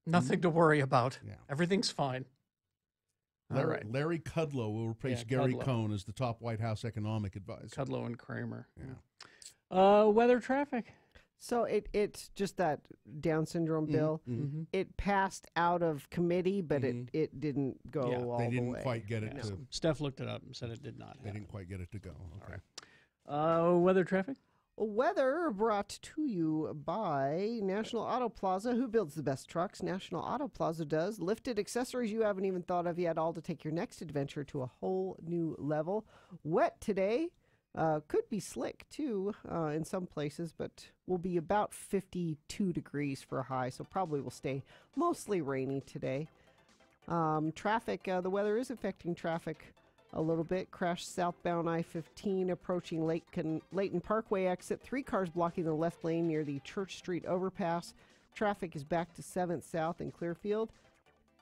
Nothing to worry about. Yeah. Everything's fine. All right. Larry Kudlow will replace Gary Cohn as the top White House economic advisor. Kudlow and Kramer. Yeah. Weather traffic. So it's just that Down syndrome bill. Mm-hmm. It passed out of committee, but it didn't go all the way. They didn't quite get it to. Steph looked it up and said it did not. They didn't quite get it to go. Okay. All right. Weather traffic. Weather brought to you by National Auto Plaza. Who builds the best trucks? National Auto Plaza does. Lifted accessories you haven't even thought of yet, all to take your next adventure to a whole new level. Wet today. Could be slick, too, in some places, but will be about 52 degrees for a high, so probably will stay mostly rainy today. Traffic, the weather is affecting traffic a little bit. Crash southbound I-15 approaching Layton Parkway exit. 3 cars blocking the left lane near the Church Street overpass. Traffic is back to 7th South in Clearfield.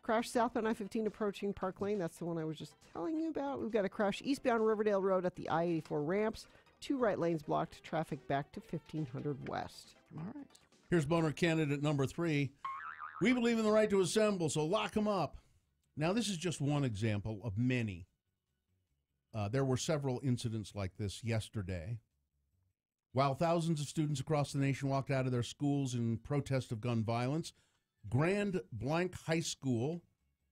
Crash southbound I-15 approaching Park Lane. That's the one I was just telling you about. We've got a crash eastbound Riverdale Road at the I-84 ramps. 2 right lanes blocked. Traffic back to 1500 west. All right. Here's boner candidate number 3. We believe in the right to assemble, so lock them up. Now, this is just one example of many. There were several incidents like this yesterday. While thousands of students across the nation walked out of their schools in protest of gun violence, Grand Blanc High School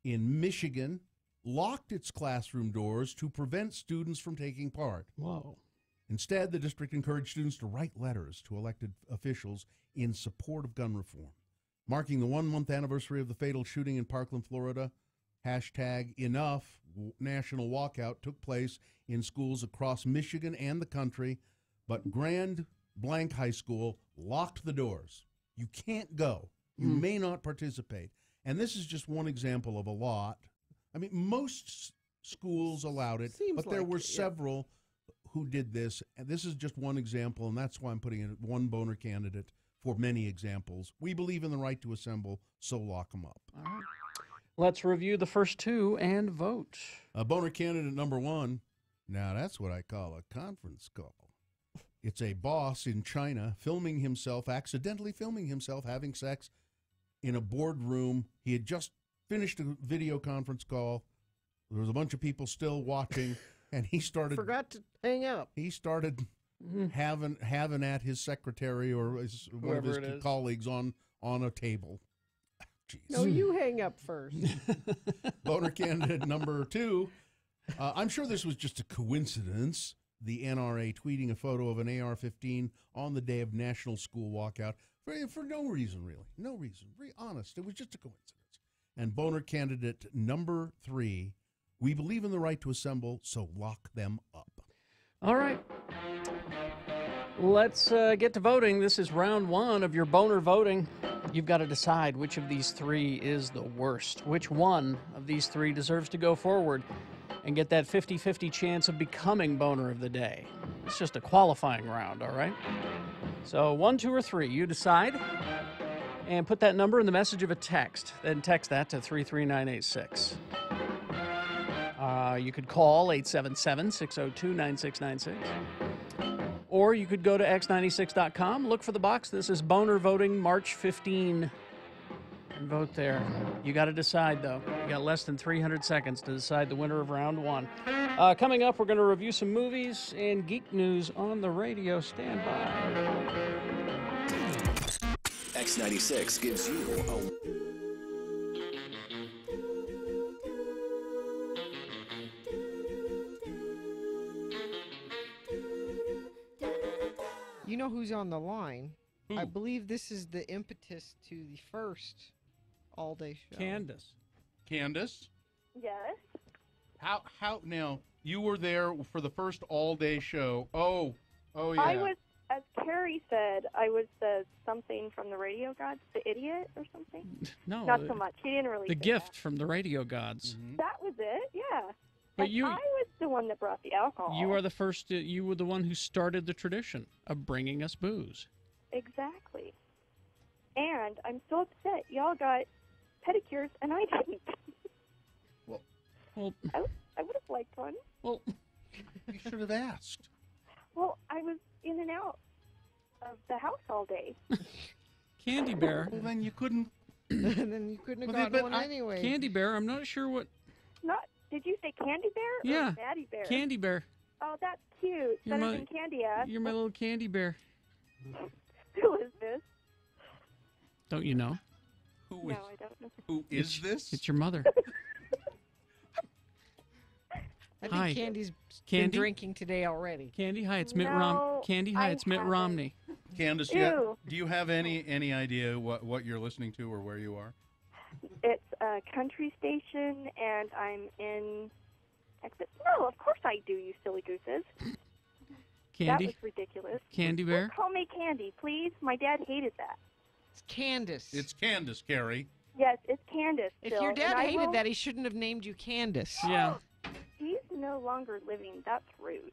in Michigan locked its classroom doors to prevent students from taking part. Whoa. Instead, the district encouraged students to write letters to elected officials in support of gun reform. Marking the 1-month anniversary of the fatal shooting in Parkland, Florida, #Enough national walkout took place in schools across Michigan and the country, but Grand Blanc High School locked the doors. You can't go. You may not participate. And this is just one example of a lot. I mean, most schools allowed it, but there were several who did this. And this is just one example, and that's why I'm putting in one boner candidate for many examples. We believe in the right to assemble, so lock them up. All right. Let's review the first 2 and vote. Boner candidate number 1. Now, that's what I call a conference call. It's a boss in China accidentally filming himself having sex in a boardroom. He had just finished a video conference call. There was a bunch of people still watching, and he started... Forgot to hang up. He started having at his secretary or one of his colleagues on on a table. Jeez. No, you hang up first. Boner candidate number 2. I'm sure this was just a coincidence. The NRA tweeting a photo of an AR-15 on the day of National School Walkout for no reason, really. No reason. Be honest. It was just a coincidence. And boner candidate number 3. We believe in the right to assemble, so lock them up. All right. Let's get to voting. This is round 1 of your boner voting. You've got to decide which of these 3 is the worst. Which one of these 3 deserves to go forward and get that 50-50 chance of becoming boner of the day. It's just a qualifying round, all right? So 1, 2, or 3, you decide. And put that number in the message of a text. Then text that to 33986. You could call 877-602-9696. Or you could go to x96.com, look for the box. This is Boner Voting March 15. And vote there. You got to decide, though. You got less than 300 seconds to decide the winner of round 1. Coming up, we're going to review some movies and geek news on the radio. Stand by. X96 gives you a... You know who's on the line? Who? I believe this is the impetus to the first all-day show. Candace. Candace? Yes. How now, you were there for the first all-day show. Oh, yeah. I was, as Carrie said, I was the something from the radio gods, the idiot or something. No. Not so much. He didn't really The say gift that. from the radio gods. Mm-hmm. That was it, yeah. But And you- I was the one that brought the alcohol. You are the first, you were the one who started the tradition of bringing us booze. Exactly. And I'm so upset. Y'all got pedicures and I didn't. Well, I would have liked one. Well, you should have asked. Well, I was in and out of the house all day. Candy Bear. Well, then you couldn't. And then you couldn't have gotten one anyway. Candy Bear, I'm not sure what. Did you say Candy Bear Yeah. or Daddy Bear? Candy Bear. Oh, that's cute. You're Better my- than Candy Ass. You're my little Candy Bear. Who is this? Don't you know? Who No, I don't know. Who is this? It's your mother. I think Hi. Candy's been Candy? drinking today already. Candy, hi, it's Mitt No, Candy, hi, I it's Mitt haven't. Romney. Candace, Ew. do you have any idea what you're listening to or where you are? It's a country station, and I'm in Texas. No, of course I do, you silly gooses. That Candy? was ridiculous. Candy Bear? Don't call me Candy, please. My dad hated that. It's Candace. It's Candace, Carrie. Yes, it's Candace. If still, your dad and I hated will- that, he shouldn't have named you Candace. Yeah. He's no longer living. That's rude.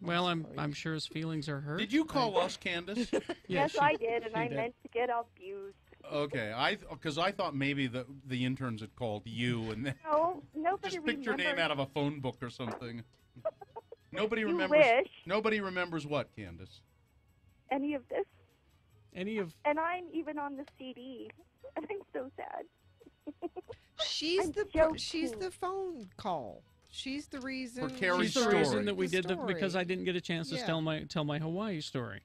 Well, I'm sure his feelings are hurt. Did you call us Candace? Yes, I did, and she I did. meant to get abused. Okay, because I thought maybe the interns had called you and then No, nobody just picked your name remembers. out of a phone book or something. Nobody You remembers. wish. Nobody remembers what, Candace? Any of this. Any of. And I'm even on the CD, and I'm so sad. She's I'm she's joking. the phone call. She's the reason. For Carrie's She's the story. reason that we did story. because I didn't get a chance to Yeah. tell my Hawaii story.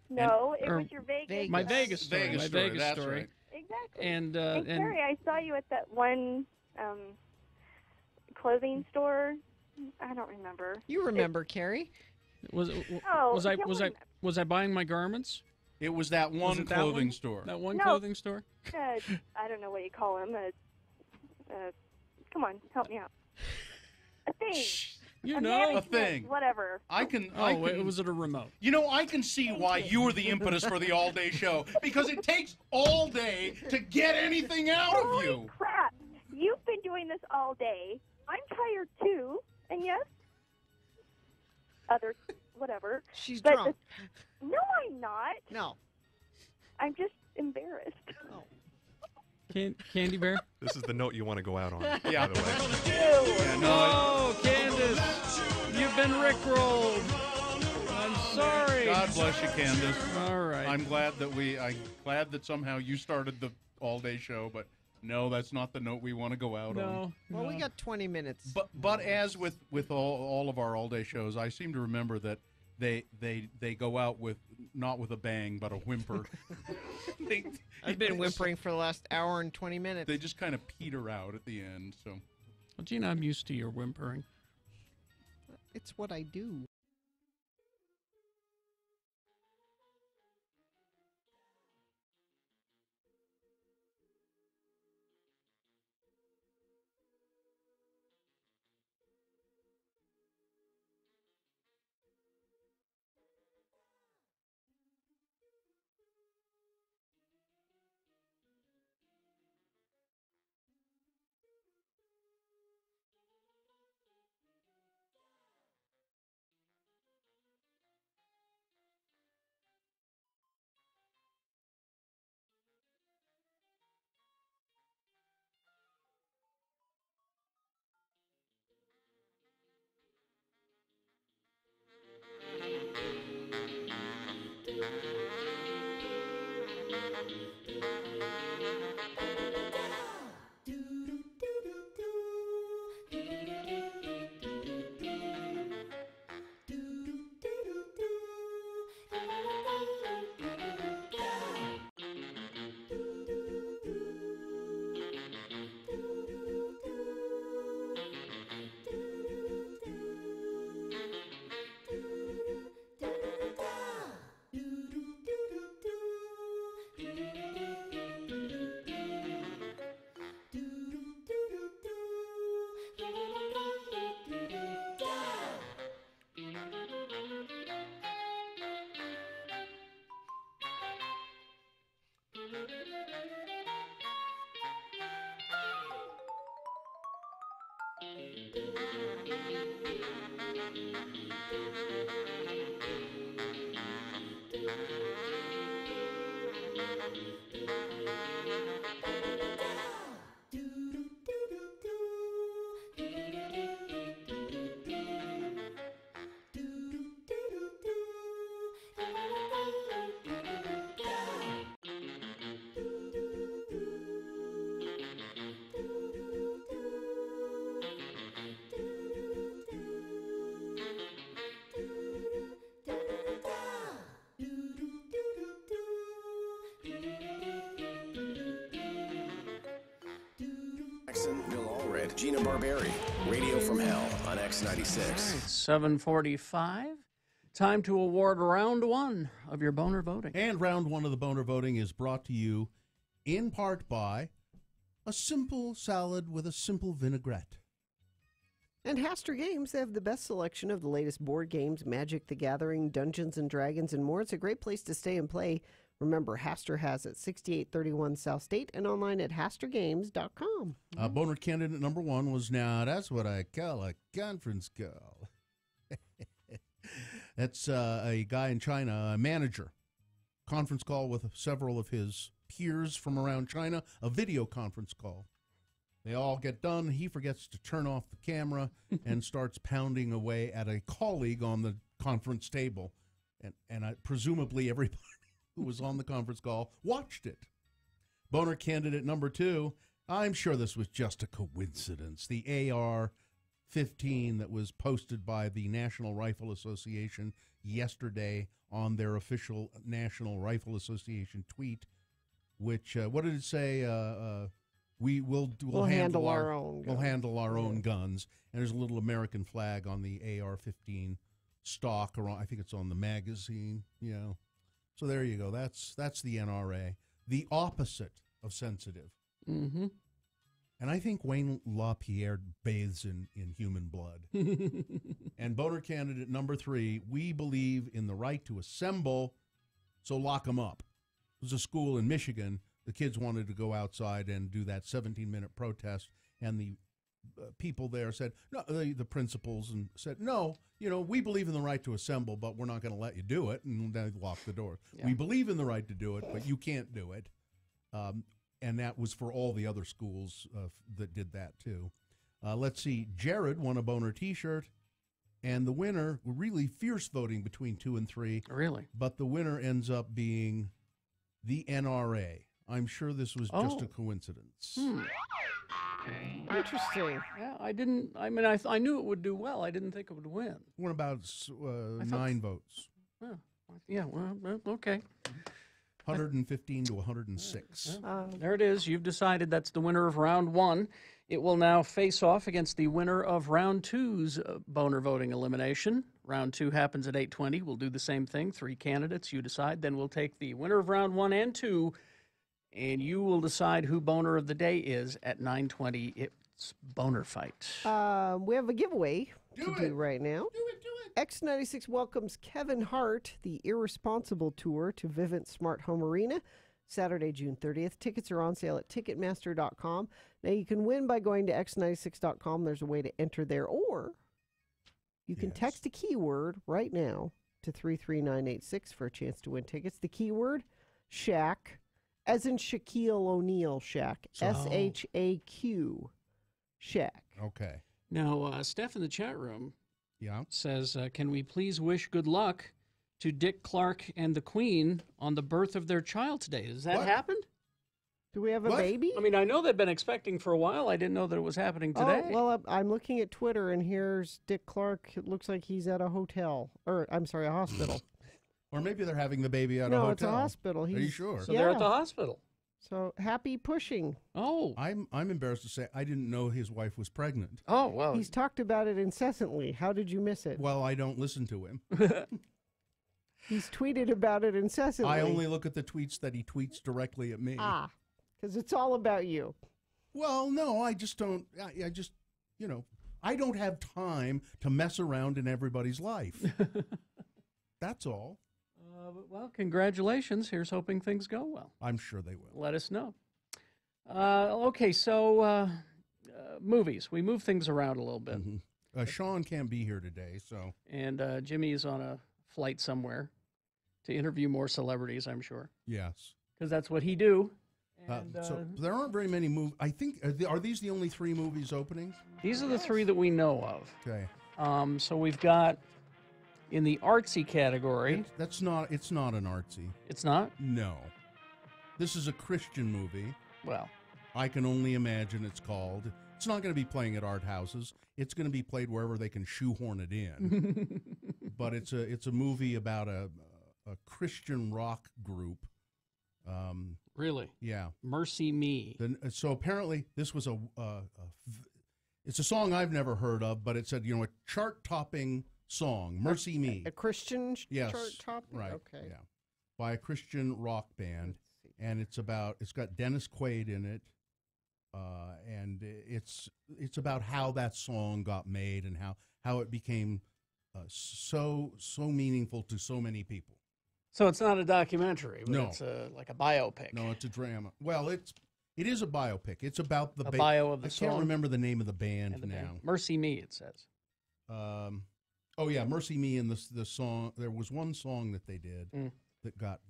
No, it or was your Vegas. My Vegas story. Vegas my story, Vegas that's story. right. Exactly. And And Carrie, I saw you at that one clothing store. I don't remember. You remember, Carrie? was Oh, was I yeah, was I was I buying my garments? It was that Was one it that clothing one? store. That one No. clothing store? I don't know what you call him. Come on, help me out. A thing. You a know. mannequin, A thing. Whatever. I can. Oh, I can, was it a remote? You know, I can see why you were the impetus for the all-day show because it takes all day to get anything out of Holy you. crap! You've been doing this all day. I'm tired too, and yes, other whatever. She's But drunk. No, I'm not. No. I'm just embarrassed. Candy Bear? This is the note you want to go out on, Yeah. by the way. Yeah, no, Oh, Candace, you've been rickrolled. I'm sorry. God bless you, Candace. All right. I'm glad that somehow you started the all-day show, but no, that's not the note we want to go out on. Well, we got 20 minutes. But as with all of our all-day shows, I seem to remember that they go out with not with a bang, but a whimper. I've been whimpering for the last hour and 20 minutes. They just kind of peter out at the end. So, well, Gina, I'm used to your whimpering. It's what I do. Bill Allred, Gina Barberi, Radio from Hell on X96. All right, 7:45. Time to award round one of your boner voting. And round one of the boner voting is brought to you in part by a simple salad with a simple vinaigrette. And Haster Games, they have the best selection of the latest board games, Magic the Gathering, Dungeons and Dragons, and more. It's a great place to stay and play. Remember, Haster has it 6831 South State and online at hastergames.com. Boner candidate number one was, now that's what I call a conference call. That's a guy in China, a manager. Conference call with several of his peers from around China, a video conference call. They all get done. He forgets to turn off the camera and starts pounding away at a colleague on the conference table. And presumably everybody who was on the conference call watched it. Boner candidate number two, I'm sure this was just a coincidence. The AR-15 that was posted by the National Rifle Association yesterday on their official National Rifle Association tweet, which, what did it say? We'll handle our own guns. We'll handle our own guns. And there's a little American flag on the AR-15 stock, or I think it's on the magazine, you know. So there you go. That's the NRA, the opposite of sensitive. Mm-hmm. And I think Wayne LaPierre bathes in human blood. And boner candidate number three, we believe in the right to assemble, so lock them up. It was a school in Michigan. The kids wanted to go outside and do that 17-minute protest, and the people there said, no, the principals, and said, no, you know, we believe in the right to assemble, but we're not going to let you do it, and they locked the door. Yeah. We believe in the right to do it, but you can't do it. And that was for all the other schools that did that, too. Let's see. Jared won a boner T-shirt, and the winner, really fierce voting between 2 and 3. Really? But the winner ends up being the NRA. I'm sure this was just a coincidence. Interesting. Yeah, I knew it would do well. I didn't think it would win. What about 9 votes? Yeah, Yeah, well, okay. 115 to 106. There it is. You've decided that's the winner of round one. It will now face off against the winner of round two's boner voting elimination. Round two happens at 8:20. We'll do the same thing. 3 candidates. You decide. Then we'll take the winner of round 1 and 2, and you will decide who boner of the day is at 9:20. It's Boner Fight. We have a giveaway to do right now. Do it. X96 welcomes Kevin Hart, the Irresponsible Tour, to Vivint Smart Home Arena, Saturday, June 30th. Tickets are on sale at Ticketmaster.com. Now, you can win by going to X96.com. There's a way to enter there, or you can text a keyword right now to 33986 for a chance to win tickets. The keyword, Shaq, as in Shaquille O'Neal Shaq, S-H-A-Q, Shaq. Okay. Now, Steph in the chat room says, can we please wish good luck to Dick Clark and the Queen on the birth of their child today? Has that happened? Do we have a baby? I mean, I know they've been expecting for a while. I didn't know that it was happening today. Oh, well, I'm looking at Twitter, and here's Dick Clark. It looks like he's at a hotel, or I'm sorry, a hospital. Or maybe they're having the baby at a hotel. No, it's a hospital. Are you sure? So they're at the hospital. So happy pushing. Oh. I'm embarrassed to say I didn't know his wife was pregnant. Oh, well. He's talked about it incessantly. How did you miss it? Well, I don't listen to him. He's tweeted about it incessantly. I only look at the tweets that he tweets directly at me. Ah, because it's all about you. Well, no, I just don't. I just, I don't have time to mess around in everybody's life. That's all. Well, congratulations. Here's hoping things go well. I'm sure they will. Let us know. Okay, so movies. We move things around a little bit. Sean can't be here today, so. And Jimmy is on a flight somewhere to interview more celebrities, I'm sure. Yes. Because that's what he do. And, so there aren't very many movies. I think, are these the only 3 movies opening? These are the 3 that we know of. Okay. So we've got, in the artsy category. It's not an artsy. It's not? No. This is a Christian movie. Well. I Can Only Imagine it's called. It's not going to be playing at art houses. It's going to be played wherever they can shoehorn it in. But it's a movie about a Christian rock group. Really? Yeah. Mercy Me. So apparently this was it's a song I've never heard of, but it said, a chart-topping song, Mercy Me. A Christian chart-topping? Right. Okay. Yeah. By a Christian rock band. And it's got Dennis Quaid in it. And it's about how that song got made and how it became so meaningful to so many people. So it's not a documentary, but No. it's like a biopic. No, it's a drama. Well, it is a biopic. It's about the bio of the song. I can't remember the name of the band now. Band. Mercy Me, it says. Oh yeah, Mercy Me, and the song. There was one song that they did that got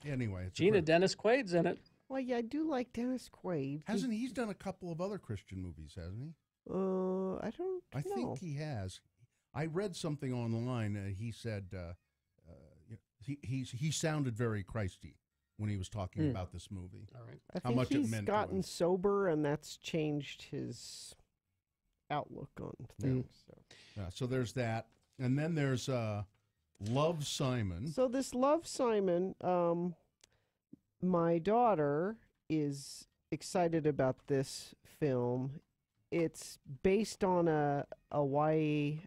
Anyway, it's Gina, Dennis Quaid's in it. Well, yeah, I do like Dennis Quaid. He's done a couple of other Christian movies, hasn't he? I don't know. I think he has. I read something online. He said he sounded very Christy when he was talking about this movie. All right. I think he's gotten sober, and that's changed his outlook on things. So there's that, and then there's Love, Simon. So this Love, Simon, my daughter is excited about this film. It's based on a YA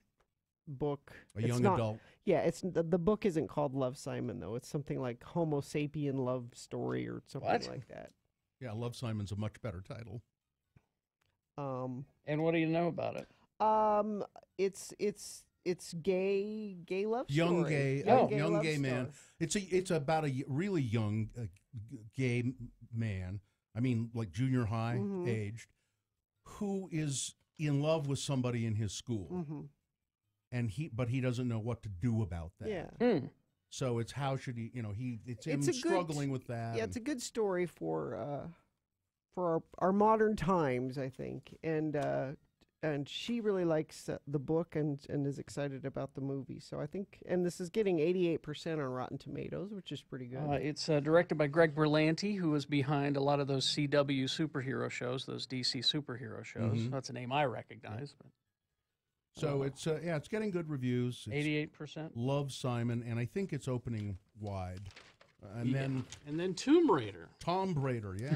book. A young adult. Yeah, it's the book isn't called Love, Simon, though. It's something like Homo Sapien Love Story or something like that. Yeah, Love, Simon's a much better title. And what do you know about it? It's gay love story. Young gay man. Story. It's about a really young gay man. I mean, like junior high aged, who is in love with somebody in his school, and he doesn't know what to do about that. Yeah. So it's how should he? It's him struggling with that. Yeah, it's a good story for our modern times, I think, and she really likes the book and is excited about the movie. So I think, and this is getting 88% on Rotten Tomatoes, which is pretty good. It's directed by Greg Berlanti, who was behind a lot of those CW superhero shows, those DC superhero shows. That's a name I recognize. But, so it's getting good reviews. 88%. Love, Simon, and I think it's opening wide. And then Tomb Raider. Tomb Raider, yeah.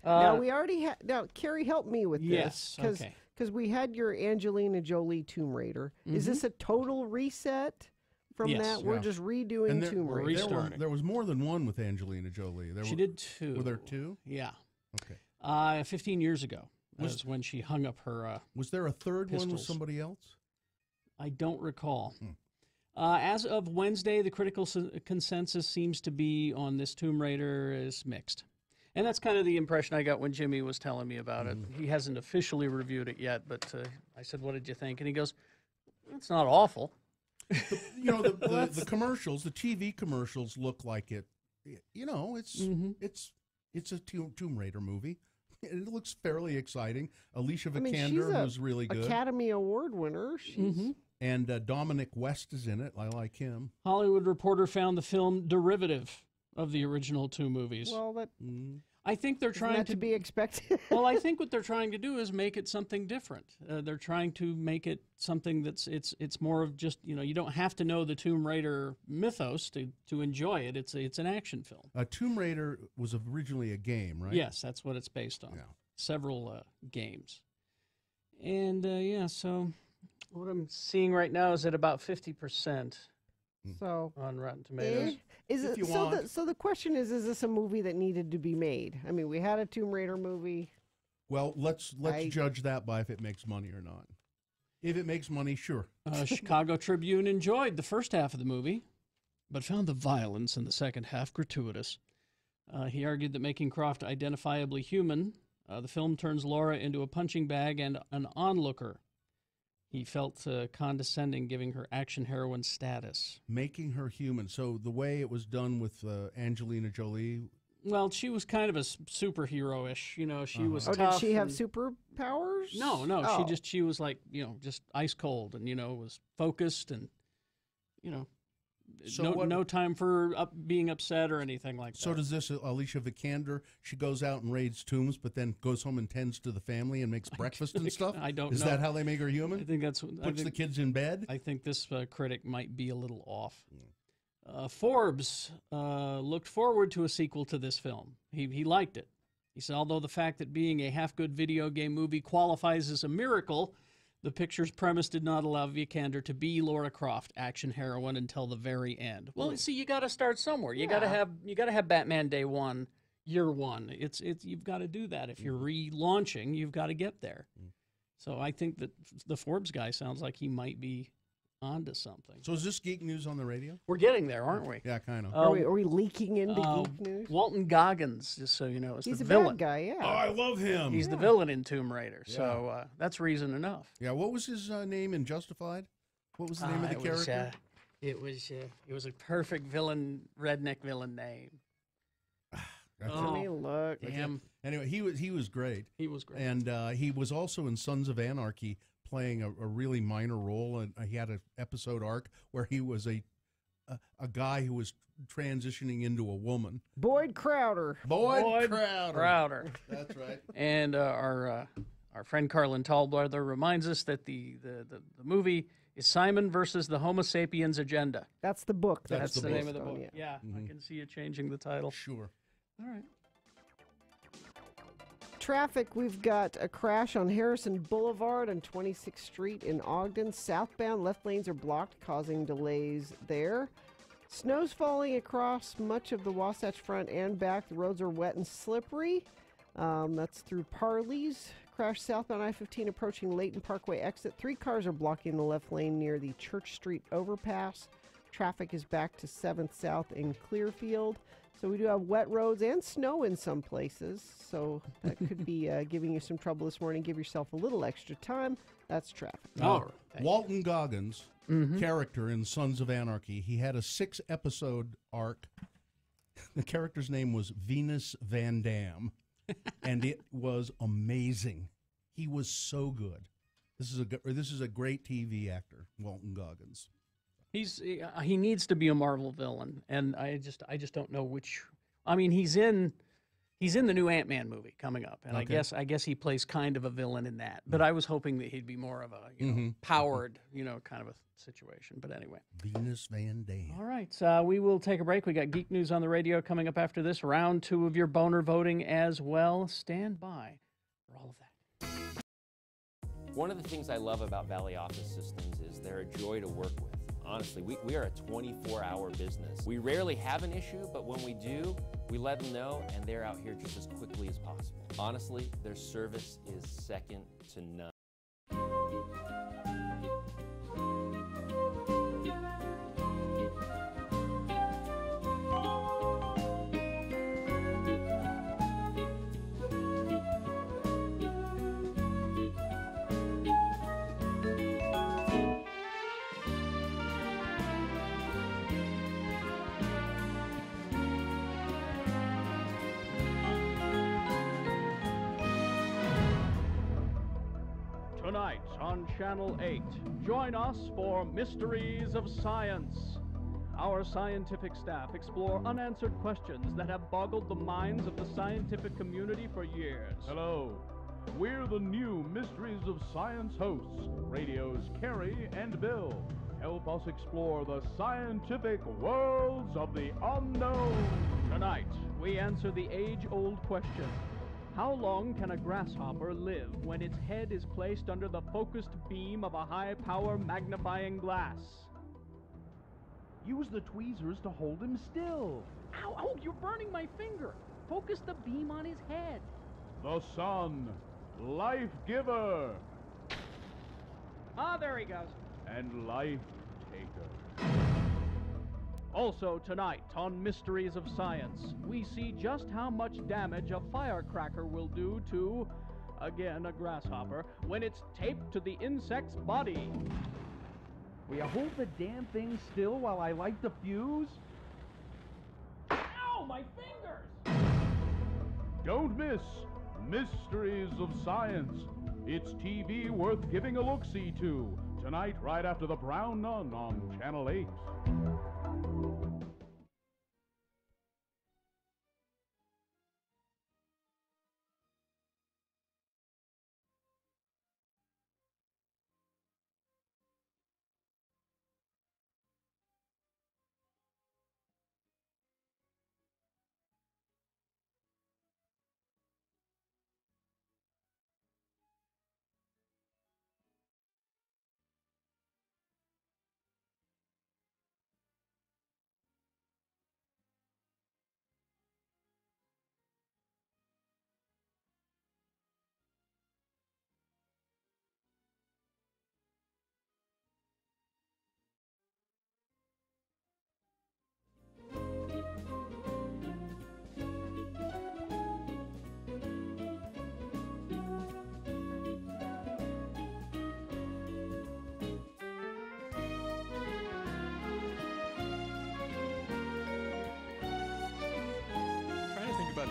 Now we already had. Now Carrie, help me with Yes, this, okay. because we had your Angelina Jolie Tomb Raider. Is this a total reset from Yes. that? We're Yeah. just redoing Tomb Raider. There was more than one with Angelina Jolie. She did two. Were there two? Yeah. Okay. 15 years ago was when she hung up her. Was there a third one with pistols. somebody else? I don't recall. As of Wednesday, the critical consensus seems to be on this Tomb Raider is mixed. And that's kind of the impression I got when Jimmy was telling me about it. He hasn't officially reviewed it yet, but I said, "What did you think?" And he goes, "It's not awful." The commercials, the TV commercials look like it. You know, it's a Tomb Raider movie. It looks fairly exciting. Alicia Vikander was really good. Academy Award winner. She's And Dominic West is in it. I like him. Hollywood Reporter found the film derivative of the original two movies. Well, that I think they're trying to be expected. Well, I think what they're trying to do is make it something different. They're trying to make it something that's it's more of just, you don't have to know the Tomb Raider mythos to enjoy it. It's an action film. Tomb Raider was originally a game, right? Yes, that's what it's based on. Yeah. Several games. And so what I'm seeing right now is at about 50%. So on Rotten Tomatoes. Is it so? The question is this a movie that needed to be made? I mean, we had a Tomb Raider movie. Well, let's judge that by if it makes money or not. If it makes money, sure. Chicago Tribune enjoyed the first half of the movie, but found the violence in the second half gratuitous. He argued that making Croft identifiably human, the film turns Laura into a punching bag and an onlooker. He felt condescending, giving her action heroine status. Making her human. So the way it was done with Angelina Jolie. Well, she was kind of a superhero-ish. She was tough. Oh, did she have superpowers? No. She was like, just ice cold and, was focused and, no time for being upset or anything like that. So does this Alicia Vikander? She goes out and raids tombs, but then goes home and tends to the family and makes breakfast and stuff? I don't know. Is that how they make her human? I think that's... Puts the kids in bed? I think this critic might be a little off. Forbes looked forward to a sequel to this film. He liked it. He said, although the fact that being a half-good video game movie qualifies as a miracle, the picture's premise did not allow Vikander to be Laura Croft, action heroine, until the very end. Well, see, you got to start somewhere. You got to have Batman Day One, Year One. You've got to do that. If you're relaunching, you've got to get there. So I think that the Forbes guy sounds like he might be onto something. So is this geek news on the radio? We're getting there, aren't we? Yeah, kind of. Are we leaking into geek news? Walton Goggins, just so you know, is He's the a villain. bad guy, yeah. Oh, I love him. He's the villain in Tomb Raider, so that's reason enough. Yeah, what was his name in Justified? What was the name of the character? It was a perfect villain, redneck villain name. Let me look. Damn. Anyway, he was great. He was great. And he was also in Sons of Anarchy, playing a really minor role, and he had an episode arc where he was a guy who was transitioning into a woman. Boyd Crowder. Boyd Crowder. That's right. And our friend Carlin Tallbrother reminds us that the movie is Simon versus the Homo sapiens agenda. That's the book. That's the name of the based on, book. Yeah, I can see you changing the title. Sure. All right. Traffic, we've got a crash on Harrison Boulevard on 26th Street in Ogden. Southbound left lanes are blocked, causing delays there. Snow's falling across much of the Wasatch Front and back. The roads are wet and slippery. That's through Parley's. Crash southbound I-15 approaching Layton Parkway exit. 3 cars are blocking the left lane near the Church Street overpass. Traffic is back to 7th South in Clearfield. So we do have wet roads and snow in some places, so that could be giving you some trouble this morning. Give yourself a little extra time. That's traffic. Walton Goggins, character in Sons of Anarchy, he had a 6-episode arc. The character's name was Venus Van Dam, and it was amazing. He was so good. This is a great TV actor, Walton Goggins. He needs to be a Marvel villain, and I just don't know which. I mean, he's in He's in the new Ant-Man movie coming up, and Okay. I guess he plays kind of a villain in that. But I was hoping that he'd be more of a powered, kind of a situation. But anyway. Venus Van Dam. All right, we will take a break. We got Geek News on the radio coming up after this. Round 2 of your boner voting as well. Stand by for all of that. One of the things I love about Valley Office Systems is they're a joy to work with. Honestly, we are a 24-hour business. We rarely have an issue, but when we do, we let them know, and they're out here just as quickly as possible. Honestly, their service is second to none. Tonight on Channel 8, join us for Mysteries of Science. Our scientific staff explore unanswered questions that have boggled the minds of the scientific community for years. Hello. We're the new Mysteries of Science hosts, radio's Carrie and Bill. Help us explore the scientific worlds of the unknown. Tonight, we answer the age-old question. How long can a grasshopper live when its head is placed under the focused beam of a high-power magnifying glass? Use the tweezers to hold him still. Ow, ow, you're burning my finger. Focus the beam on his head. The sun, life giver, Ah, there he goes. and life taker. Also tonight on Mysteries of Science, we see just how much damage a firecracker will do to, again, a grasshopper, when it's taped to the insect's body. Will you hold the damn thing still while I light the fuse? Ow, my fingers! Don't miss Mysteries of Science. It's TV worth giving a look-see to. Tonight, right after The Brown Nun on Channel 8.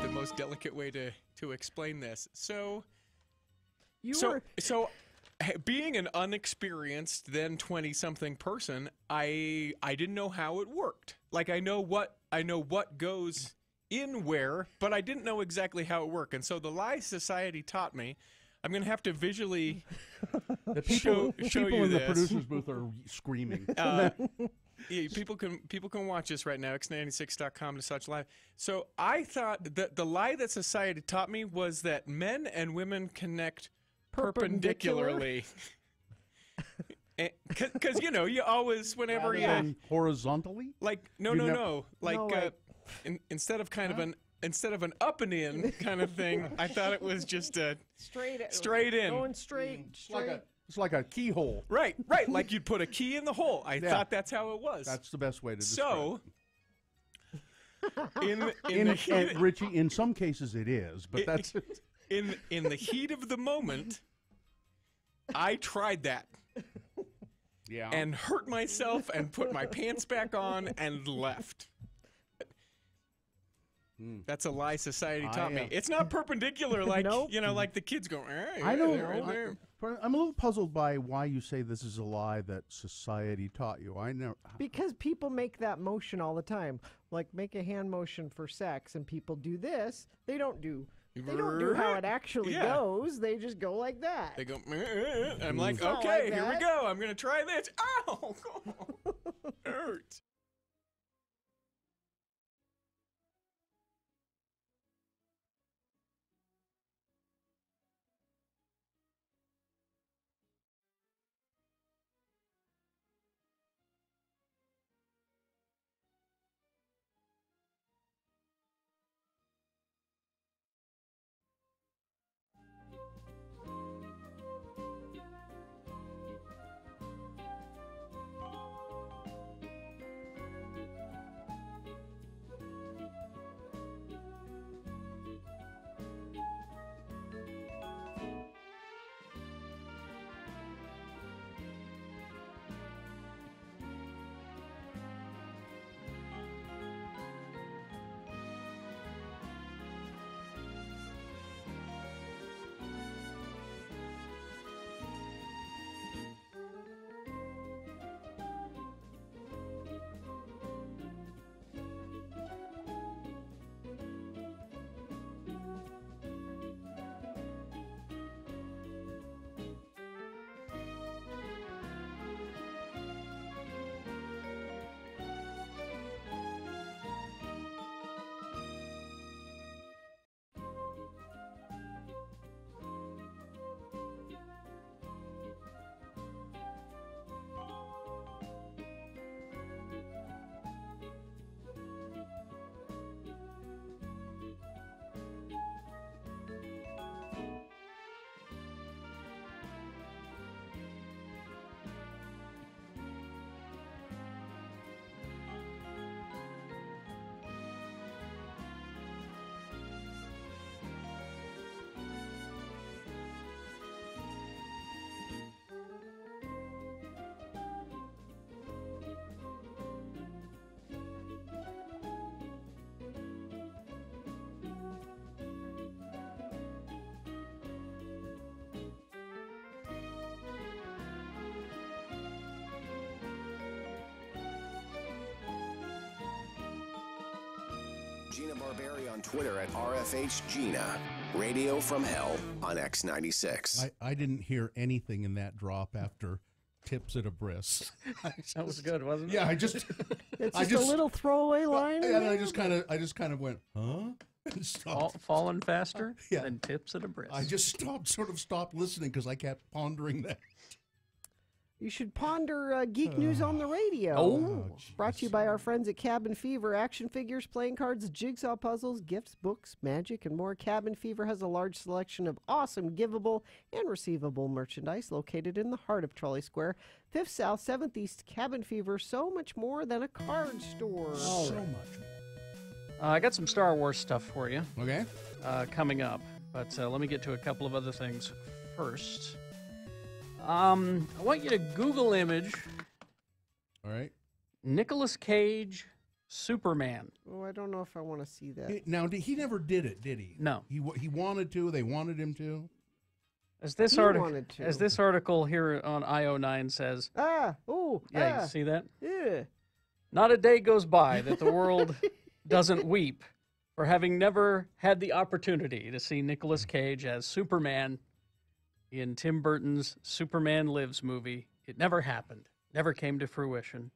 The most delicate way to explain this. So being an unexperienced then 20-something person, I didn't know how it worked. Like I know what goes in where, but I didn't know exactly how it worked. And so the Lie Society taught me. I'm going to have to visually show you in this. The producer's booth are screaming. Yeah, people can watch this right now. X96.com to such live. So I thought that the lie that society taught me was that men and women connect perpendicularly. Because you always whenever you horizontally. Like no. Like instead of kind of an up and in kind of thing, I thought it was just a straight in. Going straight. It's like a keyhole. Right. Like you'd put a key in the hole. I thought that's how it was. That's the best way to describe it. Richie, in some cases it is, but that's in the heat of the moment, I tried that. Yeah. And hurt myself and put my pants back on and left. That's a lie society taught me. It's not perpendicular like like the kids go. I don't. I'm a little puzzled by why you say this is a lie that society taught you. I never. Because people make that motion all the time. Like make a hand motion for sex and people do this. They don't do how it actually goes. They just go like that. They go, I'm like, It's not okay, like here we that. go. I'm going to try this. Ow! Hurts. Gina Barberi on Twitter at RFHGina. Radio from Hell on X96. I didn't hear anything in that drop after Tips at a Briss. That was good, wasn't it? Yeah, I just It's just a little throwaway line. in and there. I just kind of went, huh? And stopped. Falling faster Yeah. than Tips at a Briss. I just stopped listening because I kept pondering that. You should ponder Geek News on the Radio. Oh, Brought to you by our friends at Cabin Fever. Action figures, playing cards, jigsaw puzzles, gifts, books, magic, and more. Cabin Fever has a large selection of awesome giveable and receivable merchandise located in the heart of Trolley Square. 5th South, 7th East, Cabin Fever, so much more than a card store. So much. I got some Star Wars stuff for you. Okay. Coming up. But let me get to a couple of other things first. I want you to Google image All right. Nicolas Cage Superman. Oh, I don't know if I want to see that. Now, he never did it, did he? No. He wanted to. They wanted him to. As this He article, wanted to. as this article here on IO9 says, Yeah, you see that? Yeah. Not a day goes by that the world doesn't weep for having never had the opportunity to see Nicolas Cage as Superman in Tim Burton's Superman Lives movie. It never happened. Never came to fruition.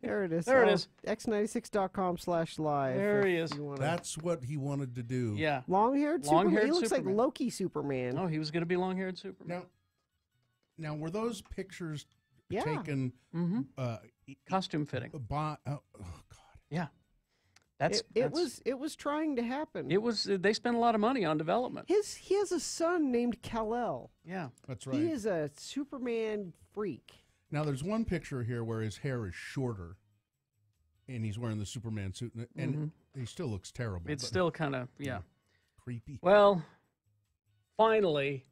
There it is. There it is. X96.com/live. There if he is. you wanna- That's what he wanted to do. Yeah. Long-haired Superman. Long-haired He looks Superman. like Loki Superman. Oh, he was going to be long-haired Superman. Now, were those pictures Yeah. taken? Costume fitting. By, Yeah. That's It was trying to happen. It was. They spent a lot of money on development. He has a son named Kal-El. Yeah. That's right. He is a Superman freak. Now, there's one picture here where his hair is shorter, and he's wearing the Superman suit, and he still looks terrible. It's but- still kind of creepy. Well, finally,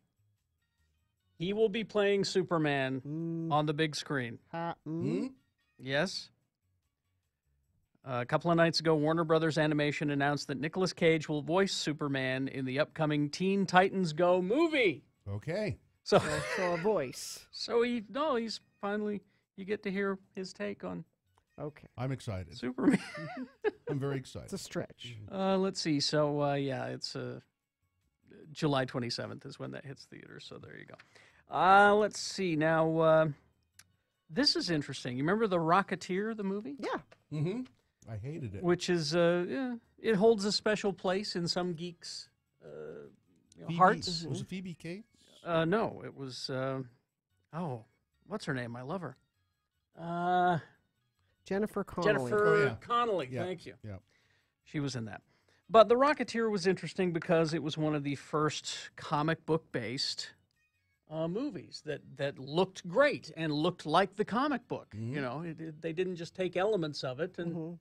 he will be playing Superman on the big screen. Hmm? Yes. A couple of nights ago, Warner Brothers Animation announced that Nicolas Cage will voice Superman in the upcoming Teen Titans Go movie. Okay. So a voice. So he's finally, you get to hear his take on Okay. I'm excited. Superman. I'm very excited. It's a stretch. Let's see. So, yeah, it's July 27th is when that hits theaters. So there you go. Let's see. Now, this is interesting. You remember The Rocketeer, the movie? Yeah. Mm-hmm. I hated it. Which is, it holds a special place in some geeks' hearts. Was it Phoebe Cates? No, it was, what's her name? I love her. Jennifer Connelly. Jennifer Connelly, Yeah. thank you. Yeah. She was in that. But The Rocketeer was interesting because it was one of the first comic book-based movies that looked great and looked like the comic book. Mm-hmm. You know, they didn't just take elements of it, and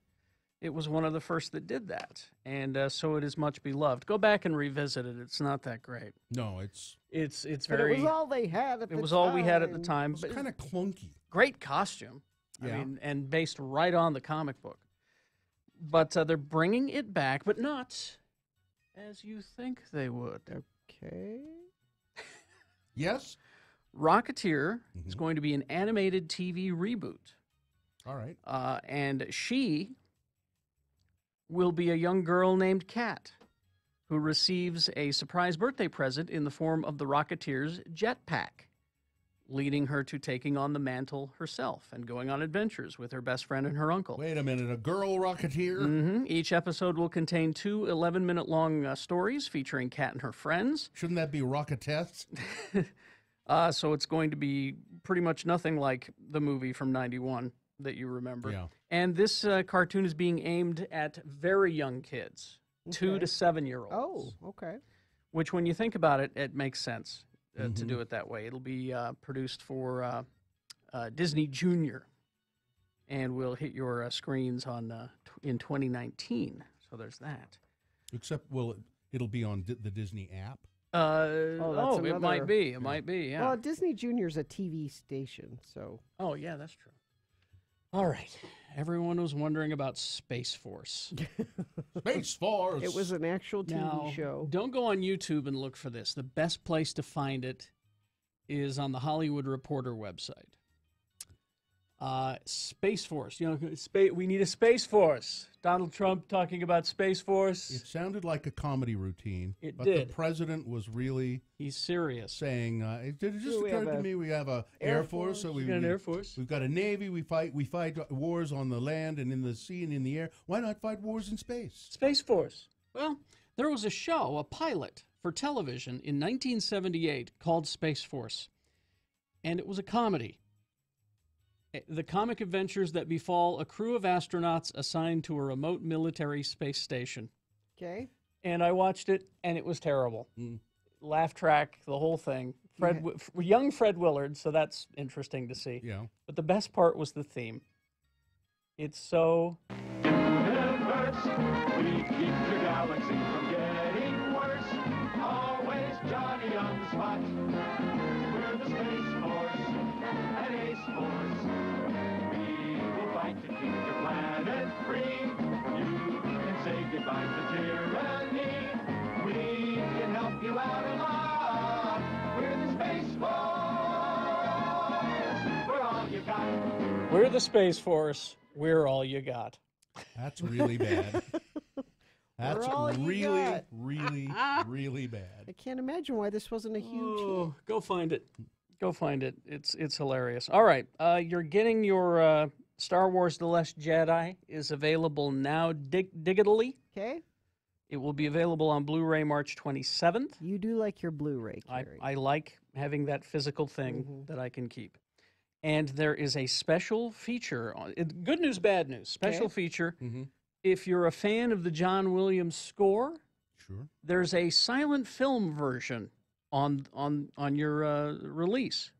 it was one of the first that did that. And so it is much beloved. Go back and revisit it. It's not that great. No, it's But very. it was all they had at the time. It was all we had at the time. It's kind of clunky. Great costume. Yeah. I mean, and based right on the comic book. But they're bringing it back, but not as you think they would. Okay. Yes? Rocketeer is going to be an animated TV reboot. All right. And she will be a young girl named Kat, who receives a surprise birthday present in the form of the Rocketeer's jetpack, leading her to taking on the mantle herself and going on adventures with her best friend and her uncle. Wait a minute, a girl Rocketeer? Mm-hmm. Each episode will contain 2 11-minute-long stories featuring Kat and her friends. Shouldn't that be Rocketettes? So it's going to be pretty much nothing like the movie from '91 that you remember. Yeah. And this cartoon is being aimed at very young kids, 2 to 7-year-olds. Oh, okay. Which, when you think about it, it makes sense to do it that way. It'll be produced for Disney Junior, and will hit your screens in 2019. So there's that. Except, it'll be on the Disney app? It might be. It might be, yeah. Well, Disney Junior's a TV station, so. Oh, yeah, that's true. All right. Everyone was wondering about Space Force. Space Force! It was an actual TV Now, show. Don't go on YouTube and look for this. The best place to find it is on the Hollywood Reporter website. Space Force. You know, we need a Space Force. Donald Trump talking about Space Force. It sounded like a comedy routine. It but did. The president was really... He's serious. Saying, it just occurred to me, we have a Air Force. So we got an Air Force. We've got a Navy. We fight wars on the land and in the sea and in the air. Why not fight wars in space? Space Force. Well, there was a show, a pilot for television in 1978 called Space Force. And it was a comedy. The comic adventures that befall a crew of astronauts assigned to a remote military space station. Okay. And I watched it, and it was terrible. Laugh track, the whole thing. Young Fred Willard, so that's interesting to see. Yeah. But the best part was the theme. It's so... Universe, we keep the galaxy from getting worse. Always Johnny on the spot. We're the Space Force, an Ace Force. We will fight to keep your planet free. You can say goodbye to tyranny. We can help you out a lot. We're the Space Force. We're all you got. We're the Space Force. We're all you got. That's really bad. That's all you really, got. really, really bad. I can't imagine why this wasn't a huge hit. Go find it. Go find it. It's hilarious. All right. You're getting your Star Wars The Last Jedi is available now digitally. Okay. It will be available on Blu-ray March 27th. You do like your Blu-ray, Carrie. I like having that physical thing that I can keep. And there is a special feature. Good news, bad news. Special feature. If you're a fan of the John Williams score, sure, there's a silent film version on your release.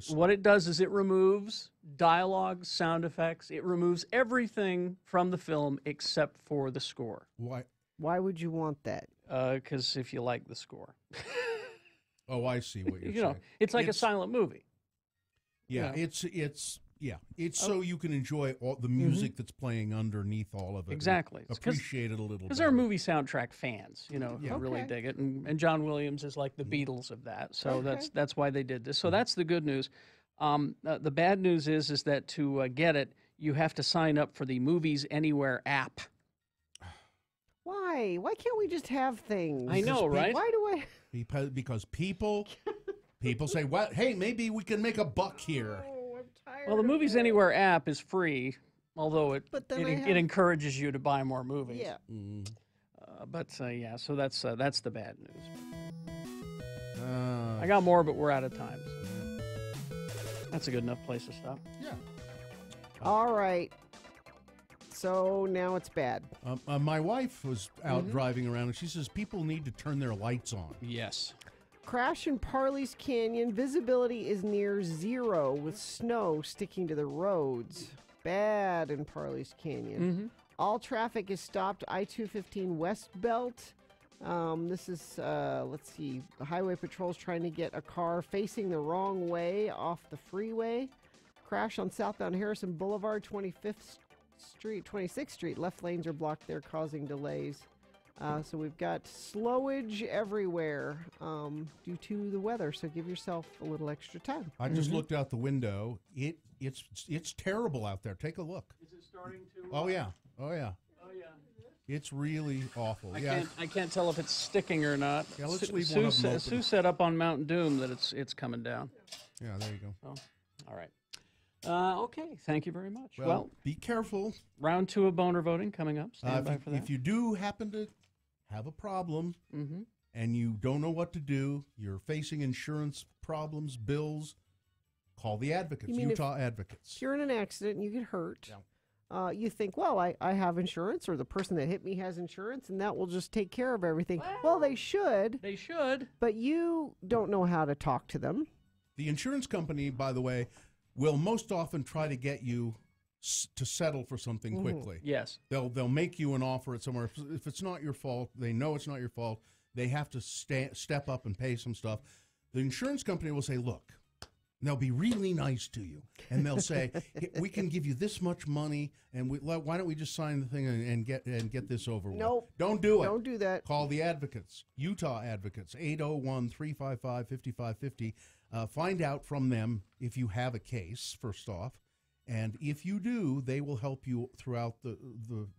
What it does is it removes dialogue, sound effects. It removes everything from the film except for the score. Why? Why would you want that? Because if you like the score. Oh, I see what you're you saying. know, it's like a silent movie. Yeah, You know? it's Yeah, it's so you can enjoy all the music that's playing underneath all of it. and Exactly. Appreciate it a little Because bit. they're movie soundtrack fans, who really Okay. dig it, and John Williams is like the Beatles of that. So that's why they did this. So that's the good news. The bad news is that to get it, you have to sign up for the Movies Anywhere app. Why? Why can't we just have things? I know, right? Why do I? Because people say, "What? Hey, maybe we can make a buck here." Well, the Movies Anywhere app is free, although it But then it, I it have- encourages you to buy more movies. Yeah. So that's the bad news. I got more, but we're out of time. So that's a good enough place to stop. Yeah. All right. So now it's bad. My wife was out driving around, and she says people need to turn their lights on. Yes. Crash in Parley's Canyon. Visibility is near zero with snow sticking to the roads. Bad in Parley's Canyon. All traffic is stopped. I-215 West Belt. This is, let's see, the highway patrol's trying to get a car facing the wrong way off the freeway. Crash on southbound Harrison Boulevard, 26th Street. Left lanes are blocked there, causing delays. So we've got slowage everywhere due to the weather. So give yourself a little extra time. I just looked out the window. It's terrible out there. Take a look. Is it starting to? Oh yeah. It's really awful. I can't tell if it's sticking or not. Yeah, let's leave Sue, one of them open. Sue said up on Mount Doom that it's coming down. Yeah, there you go. Oh, all right. Okay, thank you very much. Well, be careful. Round 2 of boner voting coming up. Stand by for that. If you do happen to have a problem and you don't know what to do, you're facing insurance problems, bills, call the advocates, You mean Utah Advocates. If you're in an accident and you get hurt, you think, well, I have insurance, or the person that hit me has insurance, and that will just take care of everything. Well, they should. They should. But you don't know how to talk to them. The insurance company, by the way, will most often try to get you to settle for something quickly. Yes. They'll make you an offer at somewhere. If it's not your fault, they know it's not your fault. They have to step up and pay some stuff. The insurance company will say, look, and they'll be really nice to you. And they'll say, hey, we can give you this much money, and why don't we just sign the thing and get this over with? Nope. Don't do it. Don't do that. Call the advocates, Utah Advocates, 801-355-5550. Find out from them if you have a case, first off. And if you do, they will help you throughout the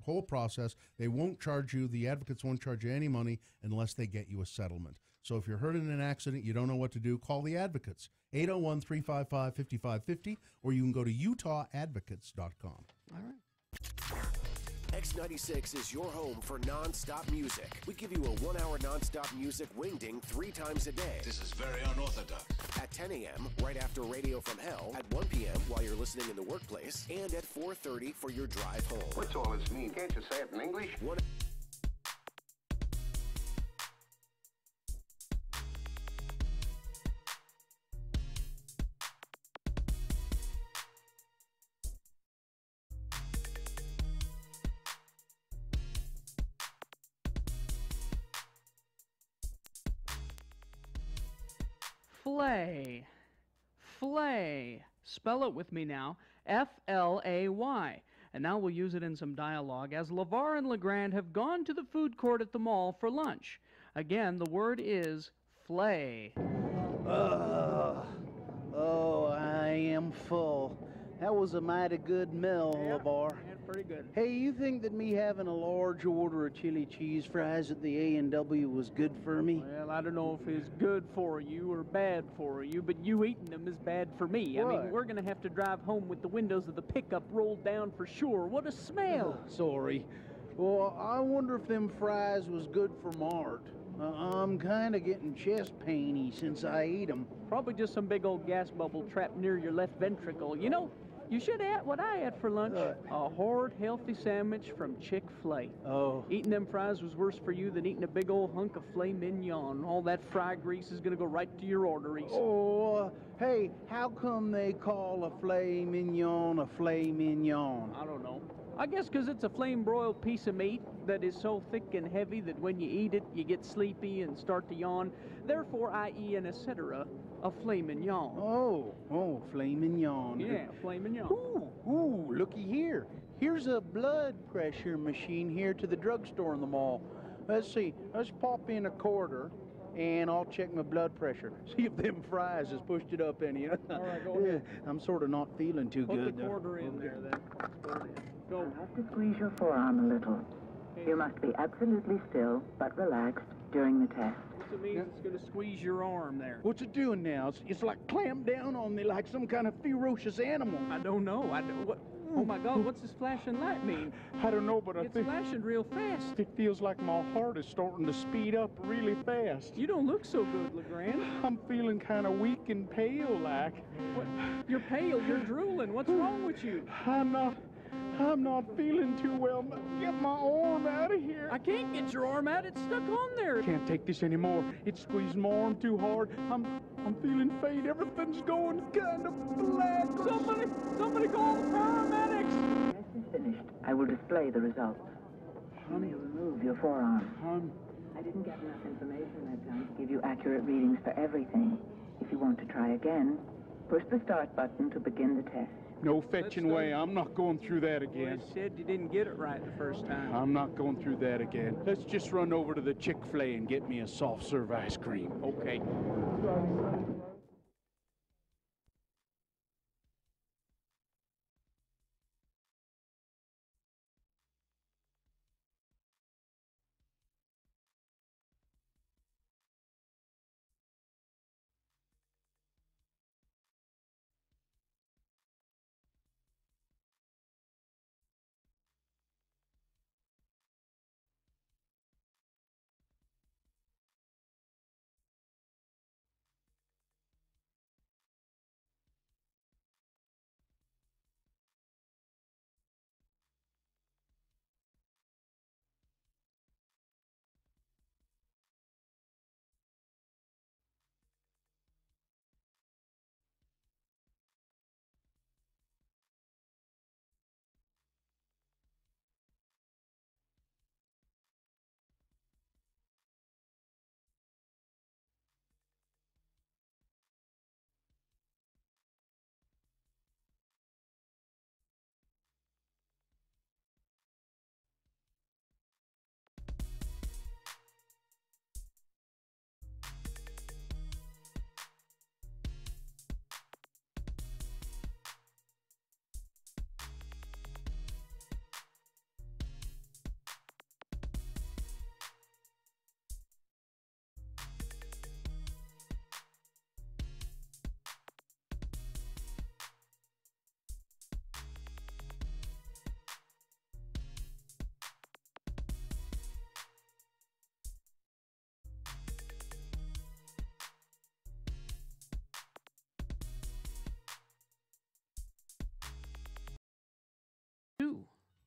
whole process. They won't charge you, the advocates won't charge you any money unless they get you a settlement. So if you're hurt in an accident, you don't know what to do, call the advocates, 801-355-5550, or you can go to utahadvocates.com. All right. X96 is your home for non-stop music. We give you a 1-hour non-stop music wingding 3 times a day. This is very unorthodox. At 10 a.m., right after Radio from Hell. At 1 p.m., while you're listening in the workplace. And at 4:30 for your drive home. What's all this mean? Can't you say it in English? Flay. Flay. Spell it with me now. F-L-A-Y. And now we'll use it in some dialogue as LeVar and LeGrand have gone to the food court at the mall for lunch. Again, the word is flay. Oh, I am full. That was a mighty good meal, LeVar. Yeah, pretty good. Hey, you think that me having a large order of chili cheese fries at the A&W was good for me? Well, I don't know if it's good for you or bad for you, but you eating them is bad for me. I mean, What? we're going to have to drive home with the windows of the pickup rolled down for sure. What a smell. Sorry. Well, I wonder if them fries was good for Mart. I'm kind of getting chest painy since I ate them. Probably just some big old gas bubble trapped near your left ventricle. You know, you should have had what I had for lunch. A hard, healthy sandwich from Chick-fil-A. Oh. Eating them fries was worse for you than eating a big old hunk of filet mignon. All that fry grease is going to go right to your arteries. Oh, hey, how come they call a filet mignon a filet mignon? I don't know. I guess because it's a flame-broiled piece of meat that is so thick and heavy that when you eat it, you get sleepy and start to yawn. Therefore, i.e. and etc., A filet mignon. Oh, filet mignon. Yeah, filet mignon. Ooh, looky here. Here's a blood pressure machine here to the drugstore in the mall. Let's see. Let's pop in a quarter, and I'll check my blood pressure. See if them fries has pushed it up any. All right, go ahead. I'm sort of not feeling too Put good. the quarter in there, then. Put it in. Go. You have to squeeze your forearm a little. You must be absolutely still but relaxed during the test. What's it mean? It's going to squeeze your arm there. What's it doing now? It's like clamped down on me like some kind of ferocious animal. I don't know. What? Oh my God! What's this flashing light mean? I don't know, but I It's think flashing real fast. it feels like my heart is starting to speed up really fast. You don't look so good, LeGrand. I'm feeling kind of weak and pale, like. What? You're pale. You're drooling. What's wrong with you? I'm not feeling too well. Get my arm out of here. I can't get your arm out. It's stuck on there. Can't take this anymore. It's squeezed my arm too hard. I'm feeling faint. Everything's going kind of black. Somebody call the paramedics. Test is finished. I will display the results. You may remove your forearm. I didn't get enough information that time to give you accurate readings for everything. If you want to try again, push the start button to begin the test. No fetching way. I'm not going through that again. You said you didn't get it right the first time. I'm not going through that again. Let's just run over to the Chick-fil-A and get me a soft serve ice cream. Okay.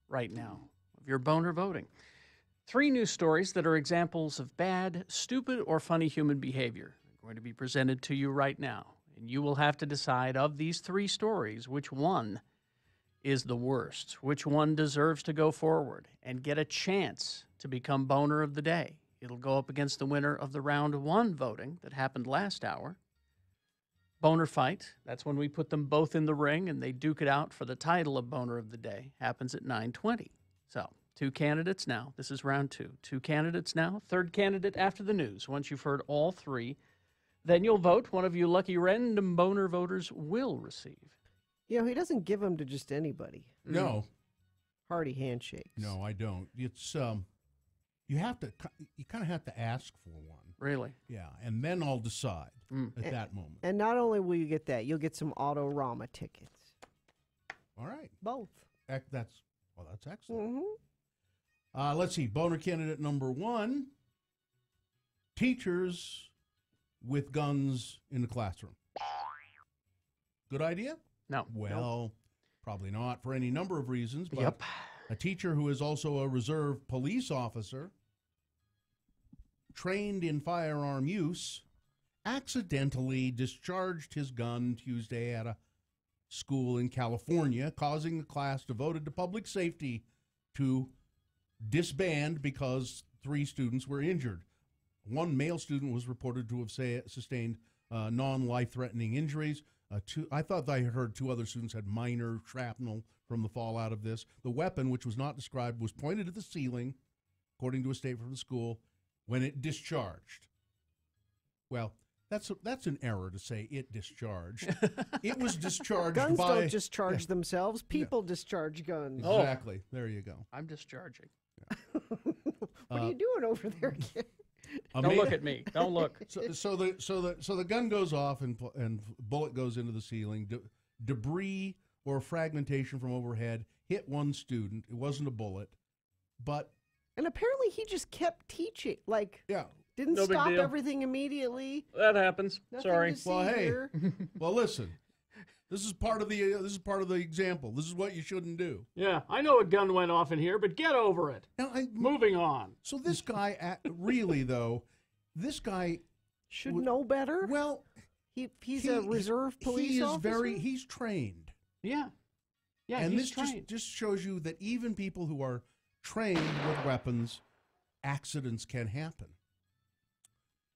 Right now of your boner voting. 3 news stories that are examples of bad, stupid, or funny human behavior are going to be presented to you right now. And you will have to decide of these 3 stories which one is the worst, which one deserves to go forward and get a chance to become boner of the day. It'll go up against the winner of the round 1 voting that happened last hour. Boner fight, that's when we put them both in the ring and they duke it out for the title of boner of the day, happens at 9:20. So, 2 candidates now. This is round 2. 2 candidates now. 3rd candidate after the news. Once you've heard all 3, then you'll vote. One of you lucky random boner voters will receive. You know, he doesn't give them to just anybody. No. Hearty handshakes. No, I don't. It's you kind of have to ask for one. Really? Yeah, and then I'll decide at that moment. And not only will you get that, you'll get some Autorama tickets. All right. Both. That's excellent. Let's see. Boner candidate number 1, teachers with guns in the classroom. Good idea? No. Well, probably not for any number of reasons. But Yep. A teacher who is also a reserve police officer, trained in firearm use, accidentally discharged his gun Tuesday at a school in California, causing the class devoted to public safety to disband because 3 students were injured. One male student was reported to have sustained non-life-threatening injuries. I thought I heard 2 other students had minor shrapnel from the fallout of this. The weapon, which was not described, was pointed at the ceiling, according to a statement from the school, when it discharged. Well, that's an error to say it discharged. It was discharged Guns by... don't discharge themselves. People discharge guns. Exactly. There you go. I'm discharging. What are you doing over there, kid? Don't look at me. Don't look. So the gun goes off and bullet goes into the ceiling. Debris or fragmentation from overhead hit one student. It wasn't a bullet, but and apparently he just kept teaching. Like didn't No big stop deal. everything immediately. That happens. Nothing Sorry. to see well, hey, here. well, listen. This is part of the example. This is what you shouldn't do. Yeah, I know a gun went off in here, but get over it. Now, Moving on. So this guy, really though, this guy should know better. Well, he's a reserve police officer. He's trained. Yeah, and he's this trained. just shows you that even people who are trained with weapons, accidents can happen.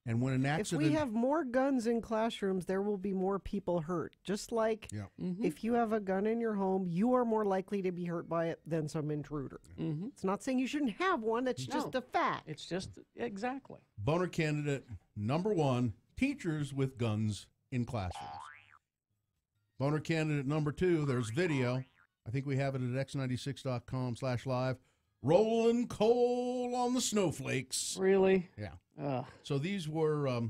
And when an accident, if we have more guns in classrooms, there will be more people hurt. Just like if you have a gun in your home, you are more likely to be hurt by it than some intruder. It's not saying you shouldn't have one. It's just a fact. It's just exactly. Boner candidate number 1: teachers with guns in classrooms. Boner candidate number 2: there's video. I think we have it at x96.com/live. Rolling coal on the snowflakes. Really? Yeah. So these were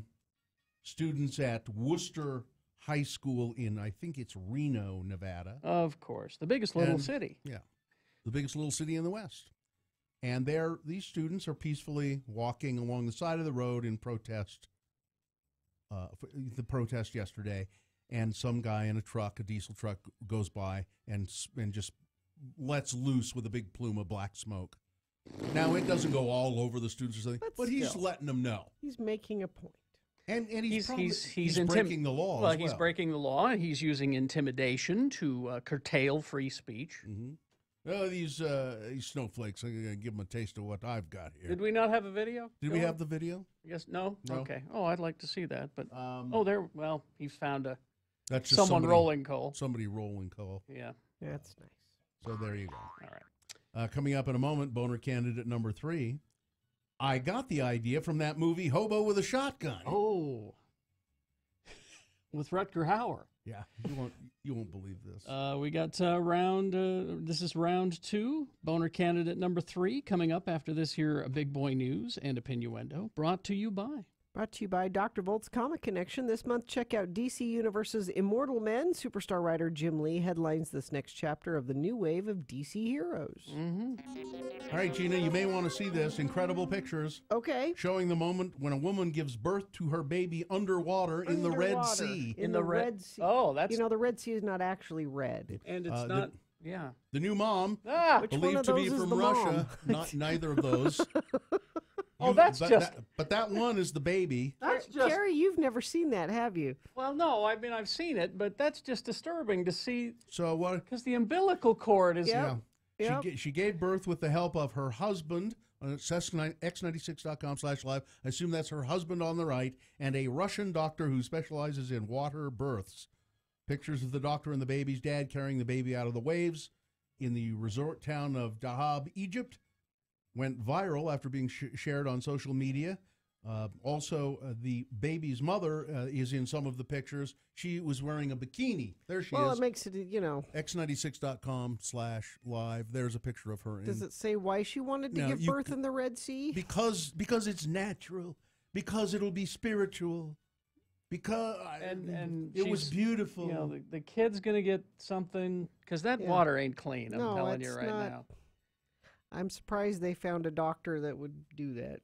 students at Worcester High School in, I think it's Reno, Nevada. Of course. The biggest little city. Yeah. The biggest little city in the West. And these students are peacefully walking along the side of the road in protest, for the protest yesterday. And some guy in a diesel truck, goes by and just lets loose with a big plume of black smoke. Now, it doesn't go all over the students or something, but he's letting them know. He's making a point. And he's breaking breaking the law. Well, he's breaking the law, and he's using intimidation to curtail free speech. Oh, these snowflakes, I'm going to give them a taste of what I've got here. Did we not have a video? Did we have the video? Yes. No? No. Okay. Oh, I'd like to see that. But he found that's just someone rolling coal. Somebody rolling coal. Yeah. That's nice. So there you go. All right. Coming up in a moment, Boner candidate number 3. I got the idea from that movie Hobo with a Shotgun. Oh. With Rutger Hauer. Yeah, you won't believe this. We got this is round 2, Boner candidate number 3, coming up after this here Big Boy News and Opinioendo, brought to you by Dr. Volt's Comic Connection. This month, check out DC Universe's Immortal Men. Superstar writer Jim Lee headlines this next chapter of the new wave of DC heroes. All right, Gina, you may want to see this. Incredible pictures. Okay. Showing the moment when a woman gives birth to her baby underwater in the Red Sea. In the Red Sea. Oh, that's... the Red Sea is not actually red. And it's not... The new mom, Which one believed of to be those is from the Russia. mom? Neither of those. But that one is the baby. That's just... Carrie, you've never seen that, have you? Well, no, I mean, I've seen it, but that's just disturbing to see. So what? Because the umbilical cord is... She gave birth with the help of her husband on x96.com/live. I assume that's her husband on the right, and a Russian doctor who specializes in water births. Pictures of the doctor and the baby's dad carrying the baby out of the waves in the resort town of Dahab, Egypt, went viral after being shared on social media. The baby's mother is in some of the pictures. She was wearing a bikini. There she is. Well, it makes it, x96.com/live. There's a picture of her. Does it say why she wanted to give birth in the Red Sea? Because it's natural. Because it'll be spiritual. Because it was beautiful. The kid's going to get something, because that water ain't clean, I'm telling you right now. I'm surprised they found a doctor that would do that.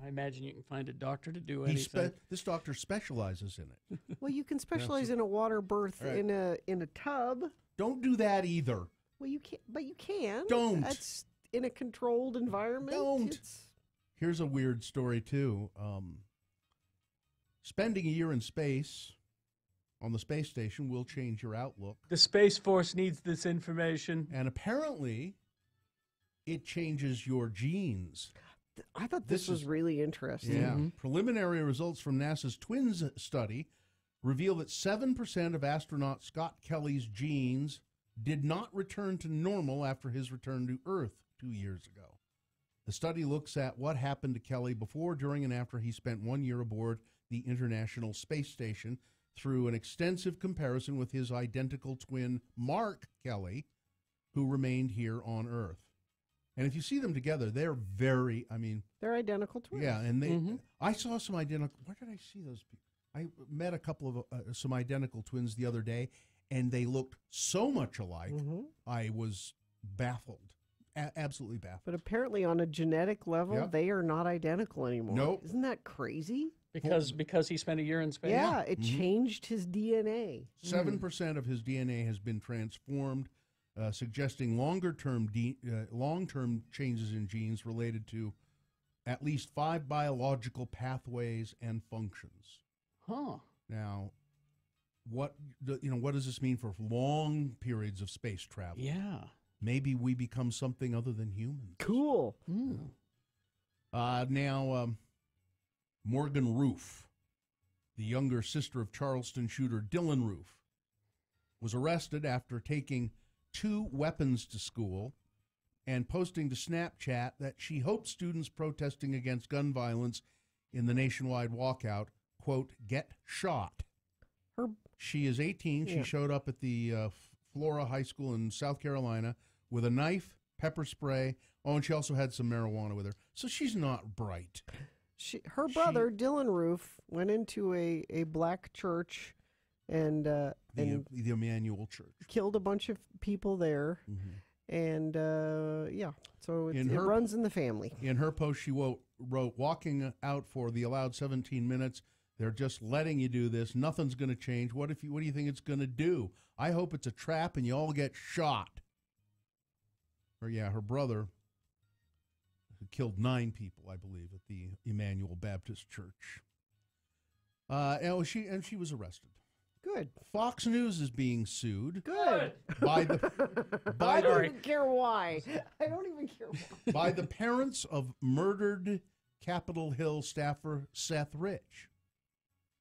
I imagine you can find a doctor to do anything. This doctor specializes in it. Well, you can specialize in a water birth in a tub. Don't do that either. Well, you can't, but you can. Don't. That's in a controlled environment. Don't. Here's a weird story too. Spending a year in space on the space station will change your outlook. The Space Force needs this information. And apparently, it changes your genes. I thought this was really interesting. Yeah. Preliminary results from NASA's TWINS study reveal that 7% of astronaut Scott Kelly's genes did not return to normal after his return to Earth 2 years ago. The study looks at what happened to Kelly before, during, and after he spent 1 year aboard the International Space Station through an extensive comparison with his identical twin, Mark Kelly, who remained here on Earth. And if you see them together, they're very, they're identical twins. Yeah, and they, I saw some identical, where did I see those people? I met a couple of, some identical twins the other day, and they looked so much alike, I was baffled, absolutely baffled. But apparently on a genetic level, they are not identical anymore. Nope. Isn't that crazy? Because he spent a year in space? Yeah, it changed his DNA. 7% of his DNA has been transformed, suggesting long-term changes in genes related to at least 5 biological pathways and functions. Huh. Now, what does this mean for long periods of space travel? Yeah. Maybe we become something other than humans. Cool. Now, Morgan Roof, the younger sister of Charleston shooter Dylan Roof, was arrested after taking 2 weapons to school and posting to Snapchat that she hoped students protesting against gun violence in the nationwide walkout, quote, get shot. She is 18. She showed up at the Flora High School in South Carolina with a knife, pepper spray. Oh, and she also had some marijuana with her. So she's not bright. Her brother, Dylan Roof, went into a black church and the Emmanuel Church, killed a bunch of people there. And, so it runs in the family. In her post, she wrote, walking out for the allowed 17 minutes, they're just letting you do this. Nothing's going to change. What do you think it's going to do? I hope it's a trap and you all get shot. Or, her brother killed 9 people, I believe, at the Emmanuel Baptist Church. She was arrested. Good. Fox News is being sued. Good. I don't even care why. I don't even care why. By the parents of murdered Capitol Hill staffer Seth Rich.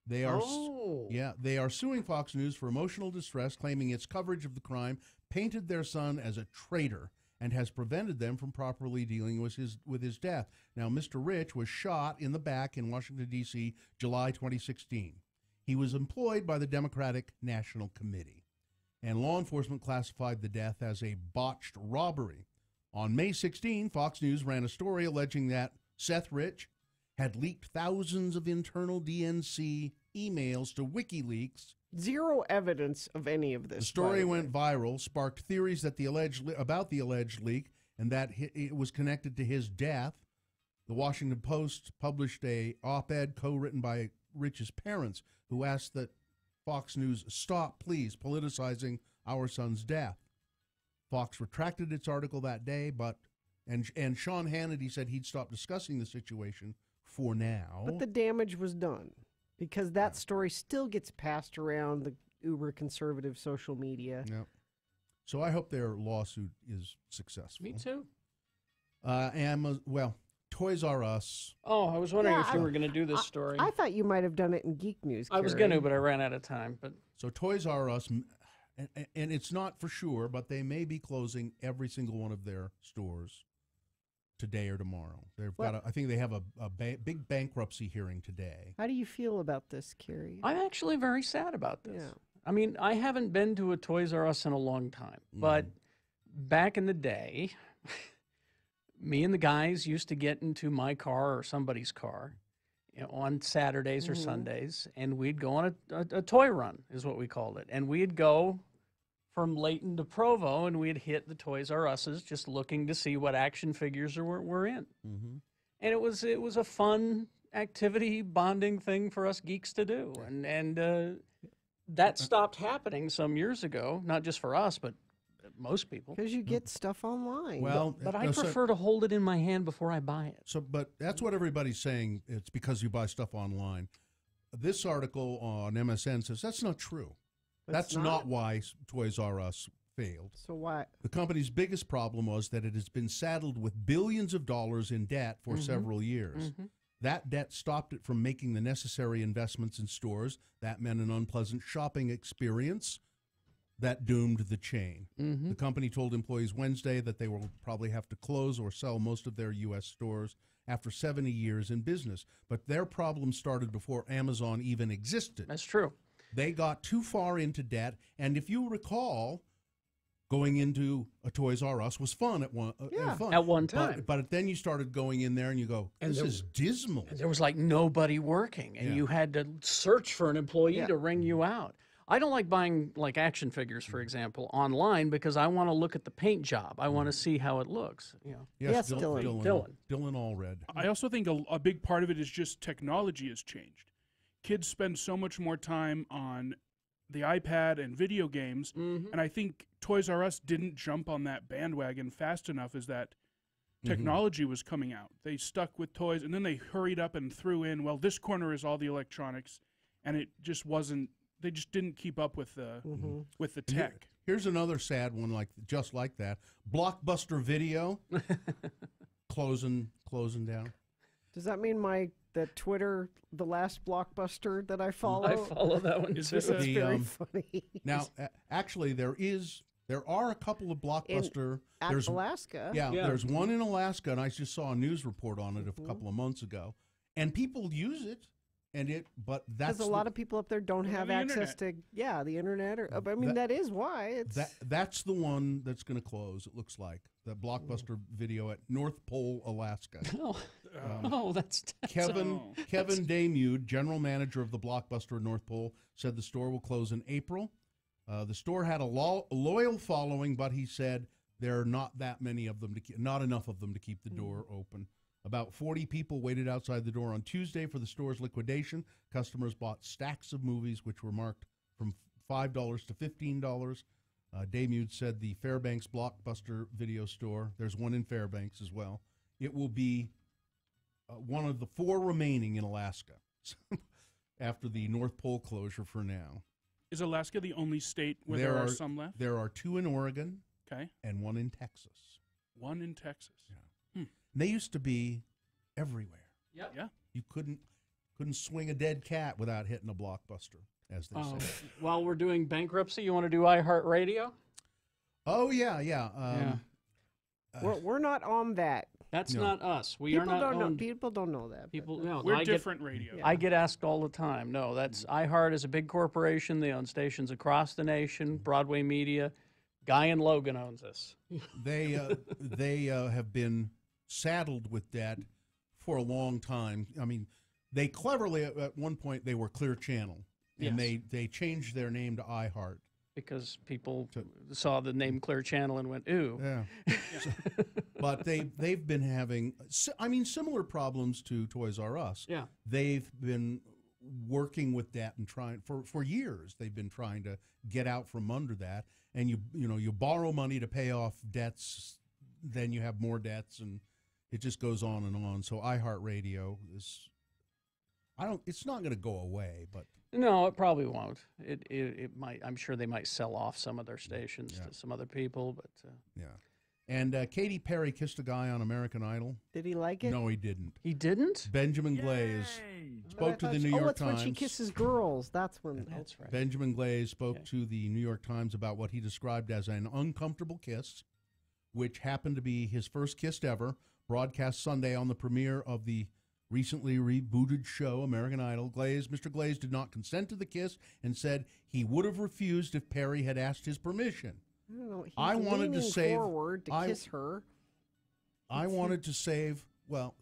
They are suing Fox News for emotional distress, claiming its coverage of the crime painted their son as a traitor and has prevented them from properly dealing with his death. Now, Mr. Rich was shot in the back in Washington, D.C., July 2016. He was employed by the Democratic National Committee, and law enforcement classified the death as a botched robbery. On May 16, Fox News ran a story alleging that Seth Rich had leaked thousands of internal DNC emails to WikiLeaks. Zero evidence of any of this. The story went viral, sparked theories that about the alleged leak and that it was connected to his death. The Washington Post published a op-ed co-written by Rich's parents, who asked that Fox News stop, please, politicizing our son's death. Fox retracted its article that day, and Sean Hannity said he'd stop discussing the situation for now. But the damage was done, because that story still gets passed around the uber conservative social media. Yep. So I hope their lawsuit is successful. Me too. Toys R Us. Oh, I was wondering if you were going to do this story. I thought you might have done it in Geek News, I was going to, but I ran out of time. So Toys R Us, and it's not for sure, but they may be closing every single one of their stores today or tomorrow. I think they have a big bankruptcy hearing today. How do you feel about this, Carrie? I'm actually very sad about this. Yeah. I mean, I haven't been to a Toys R Us in a long time, but back in the day, me and the guys used to get into my car or somebody's car on Saturdays or Sundays, and we'd go on a toy run, is what we called it. And we'd go from Layton to Provo, and we'd hit the Toys R Us's just looking to see what action figures were in. And it was a fun activity, bonding thing for us geeks to do. And that stopped happening some years ago, not just for us, but most people. Because you get stuff online. Well, but I prefer to hold it in my hand before I buy it. But that's what everybody's saying. It's because you buy stuff online. This article on MSN says that's not true. That's not why Toys R Us failed. So why? The company's biggest problem was that it has been saddled with billions of dollars in debt for several years. That debt stopped it from making the necessary investments in stores. That meant an unpleasant shopping experience that doomed the chain. Mm-hmm. The company told employees Wednesday that they will probably have to close or sell most of their U.S. stores after 70 years in business. But their problem started before Amazon even existed. That's true. They got too far into debt, and if you recall, going into a Toys R Us was fun at one at one time. But then you started going in there and you go, this is dismal. And there was like nobody working, and you had to search for an employee to ring you out. I don't like buying like action figures, for example, online because I want to look at the paint job. I want to see how it looks. You know. Yes, Dylan Allred. I also think a big part of it is just technology has changed. Kids spend so much more time on the iPad and video games, and I think Toys R Us didn't jump on that bandwagon fast enough as that technology was coming out. They stuck with toys, and then they hurried up and threw in, well, this corner is all the electronics, and it just wasn't, they just didn't keep up with the tech. Here's another sad one just like that. Blockbuster Video closing down. Does that mean that Twitter, the last Blockbuster that I follow? I follow that one too. It's very funny. Now, actually, there are a couple of Blockbuster. There's Alaska. Yeah, there's one in Alaska, and I just saw a news report on it a couple of months ago. And people use it, but that's because a lot of people up there don't have access to the internet. That is why that's the one that's going to close. It looks like the Blockbuster Video at North Pole, Alaska. That's Kevin Damude, general manager of the Blockbuster at North Pole, said the store will close in April. The store had a loyal following, but he said there are not that many of them, not enough of them to keep the door open. About 40 people waited outside the door on Tuesday for the store's liquidation. Customers bought stacks of movies, which were marked from $5 to $15. Damude said the Fairbanks Blockbuster Video store, there's one in Fairbanks as well, it will be one of the 4 remaining in Alaska after the North Pole closure for now. Is Alaska the only state where there are some left? There are 2 in Oregon and 1 in Texas. 1 in Texas. Yeah. They used to be everywhere. Yep. Yeah. You couldn't swing a dead cat without hitting a Blockbuster, as they say. While we're doing bankruptcy, you want to do iHeartRadio? Oh, yeah. We're not on that. That's not us. People don't know that. People, we're different radio. I get asked all the time. No, that's iHeart is a big corporation. They own stations across the nation. Broadway Media, Guy and Logan owns us. They have been saddled with debt for a long time. I mean, they cleverly at one point they were Clear Channel, and they changed their name to iHeart because people saw the name Clear Channel and went, ooh. Yeah. But they've been having, similar problems to Toys R Us. Yeah. They've been working with that and trying for years. They've been trying to get out from under that. And you borrow money to pay off debts, then you have more debts, and it just goes on and on. So iHeartRadio is, it's not going to go away, but. No, it probably won't. It might. I'm sure they might sell off some of their stations to some other people, but. Yeah. And Katy Perry kissed a guy on American Idol. Did he like it? No, he didn't. He didn't? Benjamin Glaze spoke to the New York Times. When she kisses girls. That's when. That's right. Benjamin Glaze spoke to the New York Times about what he described as an uncomfortable kiss, which happened to be his first kiss ever, broadcast Sunday on the premiere of the recently rebooted show American Idol. Mr. Glaze did not consent to the kiss and said he would have refused if Perry had asked his permission. I don't know. He's I wanted to save forward to kiss her. I wanted to save. Well,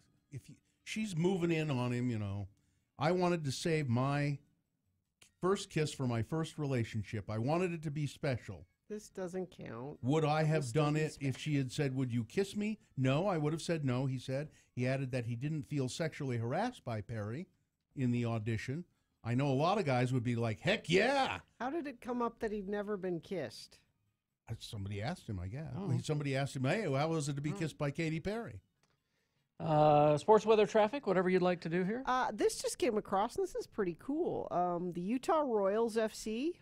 she's moving in on him, I wanted to save my first kiss for my first relationship. I wanted it to be special. This doesn't count. Would I have done it if she had said, "Would you kiss me?" No, I would have said no. He said. He added that he didn't feel sexually harassed by Perry in the audition. I know a lot of guys would be like, "Heck yeah!" How did it come up that he'd never been kissed? Somebody asked him, I guess. Somebody asked him, "Hey, how was it to be kissed by Katy Perry?" Sports, weather, traffic, whatever you'd like to do here. This just came across, and this is pretty cool. The Utah Royals FC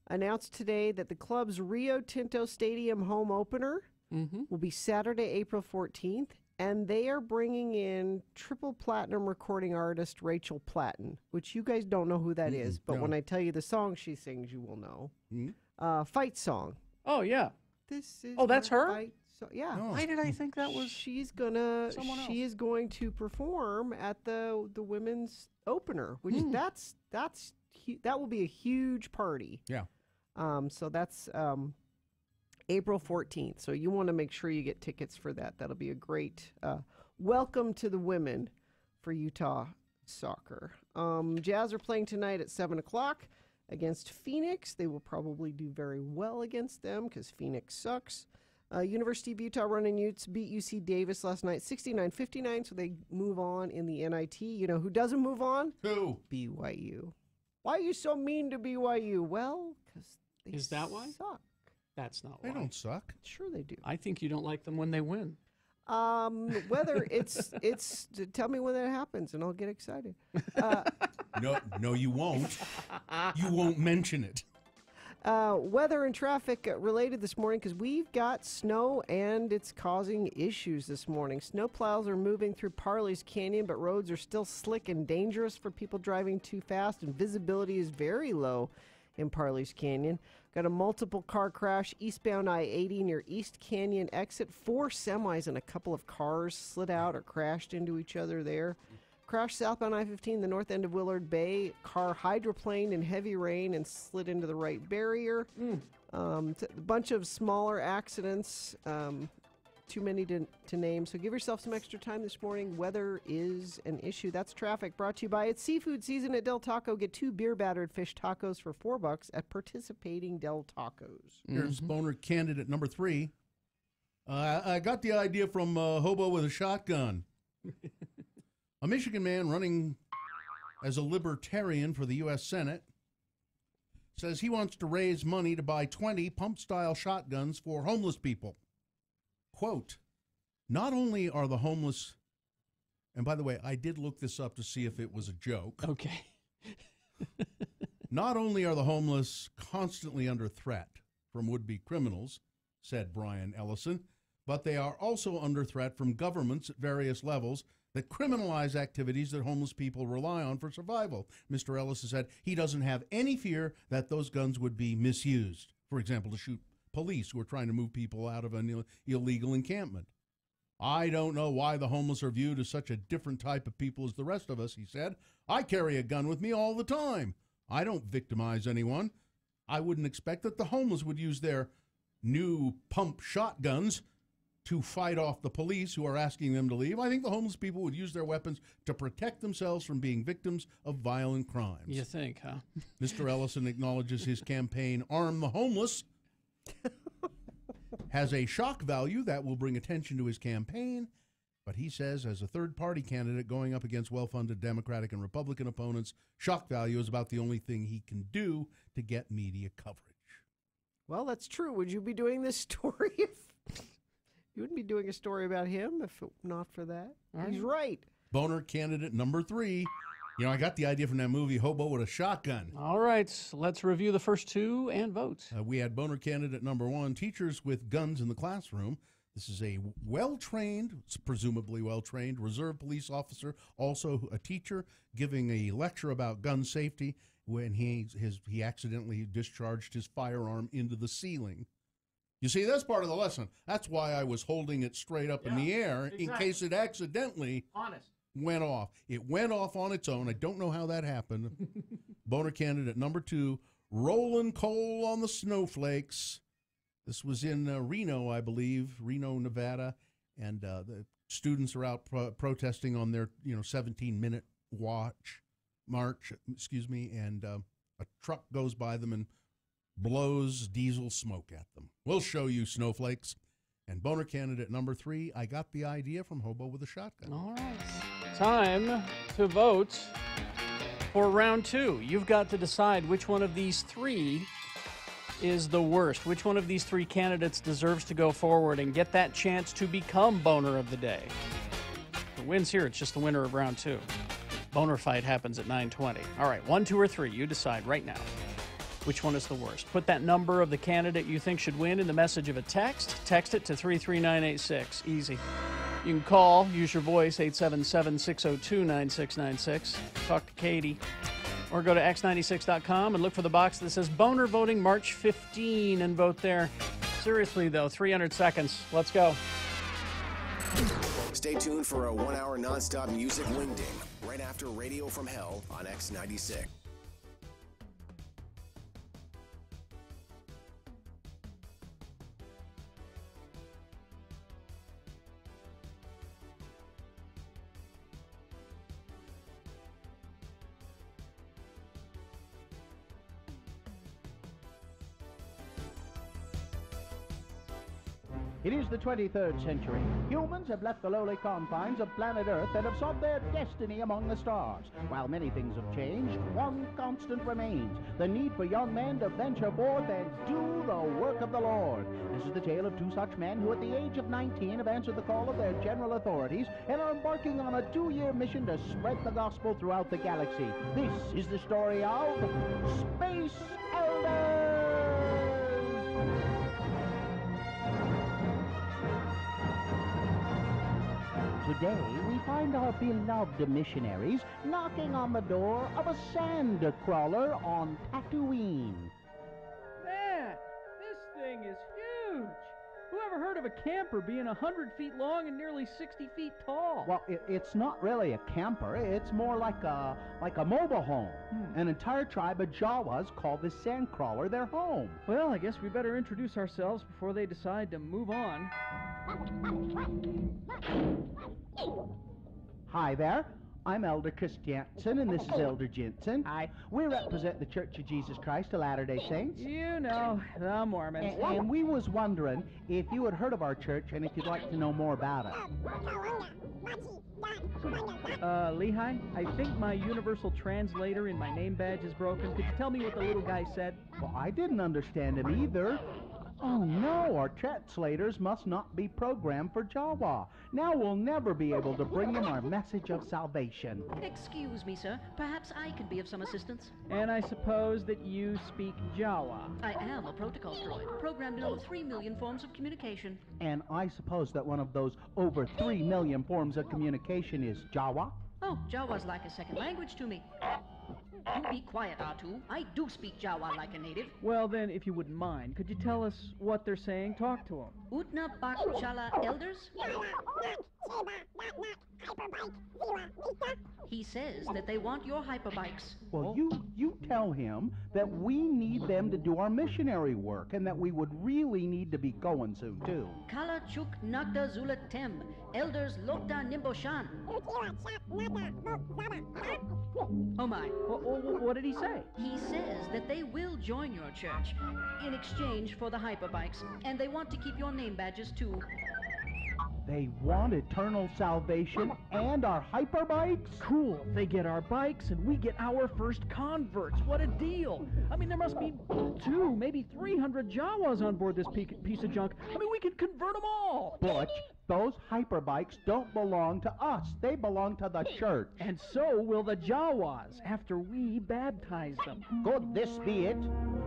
announced today that the club's Rio Tinto Stadium home opener will be Saturday, April 14th and they are bringing in triple platinum recording artist Rachel Platten, which you guys don't know who that is, but no. when I tell you the song she sings, you will know. Fight Song. Oh, yeah. This is Oh, that's my her? fight song. Yeah. Why did I think that was She's gonna. someone else? She is going to perform at the women's opener, which that will be a huge party. Yeah. So that's April 14th. So you want to make sure you get tickets for that. That'll be a great welcome to the women for Utah soccer. Jazz are playing tonight at 7 o'clock against Phoenix. They will probably do very well against them because Phoenix sucks. University of Utah Running Utes beat UC Davis last night 69-59, so they move on in the NIT. You know who doesn't move on? Who? BYU. Why are you so mean to BYU? Well, because they Is that why? suck. That's not why. They don't suck. Sure they do. I think you don't like them when they win. Whether it's tell me when that happens and I'll get excited. No, you won't. You won't mention it. Weather and traffic related this morning because we've got snow and it's causing issues this morning. Snow plows are moving through Parley's Canyon, but roads are still slick and dangerous for people driving too fast, and visibility is very low in Parley's Canyon. Got a multiple car crash eastbound I-80 near East Canyon exit. 4 semis and a couple of cars slid out or crashed into each other there. Crash southbound I-15, the north end of Willard Bay. Car hydroplaned in heavy rain and slid into the right barrier. A bunch of smaller accidents, too many to name. So give yourself some extra time this morning. Weather is an issue. That's traffic brought to you by It's Seafood Season at Del Taco. Get 2 beer-battered fish tacos for $4 at participating Del Tacos. Here's boner candidate number 3. I got the idea from Hobo with a Shotgun. A Michigan man running as a libertarian for the U.S. Senate says he wants to raise money to buy 20 pump-style shotguns for homeless people. Quote, not only are the homeless, and by the way, I did look this up to see if it was a joke. Okay. Not only are the homeless constantly under threat from would-be criminals, said Brian Ellison, but they are also under threat from governments at various levels that criminalize activities that homeless people rely on for survival. Mr. Ellison said he doesn't have any fear that those guns would be misused, for example, to shoot police who are trying to move people out of an illegal encampment. I don't know why the homeless are viewed as such a different type of people as the rest of us, he said. I carry a gun with me all the time. I don't victimize anyone. I wouldn't expect that the homeless would use their new pump shotguns to fight off the police who are asking them to leave. I think the homeless people would use their weapons to protect themselves from being victims of violent crimes. You think, huh? Mr. Ellison acknowledges his campaign, Arm the Homeless, has a shock value that will bring attention to his campaign, but he says as a third-party candidate going up against well-funded Democratic and Republican opponents, shock value is about the only thing he can do to get media coverage. Well, that's true. Would you be doing this story if... You wouldn't be doing a story about him if not for that. He's right. Boner candidate number 3. You know, I got the idea from that movie, Hobo with a Shotgun. All right, let's review the first 2 and vote. We had boner candidate number 1, teachers with guns in the classroom. This is a well-trained, presumably well-trained, reserve police officer, also a teacher, giving a lecture about gun safety when he accidentally discharged his firearm into the ceiling. You see, that's part of the lesson. That's why I was holding it straight up in the air in case it accidentally went off. It went off on its own. I don't know how that happened. Boner candidate number 2, rolling coal on the snowflakes. This was in Reno, I believe, Reno, Nevada, and the students are out protesting on their 17-minute march, and a truck goes by them and blows diesel smoke at them. We'll show you, snowflakes. And boner candidate number 3, I got the idea from Hobo with a Shotgun. All right. Time to vote for round 2. You've got to decide which one of these 3 is the worst. Which one of these 3 candidates deserves to go forward and get that chance to become boner of the day. The wins here, it's just the winner of round 2. Boner fight happens at 9:20. All right, 1, 2, or 3. You decide right now. Which one is the worst? Put that number of the candidate you think should win in the message of a text. Text it to 33986. Easy. You can call, use your voice, 877-602-9696. Talk to Katie. Or go to x96.com and look for the box that says Boner Voting March 15 and vote there. Seriously, though, 300 seconds. Let's go. Stay tuned for a 1-hour nonstop music wingding right after Radio from Hell on X96. It is the 23rd century. Humans have left the lowly confines of planet Earth and have sought their destiny among the stars. While many things have changed, one constant remains: the need for young men to venture forth and do the work of the Lord. This is the tale of two such men who at the age of 19 have answered the call of their general authorities and are embarking on a 2-year mission to spread the gospel throughout the galaxy. This is the story of Space Elders! Today, we find our beloved missionaries knocking on the door of a sand crawler on Tatooine. Man, this thing is huge! Who ever heard of a camper being 100 feet long and nearly 60 feet tall? Well, it's not really a camper. It's more like a mobile home. An entire tribe of Jawas call this sand crawler their home. Well, I guess we better introduce ourselves before they decide to move on. Hi there. I'm Elder Christiansen, and this is Elder Jensen. Hi. We represent the Church of Jesus Christ of Latter-day Saints. You know, the Mormons. And we was wondering if you had heard of our church and if you'd like to know more about it. Lehi, I think my universal translator in my name badge is broken. Could you tell me what the little guy said? Well, I didn't understand him either. Oh no, our translators must not be programmed for Jawa. Now we'll never be able to bring them our message of salvation. Excuse me, sir. Perhaps I could be of some assistance. And I suppose that you speak Jawa. I am a protocol droid, programmed in over 3 million forms of communication. And I suppose that one of those over 3 million forms of communication is Jawa? Oh, Jawa's like a second language to me. You be quiet, R2. I do speak Jawa like a native. Well, then, if you wouldn't mind, could you tell us what they're saying? Talk to them. Utna Bak Chala Elders? He says that they want your hyperbikes. Well, you tell him that we need them to do our missionary work and that we would really need to be going soon, too. Kala Chuk Nagda Zula Tem, Elders Lokta Nimboshan. Oh my. What did he say? He says that they will join your church in exchange for the hyperbikes, and they want to keep your name badges too. They want eternal salvation and our hyperbikes? Cool. They get our bikes and we get our first converts. What a deal. I mean, there must be 200, maybe 300 Jawas on board this piece of junk. I mean, we could convert them all. Butch, those hyperbikes don't belong to us. They belong to the church. And so will the Jawas after we baptize them. Could this be it?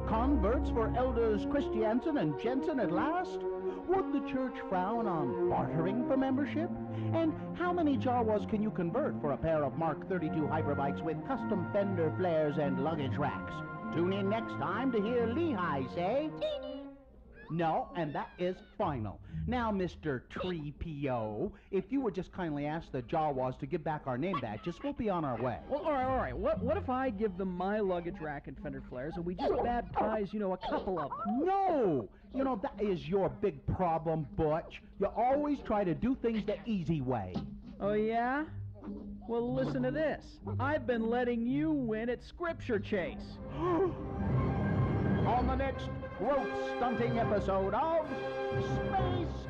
Converts for Elders Christiansen and Jensen at last? Would the church frown on bartering for membership? And how many Jawas can you convert for a pair of Mark 32 hyperbikes with custom fender flares and luggage racks? Tune in next time to hear Lehi say... No, and that is final. Now, Mr. 3PO, if you would just kindly ask the Jawas to give back our name badges, we'll be on our way. Well, all right. What if I give them my luggage rack and fender flares and we just baptize, a couple of them? No! That is your big problem, Butch. You always try to do things the easy way. Oh, yeah? Well, listen to this. I've been letting you win at Scripture Chase. On the next growth stunting episode of Space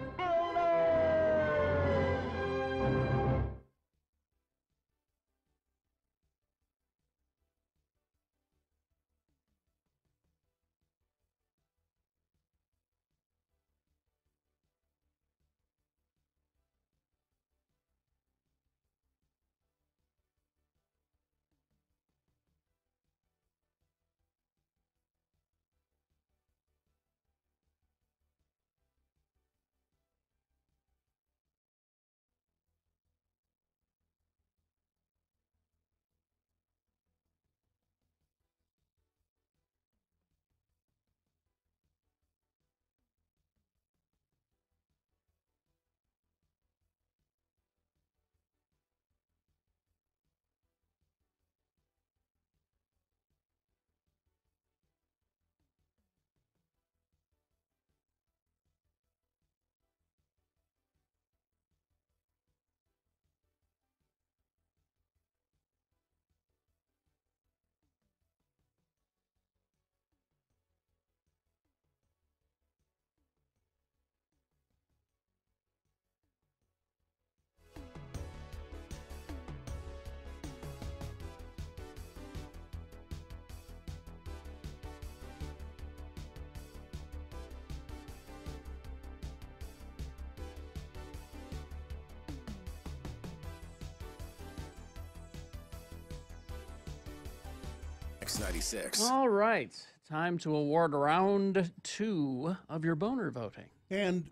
X96. All right. Time to award round 2 of your boner voting. And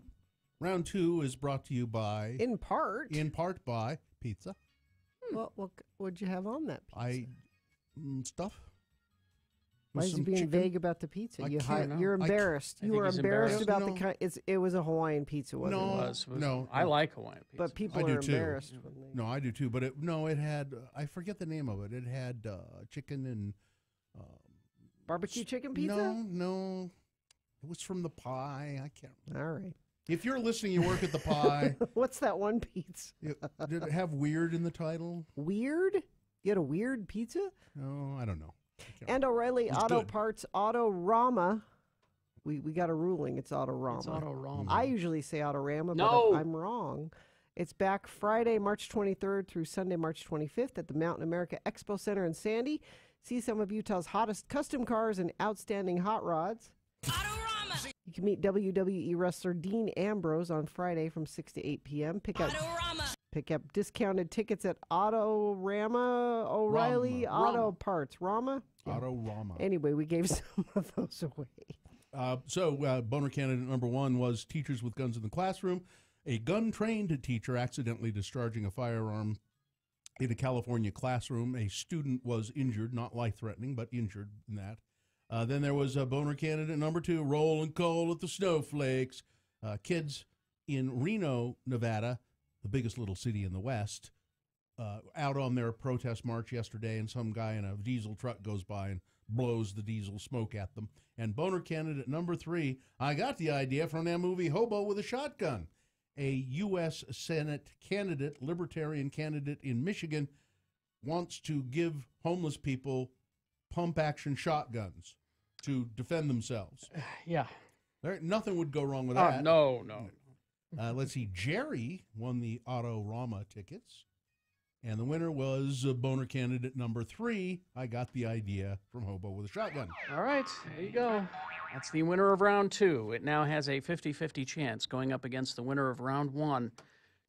round 2 is brought to you by... In part by pizza. What'd you have on that pizza? Stuff. Why is he being chicken. vague about the pizza? You're embarrassed. I You think were he's embarrassed about embarrassed. the kind. It was a Hawaiian pizza, wasn't No, it? Was. no. I like Hawaiian pizza. But people I are do too. embarrassed when they. No, I do too. But it had, I forget the name of it. It had chicken and... Barbecue chicken pizza? No. It was from the pie. I can't remember. All right. If you're listening, you work at the pie. What's that one pizza? Did it have weird in the title? Weird? You had a weird pizza? No, I don't know. And O'Reilly It was Auto good. Parts, Autorama. We got a ruling. It's Autorama. It's Autorama. I usually say Autorama, No. but I'm wrong. It's back Friday, March 23rd through Sunday, March 25th at the Mountain America Expo Center in Sandy. See some of Utah's hottest custom cars and outstanding hot rods. You can meet WWE wrestler Dean Ambrose on Friday from 6 to 8 p.m. Pick up discounted tickets at Autorama, O'Reilly Rama. Auto Parts. Rama? Autorama. Anyway, we gave some of those away. Boner candidate number 1 was teachers with guns in the classroom. A gun-trained teacher accidentally discharging a firearm in a California classroom. A student was injured, not life-threatening, but injured in that. Then there was boner candidate number 2, rolling coal at the snowflakes. Kids in Reno, Nevada, the biggest little city in the West, out on their protest march yesterday, and some guy in a diesel truck goes by and blows the diesel smoke at them. And boner candidate number 3, I got the idea from that movie Hobo with a Shotgun. A U.S. Senate candidate, libertarian candidate in Michigan, wants to give homeless people pump-action shotguns to defend themselves. Yeah. Nothing would go wrong with that. No. Let's see. Jerry won the Autorama tickets, and the winner was boner candidate number 3. I got the idea from Hobo with a Shotgun. All right, there you go. That's the winner of round 2. It now has a 50-50 chance going up against the winner of round 1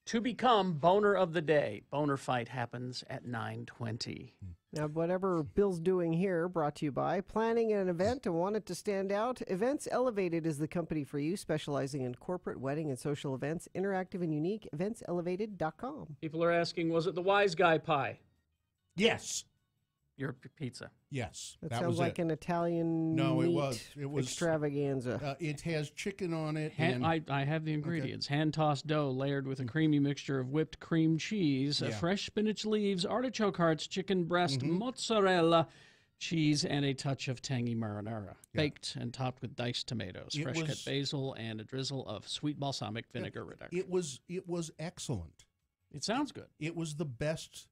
to become boner of the day. Boner fight happens at 9:20. Now, whatever Bill's doing here, brought to you by planning an event and want it to stand out. Events Elevated is the company for you, specializing in corporate, wedding, and social events. Interactive and unique, eventselevated.com. People are asking, was it the Wise Guy pie? Yes. Your pizza. Yes. That was sounds like it. an Italian No, it meat was extravaganza. It has chicken on it. I have the ingredients. Hand-tossed dough layered with a creamy mixture of whipped cream cheese, Yeah. fresh spinach leaves, artichoke hearts, chicken breast, mozzarella, cheese, and a touch of tangy marinara. Baked and topped with diced tomatoes, It fresh cut was- basil, and a drizzle of sweet balsamic vinegar reduction. It was excellent. It sounds good. It was the best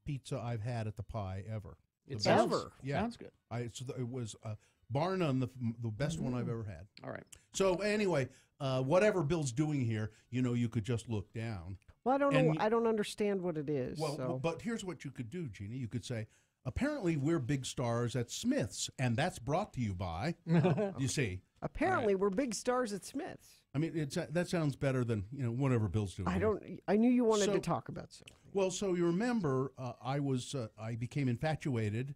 pizza I've had at the pie ever. It The sounds, best. Yeah. sounds good. It was bar none the best one I've ever had. All right. So anyway, whatever Bill's doing here, you could just look down. Well, I don't and know. I don't understand what it is. Well, so. but here's what you could do, Gina. You could say, apparently we're big stars at Smith's, and that's brought to you by, you see. Apparently, we're big stars at Smith's. I mean, that sounds better than, whatever Bill's doing. I knew you wanted to talk about something. Well, so you remember, I became infatuated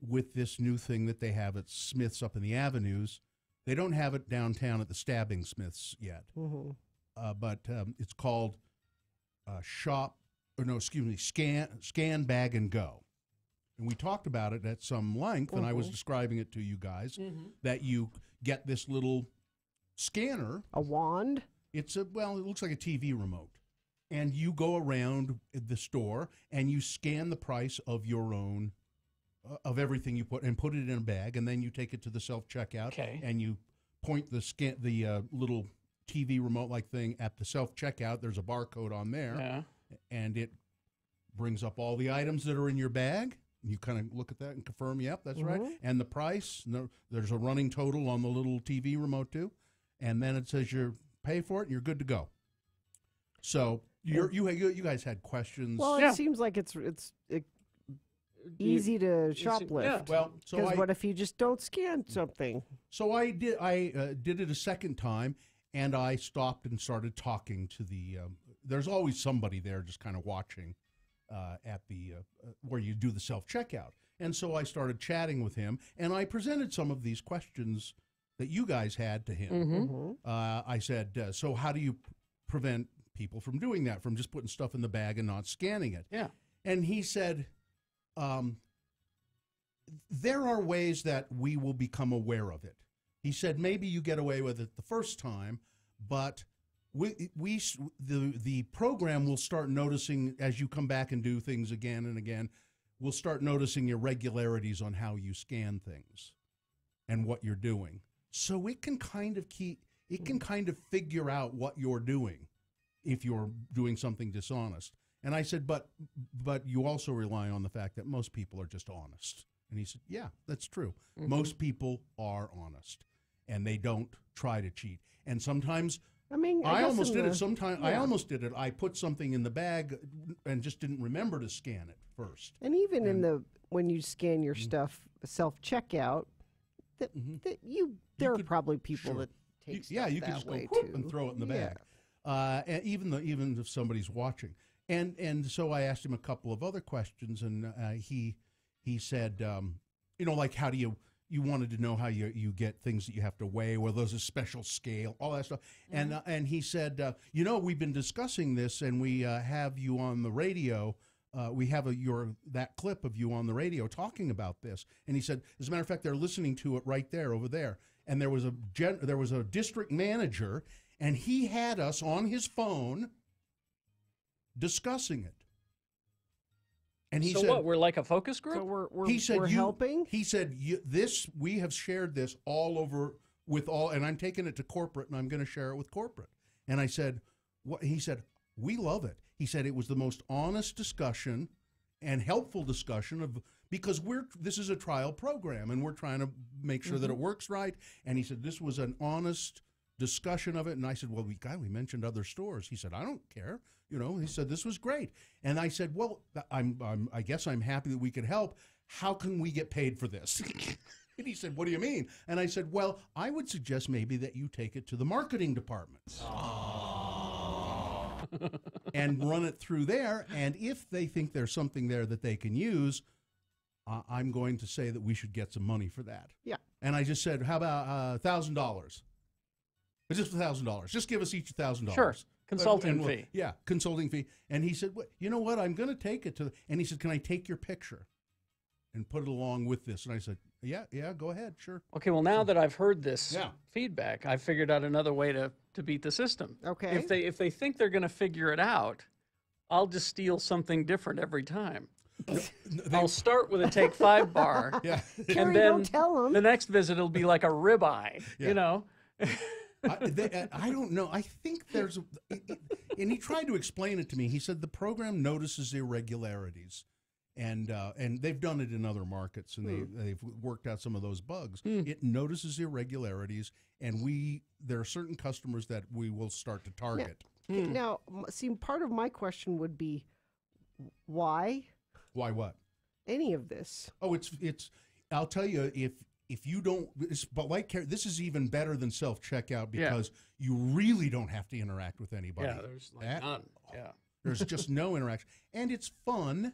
with this new thing that they have at Smith's up in the avenues. They don't have it downtown at the Stabbing Smith's yet, but it's called Scan, Bag, and Go. And we talked about it at some length, and I was describing it to you guys, that you get this little scanner. A wand? It looks like a TV remote. And you go around the store and you scan the price of your own, of everything you put it in a bag, and then you take it to the self-checkout and you point the little TV remote-like thing at the self-checkout. There's a barcode on there, and it brings up all the items that are in your bag. You kind of look at that and confirm, yep, that's right. And the price, there's a running total on the little TV remote too. And then it says you pay for it and you're good to go. So you guys had questions. Well, it seems like it's easy to shoplift. Yeah. Well, so because what if you just don't scan something? So I did it a second time, and I stopped and started talking to the. There's always somebody there just kind of watching at the where you do the self-checkout. And so I started chatting with him, and I presented some of these questions that you guys had to him. I said, so how do you prevent people from doing that, from just putting stuff in the bag and not scanning it? Yeah. And he said, there are ways that we will become aware of it. He said, maybe you get away with it the first time, but the program will start noticing as you come back and do things again and again, we'll start noticing irregularities on how you scan things and what you're doing. So it can kind of figure out what you're doing if you're doing something dishonest. And I said, but you also rely on the fact that most people are just honest. And he said, yeah, that's true. Most people are honest, and they don't try to cheat. And sometimes, I almost did it. Sometimes I almost did it. I put something in the bag and just didn't remember to scan it first. And even when you scan your stuff self-checkout, there are probably people that take stuff you can just go whoop and throw it in the bag. And even if somebody's watching. And so I asked him a couple of other questions, and he said, like how do you wanted to know how you get things that you have to weigh, whether there's a special scale, all that stuff. And he said, we've been discussing this, and we have you on the radio. We have that clip of you on the radio talking about this. And he said, as a matter of fact, they're listening to it right there, over there. And there was a district manager, and he had us on his phone discussing it. And he said, what? We're like a focus group. So we're helping. He said, we have shared this all over with all, and I'm taking it to corporate, and I'm going to share it with corporate. And I said, what? He said, we love it. He said it was the most honest discussion and helpful discussion because this is a trial program, and we're trying to make sure that it works right. And he said this was an honest discussion of it. And I said, well, we mentioned other stores. He said, I don't care. He said, this was great. And I said, well, I guess I'm happy that we could help. How can we get paid for this? And he said, what do you mean? And I said, well, I would suggest maybe that you take it to the marketing department and run it through there. And if they think there's something there that they can use, I'm going to say that we should get some money for that. Yeah. And I just said, how about $1,000? Just $1,000. Just give us each $1,000. Sure. Consulting fee. Yeah, consulting fee. And he said, you know what? I'm going to take it to. And he said, can I take your picture and put it along with this? And I said, yeah, go ahead, sure. Okay, well, now that I've heard this feedback, I figured out another way to beat the system. Okay. If they think they're going to figure it out, I'll just steal something different every time. I'll start with a Take 5 bar. Yeah. And then don't tell them. The next visit will be like a ribeye, I don't know. I think there's, and he tried to explain it to me. He said the program notices irregularities, and they've done it in other markets, and they've worked out some of those bugs. It notices irregularities, and there are certain customers that we will start to target. Now, see, part of my question would be, why? Why what? Any of this? Oh, it's. I'll tell you, if you don't, but this is even better than self-checkout because you really don't have to interact with anybody. Yeah, there's none. Yeah, there's just no interaction, and it's fun.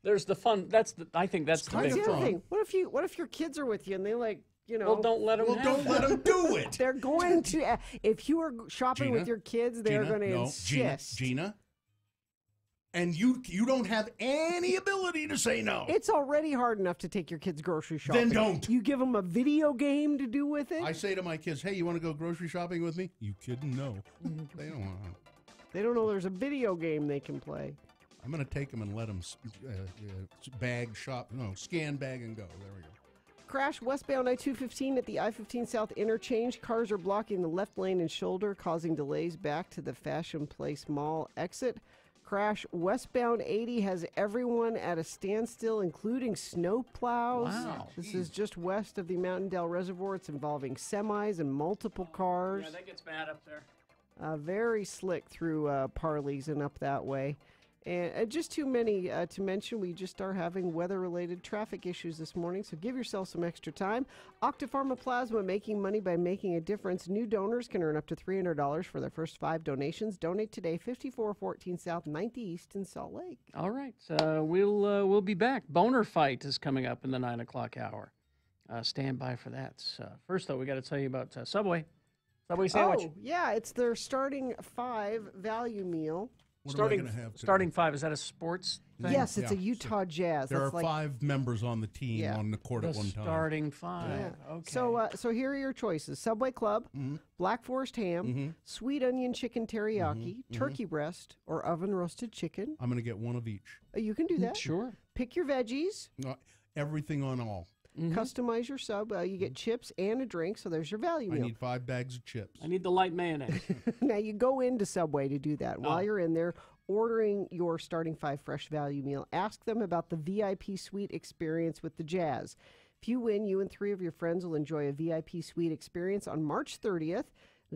There's the fun. I think that's the big thing. What if your kids are with you and they Well, don't let them. Don't let them do it. They're going to. If you are shopping with your kids, they're going to insist. Gina. And you don't have any ability to say no. It's already hard enough to take your kids grocery shopping. Then don't. You give them a video game to do with it? I say to my kids, hey, you want to go grocery shopping with me? You kidding? No. They don't want to. They don't know there's a video game they can play. I'm going to take them and let them scan, bag, and go. There we go. Crash westbound I-215 at the I-15 South interchange. Cars are blocking the left lane and shoulder, causing delays back to the Fashion Place Mall exit. Crash westbound 80 has everyone at a standstill, including snow plows. Wow. This is just west of the Mountaindale Reservoir. It's involving semis and multiple cars. Yeah, that gets bad up there. Very slick through Parley's and up that way. And just too many to mention. We just are having weather-related traffic issues this morning, so give yourself some extra time. Octapharma Plasma, making money by making a difference. New donors can earn up to $300 for their first 5 donations. Donate today, 5414 South, 90 East in Salt Lake. All right, we'll be back. Boner Fight is coming up in the 9 o'clock hour. Stand by for that. First, though, we got to tell you about Subway. Subway sandwich. Oh, yeah, it's their starting 5 value meal. What am I gonna have today? Starting 5, is that a sports thing? Yes, it's a Utah Jazz. There That's are 5 members on the team on the court at one time. Starting 5. Yeah. Okay. So here are your choices: Subway Club, Black Forest ham, sweet onion chicken teriyaki, turkey breast, or oven roasted chicken. I'm going to get one of each. You can do that. Sure. Pick your veggies. Everything on all. Customize your sub. You get chips and a drink, so there's your value I meal. need 5 bags of chips. I need the light mayonnaise. Now, you go into Subway to do that. While you're in there ordering your starting 5 fresh value meal, ask them about the VIP suite experience with the Jazz. If you win, you and 3 of your friends will enjoy a VIP suite experience on March 30th.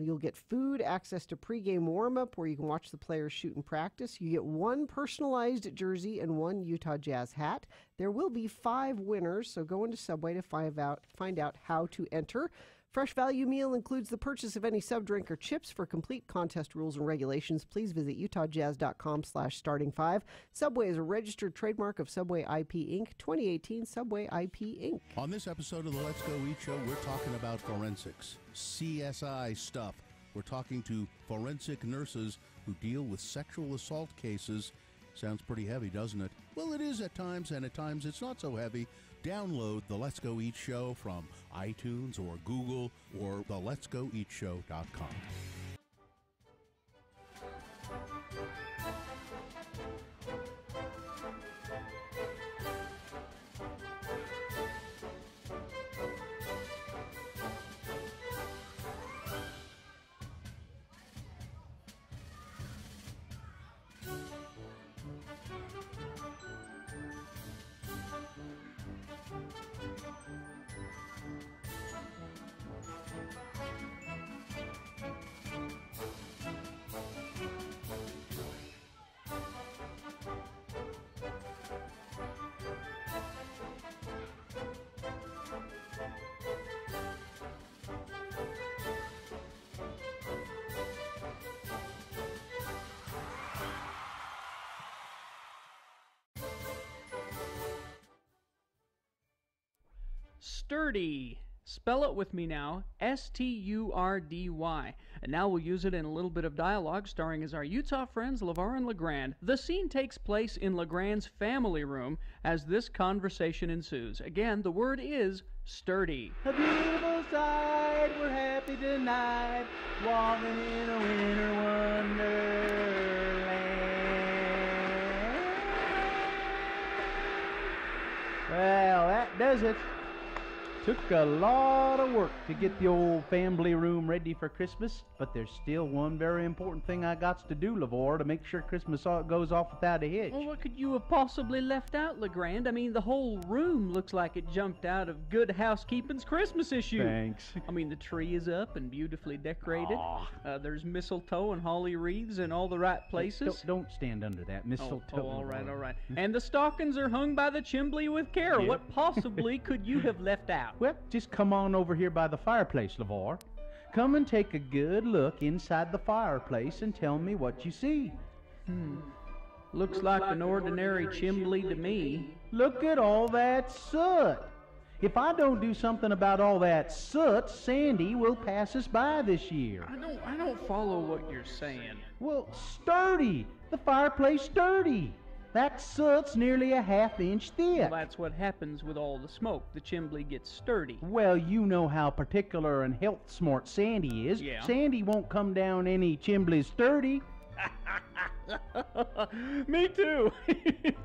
You'll get food, access to pregame warm-up where you can watch the players shoot and practice. You get 1 personalized jersey and 1 Utah Jazz hat. There will be 5 winners, so go into Subway to find out how to enter. Fresh value meal includes the purchase of any sub drink or chips. For complete contest rules and regulations, please visit utahjazz.com/starting5. Subway is a registered trademark of Subway IP Inc. 2018 Subway IP Inc. On this episode of the Let's Go Eat Show, we're talking about forensics, CSI stuff. We're talking to forensic nurses who deal with sexual assault cases. Sounds pretty heavy, doesn't it? Well, it is at times, and at times it's not so heavy. Download the Let's Go Eat Show from iTunes or Google or the letsgoeatshow.com. Sturdy. Spell it with me now. S-T-U-R-D-Y. And now we'll use it in a little bit of dialogue, starring as our Utah friends LeVar and LeGrand. The scene takes place in LeGrand's family room as this conversation ensues. Again, the word is sturdy. A beautiful sight, we're happy tonight, walking in a winter wonderland. Well, that does it. Took a lot of work to get the old family room ready for Christmas, but there's still one very important thing I got to do, LeVar, to make sure Christmas goes off without a hitch. Well, what could you have possibly left out, LeGrand? I mean, the whole room looks like it jumped out of Good Housekeeping's Christmas issue. Thanks. I mean, the tree is up and beautifully decorated. There's mistletoe and holly wreaths in all the right places. Don't stand under that mistletoe. Oh, all right. And the stockings are hung by the chimbley with care. Yeah. What possibly could you have left out? Well, just come on over here by the fireplace, LeVar. Come and take a good look inside the fireplace and tell me what you see. Looks like an ordinary chimbley to me. Look at all that soot. If I don't do something about all that soot, Sandy will pass us by this year. I don't follow what you're saying. Well, sturdy. The fireplace sturdy. That soot's nearly a half-inch thick. Well, that's what happens with all the smoke. The chimbley gets sturdy. Well, you know how particular and health-smart Sandy is. Yeah. Sandy won't come down any chimbley sturdy. Me too.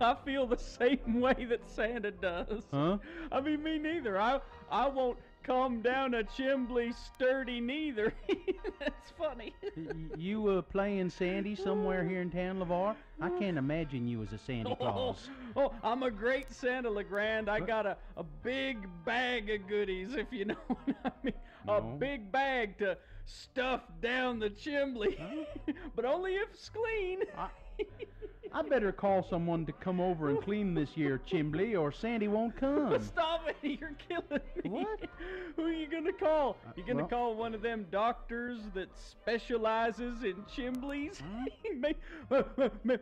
I feel the same way that Santa does. Huh? I mean, me neither. I won't come down a chimbley sturdy neither. That's funny. You playing Sandy somewhere here in town, LeVar? I can't imagine you as a Santa Claus. Oh, I'm a great Santa, LeGrand. I got a big bag of goodies, if you know what I mean. No. A big bag to stuff down the chimbley. But only if it's clean. I better call someone to come over and clean this year, Chimbley, or Sandy won't come. Stop it! You're killing me. What? Who are you gonna call? You gonna call one of them doctors that specializes in chimbleys?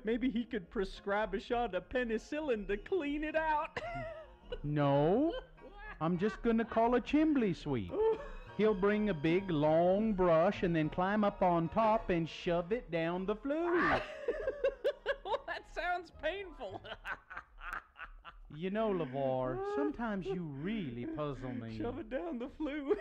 Maybe he could prescribe a shot of penicillin to clean it out. No, I'm just gonna call a chimbley sweep. He'll bring a big, long brush and then climb up on top and shove it down the flue. That sounds painful. You know, LeVar, sometimes you really puzzle me. Shove it down the flue.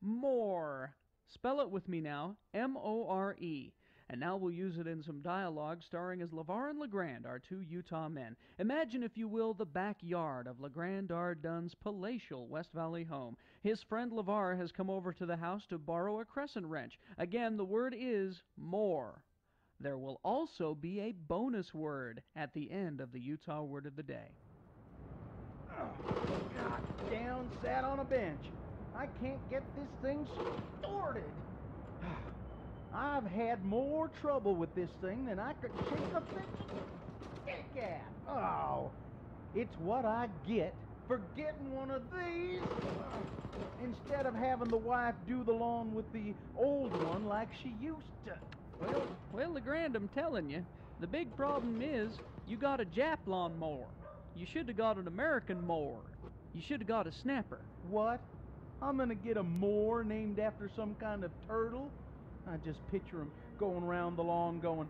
More. Spell it with me now. M-O-R-E. And now we'll use it in some dialogue starring as LeVar and LeGrand, our two Utah men. Imagine, if you will, the backyard of LeGrand R. Dunn's palatial West Valley home. His friend LeVar has come over to the house to borrow a crescent wrench. Again, the word is more. There will also be a bonus word at the end of the Utah Word of the Day. Got down, sat on a bench. I can't get this thing started. I've had more trouble with this thing than I could shake a stick at. Oh, it's what I get for getting one of these instead of having the wife do the lawn with the old one like she used to. Well, LeGrand, I'm telling you, the big problem is you got a Jap lawnmower. You should have got an American mower. You should have got a snapper. What? I'm gonna get a moor named after some kind of turtle? I just picture him going around the lawn going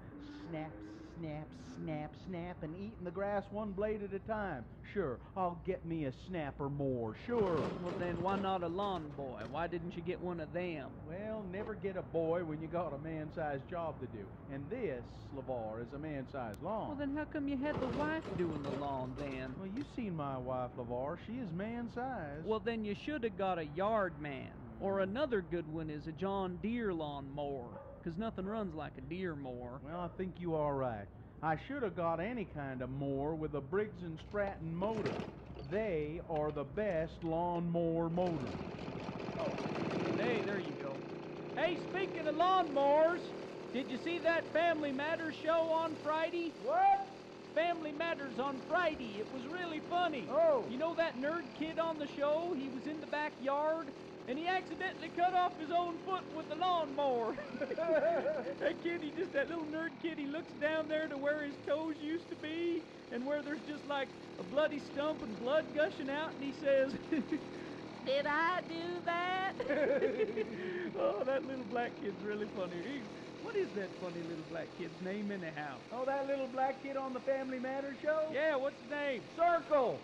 snap, snap, snap, snap, and eating the grass one blade at a time. Sure, I'll get me a snapper moor, sure. Well, then why not a lawn boy? Why didn't you get one of them? Well, never get a boy when you got a man-sized job to do. And this, LeVar, is a man-sized lawn. Well, then how come you had the wife doing the lawn then? Well, you've seen my wife, LeVar. She is man-sized. Well, then you should have got a yard man. Or another good one is a John Deere lawn mower, 'cause nothing runs like a Deere mower. Well, I think you are right. I should have got any kind of mower with a Briggs & Stratton motor. They are the best lawn mower motors. Hey, there you go. Hey, speaking of lawnmowers, did you see that Family Matters show on Friday? What? Family Matters on Friday. It was really funny. Oh. You know that nerd kid on the show? He was in the backyard, and he accidentally cut off his own foot with the lawnmower. That kid, that little nerd kid, he looks down there to where his toes used to be, and where there's just like a bloody stump and blood gushing out, and he says, "Did I do that?" Oh, that little black kid's really funny. What is that funny little black kid's name anyhow? Oh, that little black kid on the Family Matters show? Yeah, what's his name? Circle.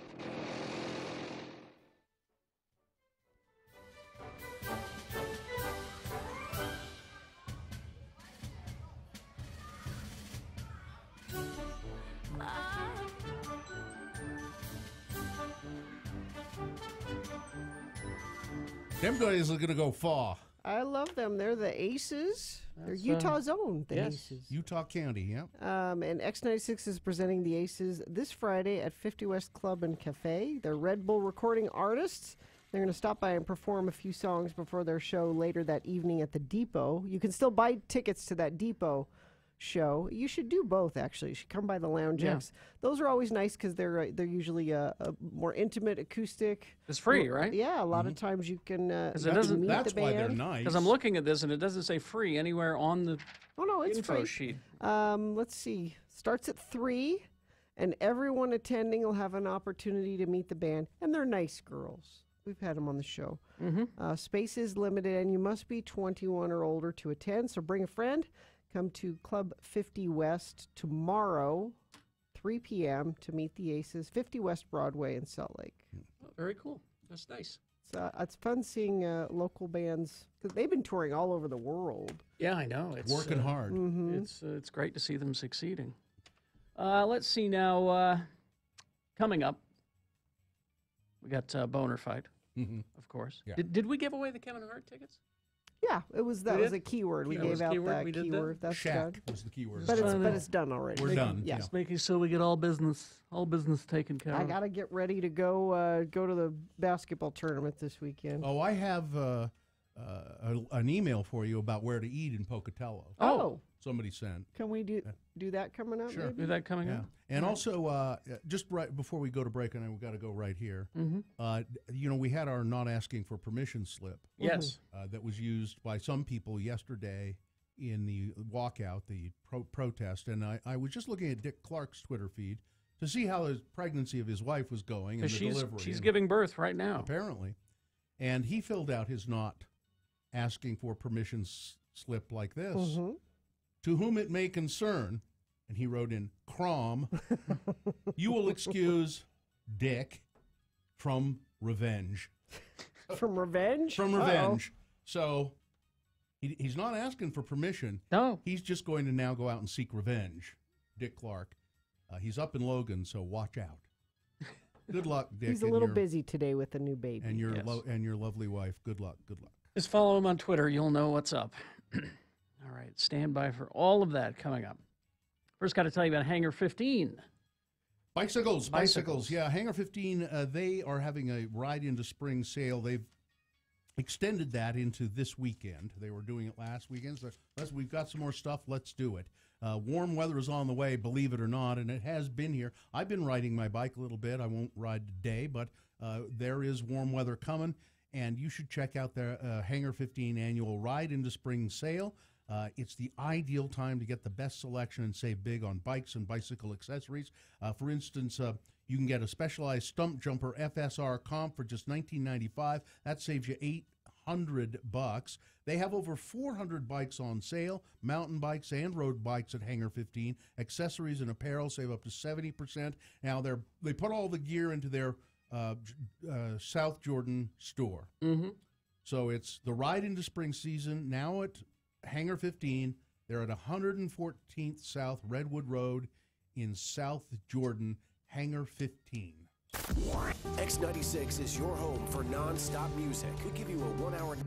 Them guys are going to go far. I love them. They're the Aces. They're That's, Utah's own, the yes. Aces. Utah County, yeah. And X96 is presenting the Aces this Friday at 50 West Club and Cafe. They're Red Bull recording artists. They're going to stop by and perform a few songs before their show later that evening at the Depot. You can still buy tickets to that Depot show. You should do both, actually. You should come by the Lounge Yeah. X. Those are always nice because they're usually a more intimate acoustic. It's free, right? Yeah, a lot of times you can, Because you it doesn't. can meet the band. Because I'm looking at this and it doesn't say free anywhere on the it's info free. sheet. Let's see. Starts at 3, and everyone attending will have an opportunity to meet the band. And they're nice girls. We've had them on the show. Space is limited, and you must be 21 or older to attend. So bring a friend. Come to Club 50 West tomorrow, 3 p.m. to meet the Aces, 50 West Broadway in Salt Lake. Oh, very cool. That's nice. It's fun seeing local bands because they've been touring all over the world. Yeah, I know. It's Working hard. It's great to see them succeeding. Let's see now. Coming up, we got Boner Fight, of course. Yeah. Did we give away the Kevin Hart tickets? Yeah, that was did? a keyword. We That gave was out keyword? that We did that? keyword. That's Shack done. was the keyword. But it's done already. We're done. Yeah. Just making sure we get all business taken care I of. gotta get ready to go to the basketball tournament this weekend. Oh, I have an email for you about where to eat in Pocatello. Oh. Somebody sent. Can we do that coming up? Sure. Maybe? Do that coming Yeah. up. And Right. also, just right before we go to break, and we've got to go right here, Mhm. We had our not asking for permission slip. Yes. That was used by some people yesterday in the walkout, the protest. And I was just looking at Dick Clark's Twitter feed to see how the pregnancy of his wife was going and the delivery. She's and giving birth right now. apparently. And he filled out his not asking for permission slip like this. Mhm. To whom it may concern, and he wrote in Crom, you will excuse Dick from revenge. From revenge? From revenge. So he's not asking for permission. No. He's just going to now go out and seek revenge. Dick Clark. He's up in Logan, so watch out. Good luck, Dick. He's a and little your- busy today with the new baby. And your Yes. and your lovely wife. Good luck. Good luck. Just follow him on Twitter. You'll know what's up. All right. Stand by for all of that coming up. First, got to tell you about Hangar 15. Bicycles. Yeah, Hangar 15, they are having a Ride into Spring sale. They've extended that into this weekend. They were doing it last weekend. So we've got some more stuff. Let's do it. Warm weather is on the way, believe it or not, and it has been here. I've been riding my bike a little bit. I won't ride today, but there is warm weather coming, and you should check out the Hangar 15 annual Ride into Spring sale. It's the ideal time to get the best selection and save big on bikes and bicycle accessories. For instance, You can get a Specialized Stump Jumper FSR comp for just $19.95. That saves you $800. They have over 400 bikes on sale, mountain bikes and road bikes at Hangar 15. Accessories and apparel save up to 70%. Now they put all the gear into their South Jordan store. Mm-hmm. So it's the ride into spring season now at Hangar 15. They're at 114th South Redwood Road in South Jordan, Hangar 15. X96 is your home for non-stop music. We give you a 1 hour...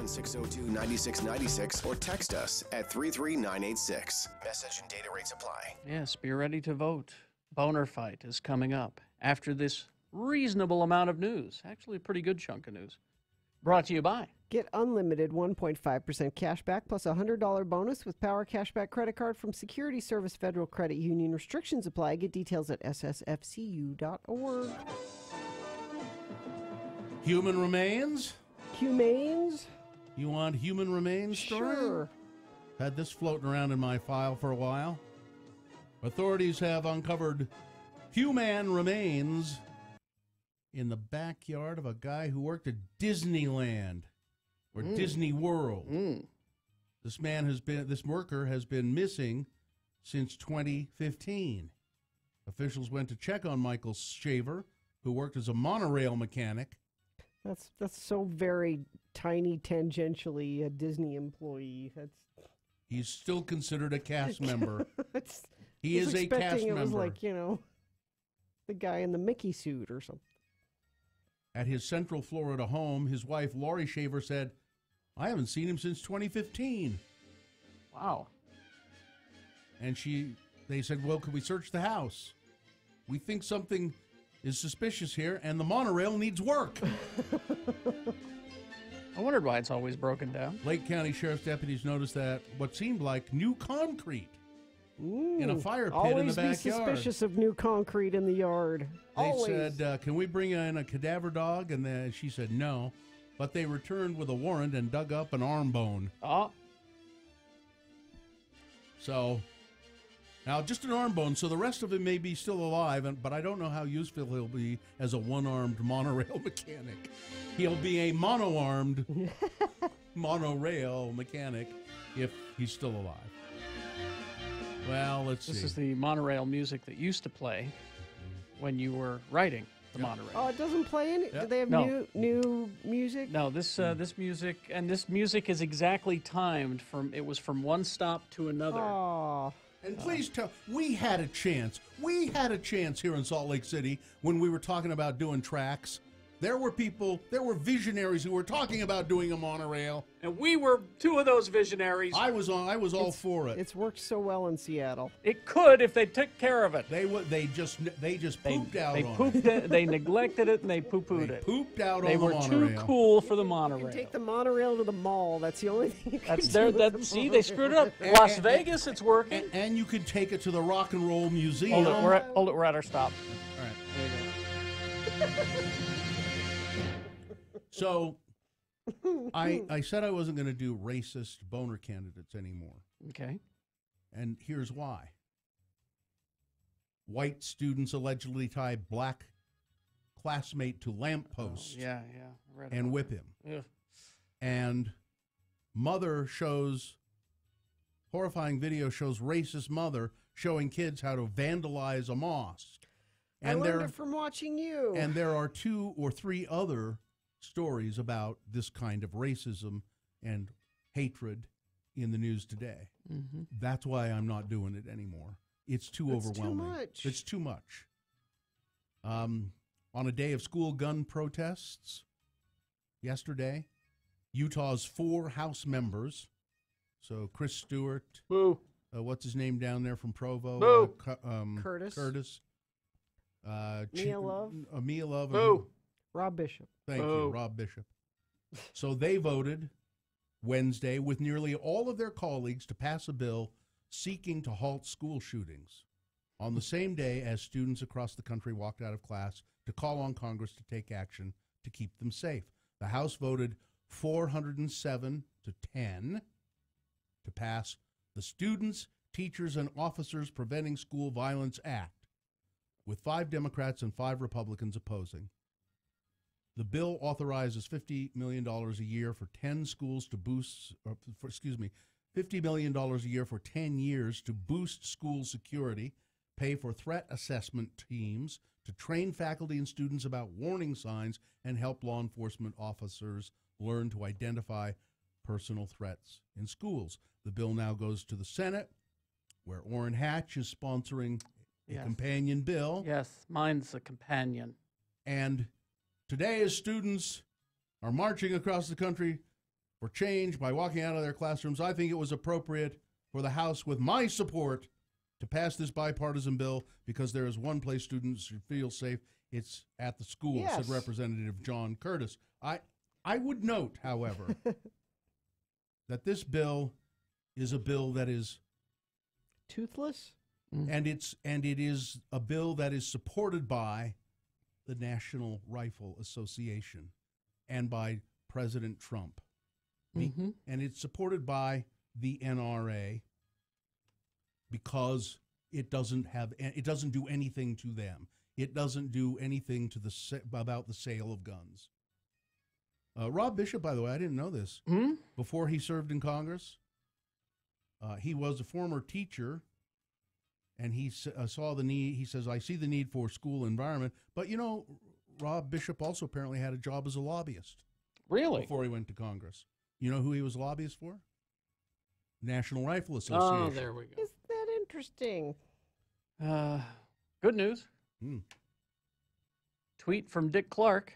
Call 1-602-9696 or text us at 33986. Message and data rates apply. Yes, be ready to vote. Boner Fight is coming up after this reasonable amount of news. Actually, a pretty good chunk of news. Brought to you by. Get unlimited 1.5% cash back plus a $100 bonus with Power Cashback credit card from Security Service Federal Credit Union. Restrictions apply. Get details at ssfcu.org. Human remains? Humanes? You want human remains story? Sure. Had this floating around in my file for a while. Authorities have uncovered human remains in the backyard of a guy who worked at Disneyland or Disney World. This worker has been missing since 2015. Officials went to check on Michael Shaver, who worked as a monorail mechanic. That's so very tiny, tangentially a Disney employee. He's still considered a cast member. He is was a cast expecting member. It was like, the guy in the Mickey suit or something. At his Central Florida home, his wife, Lori Shaver, said, I haven't seen him since 2015. Wow. And they said, well, could we search the house? We think something is suspicious here, and the monorail needs work. I wondered why it's always broken down. Lake County Sheriff's deputies noticed that what seemed like new concrete in a fire pit in the backyard. Always be suspicious of new concrete in the yard. They said, can we bring in a cadaver dog? And then she said no. But they returned with a warrant and dug up an arm bone. Oh. So, now just an arm bone. So the rest of him may be still alive, but I don't know how useful he'll be as a one-armed monorail mechanic. He'll be a mono-armed monorail mechanic if he's still alive. Well, let's see. This is the monorail music that used to play when you were riding the monorail. Oh, it doesn't play any? Do they have new music? No, this music, and this music is exactly timed it was from one stop to another. Oh. And please tell, we had a chance. We had a chance here in Salt Lake City when we were talking about doing tracks. There were visionaries who were talking about doing a monorail. And we were two of those visionaries. I was all for it. It's worked so well in Seattle. It could if they took care of it. They just pooped out They on pooped it. They neglected it, and they poo-pooed it. Pooped out They on the were monorail. too cool for the monorail. You take the monorail to the mall. That's the only thing you can That's do their. with That the see, they screwed it up. And- Las and- Vegas, it's working. And you could take it to the Rock and Roll Museum. Hold it. We're at our stop. All right. There you go. So, I said I wasn't going to do racist boner candidates anymore. Okay. And here's why. White students allegedly tie black classmate to lamppost. Yeah. I read and about whip that. him. Yeah. And horrifying video shows racist mother showing kids how to vandalize a mosque. And I learned it from watching you. And there are 2 or 3 other stories about this kind of racism and hatred in the news today. Mm-hmm. That's why I'm not doing it anymore. It's too overwhelming. It's too much. On a day of school gun protests yesterday, Utah's 4 House members, so Chris Stewart, boo, what's his name down there from Provo? Boo. Curtis. Mia Love. Mia Love. Boo. Rob Bishop. Thank you, Rob Bishop. So they voted Wednesday with nearly all of their colleagues to pass a bill seeking to halt school shootings on the same day as students across the country walked out of class to call on Congress to take action to keep them safe. The House voted 407 to 10 to pass the Students, Teachers, and Officers Preventing School Violence Act, with 5 Democrats and 5 Republicans opposing. The bill authorizes $50 million a year for 10 schools to boost, $50 million a year for 10 years to boost school security, pay for threat assessment teams, to train faculty and students about warning signs, and help law enforcement officers learn to identify personal threats in schools. The bill now goes to the Senate, where Orrin Hatch is sponsoring a companion bill. Yes, mine's a companion. And today, as students are marching across the country for change by walking out of their classrooms. I think it was appropriate for the House, with my support, to pass this bipartisan bill because there is one place students should feel safe. It's at the school, Yes. said Representative John Curtis. I would note, however, that this bill is a bill that is toothless, and it is a bill that is supported by the National Rifle Association and by President Trump. And it's supported by the NRA because it doesn't do anything to them. It doesn't do anything to about the sale of guns. Rob Bishop, by the way, I didn't know this. Before he served in Congress, he was a former teacher, and he saw the need. He says, I see the need for school environment. But, you know, Rob Bishop also apparently had a job as a lobbyist. Really? Before he went to Congress. You know who he was a lobbyist for? National Rifle Association. Oh, there we go. Isn't that interesting? Good news. Tweet from Dick Clark.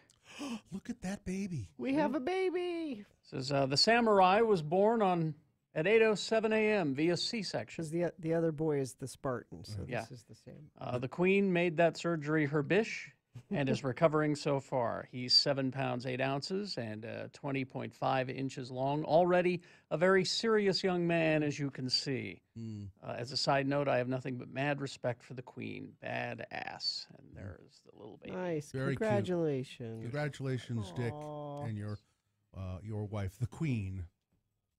Look at that baby. We have a baby. Says the samurai was born at 8:07 a.m. via C-section. Because the other boy is the Spartan, so Yeah. this is the same. The Queen made that surgery her bish and is recovering so far. He's 7 pounds 8 ounces and 20.5 inches long. Already a very serious young man, as you can see. As a side note, I have nothing but mad respect for the Queen. Bad ass. And there's the little baby. Nice. Very cute. Congratulations. Congratulations, Dick, and your wife, the Queen.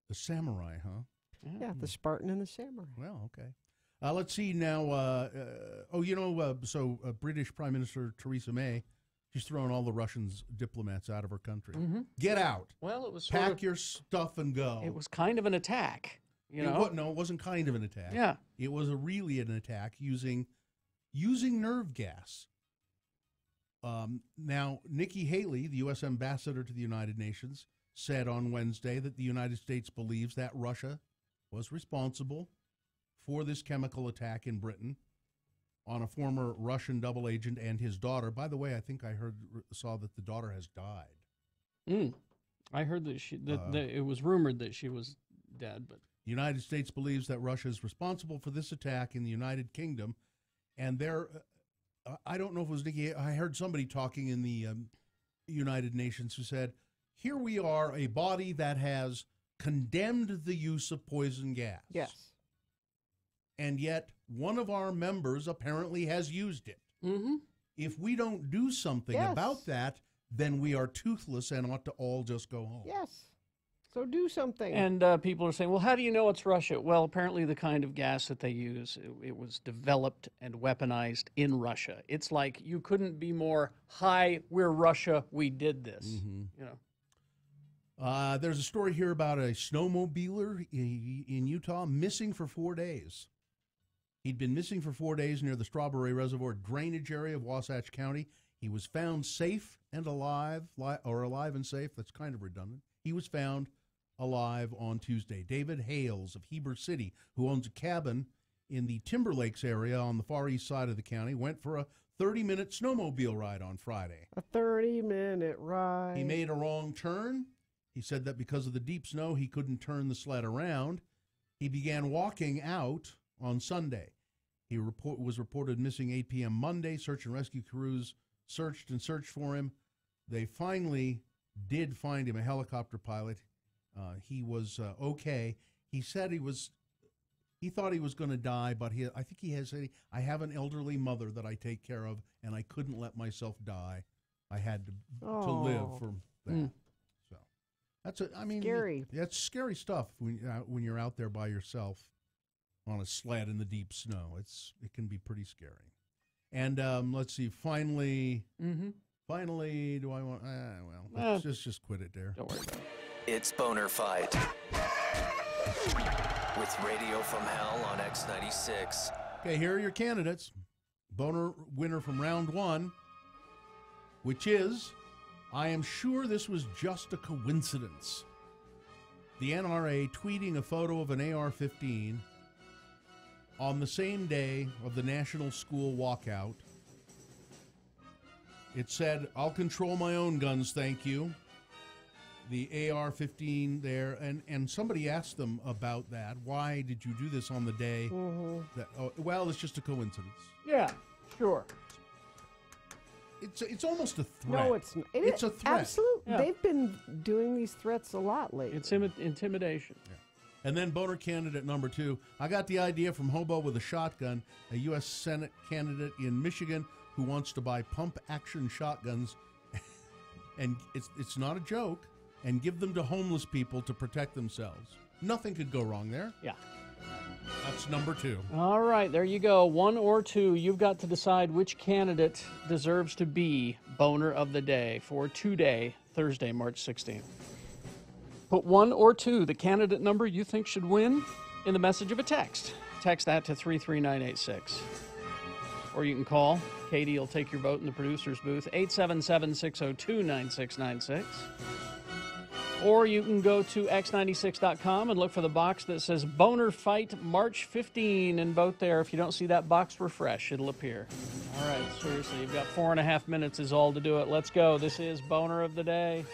The samurai, huh? Yeah, the Spartan and the samurai. Well, okay. Let's see now. British Prime Minister Theresa May, she's throwing all the Russians diplomats out of her country. Get out. Well, it was pack your stuff and go. It was kind of an attack. No, it wasn't kind of an attack. Yeah, it was really an attack using nerve gas. Now, Nikki Haley, the U.S. ambassador to the United Nations, said on Wednesday that the United States believes that Russia was responsible for this chemical attack in Britain on a former Russian double agent and his daughter. By the way, I think I saw that the daughter has died. I heard that it was rumored that she was dead, but the United States believes that Russia is responsible for this attack in the United Kingdom, and I don't know if it was Nikki. I heard somebody talking in the United Nations who said, here we are, a body that has condemned the use of poison gas. Yes. And yet one of our members apparently has used it. If we don't do something about that, then we are toothless and ought to all just go home. Yes. So do something. And people are saying, well, how do you know it's Russia? Well, apparently the kind of gas that they use, it was developed and weaponized in Russia. It's like you couldn't be more, hi, we're Russia, we did this. You know. There's a story here about a snowmobiler in Utah missing for 4 days. He'd been missing for 4 days near the Strawberry Reservoir drainage area of Wasatch County. He was found safe and alive, alive and safe. That's kind of redundant. He was found alive on Tuesday. David Hales of Heber City, who owns a cabin in the Timber Lakes area on the far east side of the county, went for a 30-minute snowmobile ride on Friday. A 30-minute ride. He made a wrong turn. He said that because of the deep snow, he couldn't turn the sled around. He began walking out on Sunday. He was reported missing 8 p.m. Monday. Search and rescue crews searched for him. They finally did find him, a helicopter pilot. He was okay. He said he thought he was going to die, but I think he has said, I have an elderly mother that I take care of, and I couldn't let myself die. I had to live for that. So scary. That's scary stuff when you're out there by yourself on a sled in the deep snow. It can be pretty scary. And let's see. Finally, do I want? Let's just quit it there. Don't worry about it. It's Boner Fight with Radio from Hell on X96. Okay, here are your candidates. Boner winner from round one, which is, I am sure this was just a coincidence. The NRA tweeting a photo of an AR-15 on the same day of the National School Walkout. It said, I'll control my own guns, thank you. the AR-15 there, and somebody asked them about that. Why did you do this on the day? That, well, it's just a coincidence. Yeah, sure. It's almost a threat. No, it's It's a threat. Absolutely. Yeah. They've been doing these threats a lot lately. It's intimidation. And then boner candidate number 2. I got the idea from Hobo with a Shotgun, a U.S. Senate candidate in Michigan who wants to buy pump-action shotguns, and it's not a joke, and give them to homeless people to protect themselves. Nothing could go wrong there. Yeah. That's number 2. All right, there you go. 1 or 2. You've got to decide which candidate deserves to be boner of the day for today, Thursday, March 16th. Put 1 or 2, the candidate number you think should win, in the message of a text. Text that to 33986. Or you can call. Katie will take your vote in the producer's booth, 877-602-9696. Or you can go to x96.com and look for the box that says Boner Fight March 15 and vote there. If you don't see that box, refresh. It'll appear. All right, seriously, you've got 4.5 minutes is all to do it. Let's go. This is Boner of the Day.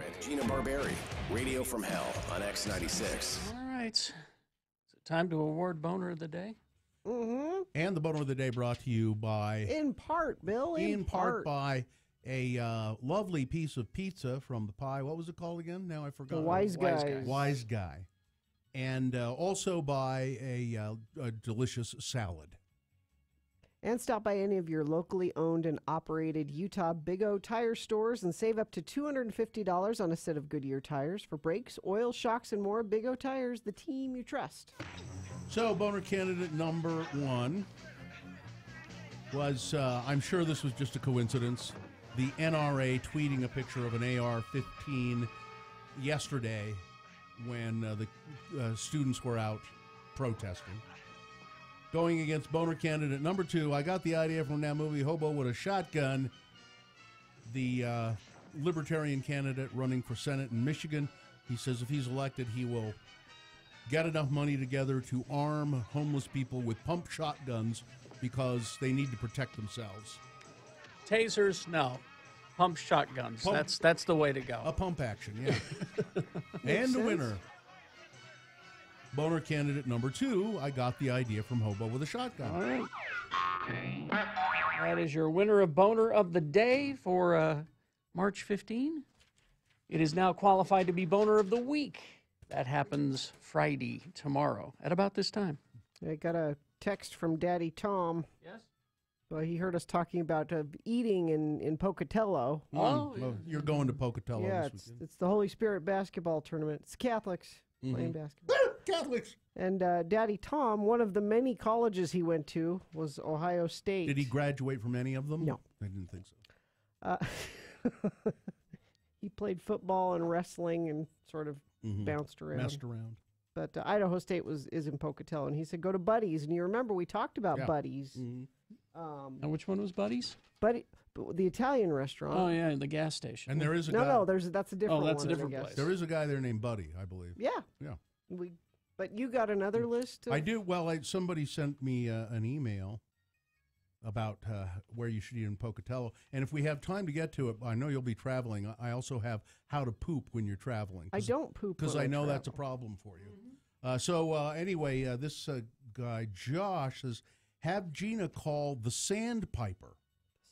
Warren, Gina Barberi, Radio from Hell on X96. All right. Is it time to award Boner of the Day? Mm-hmm. And the Boner of the Day brought to you by... In part, Bill. In part by a lovely piece of pizza from the pie. What was it called again? Now I forgot. The Wise Guys. Wise Guy. And also by a delicious salad. And stop by any of your locally owned and operated Utah Big O tire stores and save up to $250 on a set of Goodyear tires for brakes, oil, shocks, and more. Big O Tires, the team you trust. So, Boner candidate number 1 was, I'm sure this was just a coincidence, the NRA tweeting a picture of an AR-15 yesterday when the students were out protesting. Going against Boner candidate number 2, I got the idea from that movie, Hobo with a Shotgun, the Libertarian candidate running for Senate in Michigan. He says if he's elected, he will get enough money together to arm homeless people with pump shotguns because they need to protect themselves. Tasers, no. Pump shotguns. That's the way to go. A pump action, yeah. And the winner. Boner candidate number 2, I got the idea from Hobo with a Shotgun. All right. That is your winner of Boner of the Day for March 15. It is now qualified to be Boner of the Week. That happens Friday, tomorrow, at about this time. I got a text from Daddy Tom. Yes? Well, he heard us talking about eating in Pocatello. Oh, well, you're going to Pocatello this weekend. It's the Holy Spirit basketball tournament. It's Catholics playing basketball. Catholics! And Daddy Tom, one of the many colleges he went to was Ohio State. Did he graduate from any of them? No. I didn't think so. He played football and wrestling and sort of bounced around. Messed around. But Idaho State is in Pocatello, and he said, go to Buddy's. And you remember we talked about Buddy's. And which one was Buddy's? The Italian restaurant. Oh, yeah, the gas station. And there is a guy. No, that's a different one. Oh, that's a different place. There is a guy there named Buddy, I believe. Yeah. Yeah. But you got another list? I do. Well, somebody sent me an email about where you should eat in Pocatello. And if we have time to get to it, I know you'll be traveling. I also have how to poop when you're traveling. I don't poop because when I know travel. that's a problem for you. So anyway, this guy, Josh, says, have Gina call the Sandpiper.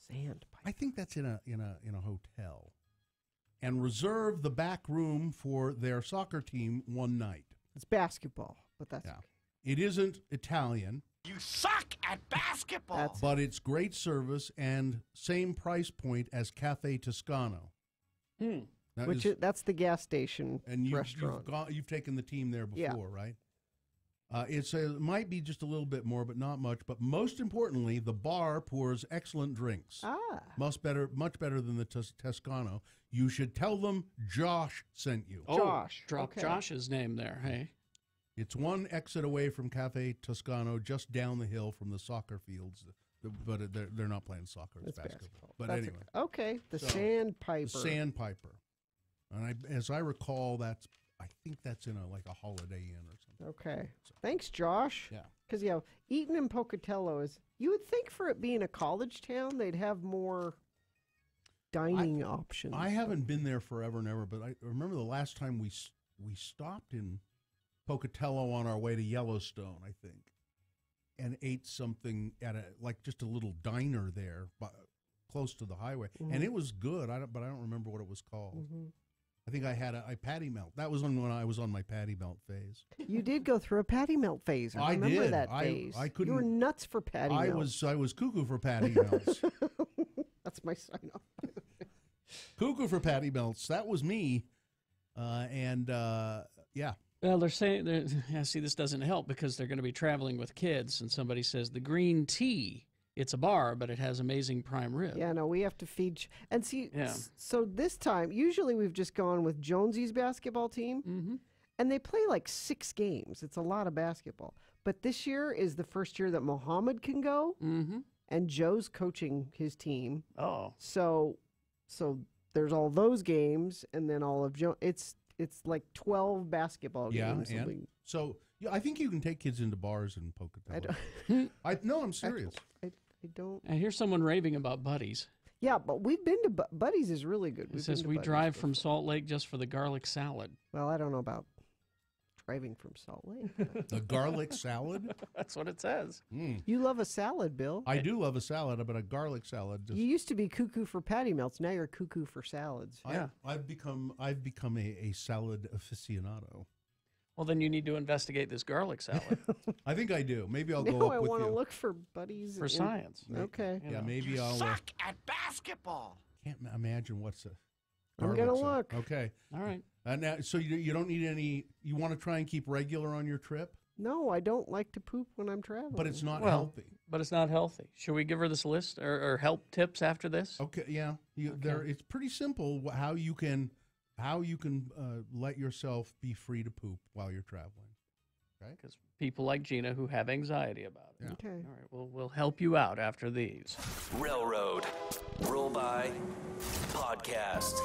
Sandpiper. I think that's in a hotel. And reserve the back room for their soccer team one night. It's basketball, but that's okay. It isn't Italian. You suck at basketball. But it's great service and same price point as Cafe Toscano. That's the gas station restaurant. You've taken the team there before, right? It might be just a little bit more, but not much. But most importantly, the bar pours excellent drinks. Much better than the Toscano. You should tell them Josh sent you. Josh. Drop Josh's name there, hey? It's one exit away from Cafe Toscano, just down the hill from the soccer fields. But they're not playing soccer. It's basketball. But that's anyway. Okay, the Sandpiper. The Sandpiper. And as I recall, I think that's in a Holiday Inn or something. Okay. Thanks, Josh. Yeah. Because, eating in Pocatello you would think for it being a college town, they'd have more dining options. I haven't been there forever and ever, but I remember the last time we stopped in Pocatello on our way to Yellowstone, I think, and ate something at just a little diner there, close to the highway, and it was good. But I don't remember what it was called. I think I had a patty melt. That was when I was on my patty melt phase. You did go through a patty melt phase. I remember did. that phase. I couldn't. You were nuts for patty melts. I was cuckoo for patty melts. That's my sign off. Cuckoo for patty melts. That was me. Yeah. Well, they're saying, see, this doesn't help because they're going to be traveling with kids, and somebody says the green tea, it's a bar, but it has amazing prime rib. Yeah, no, we have to feed. And see, so this time, usually we've just gone with Jonesy's basketball team, and they play like 6 games. It's a lot of basketball. But this year is the first year that Mohammed can go, and Joe's coaching his team. Oh. So there's all those games, and then all of Joe. It's like 12 basketball games. So I think you can take kids into bars in Pocatello. No, I'm serious. I don't. I hear someone raving about Buddies. Yeah, but we've been to Buddy's is really good. It says we drive from Salt Lake just for the garlic salad. Well, I don't know about driving from Salt Lake. The garlic salad? That's what it says. You love a salad, Bill. I do love a salad, but a garlic salad. You used to be cuckoo for patty melts. Now you're cuckoo for salads. I've become a salad aficionado. Well, then you need to investigate this garlic salad. I think I do. Maybe I'll now go up I with want to you. look for Buddies For science. Okay. Yeah, maybe I'll. Suck at basketball. Can't imagine what's a. I'm garlic gonna salad. look. Okay. All right. Now, so you don't need any. You want to try and keep regular on your trip, No, I don't like to poop when I'm traveling. but it's not Well, healthy. But it's not healthy. Should we give her this list or help tips after this? Okay. Yeah. There. It's pretty simple how you can let yourself be free to poop while you're traveling. Okay. Because people like Gina who have anxiety about it. Yeah. Okay. All right. We'll help you out after these. Railroad. Roll by podcast.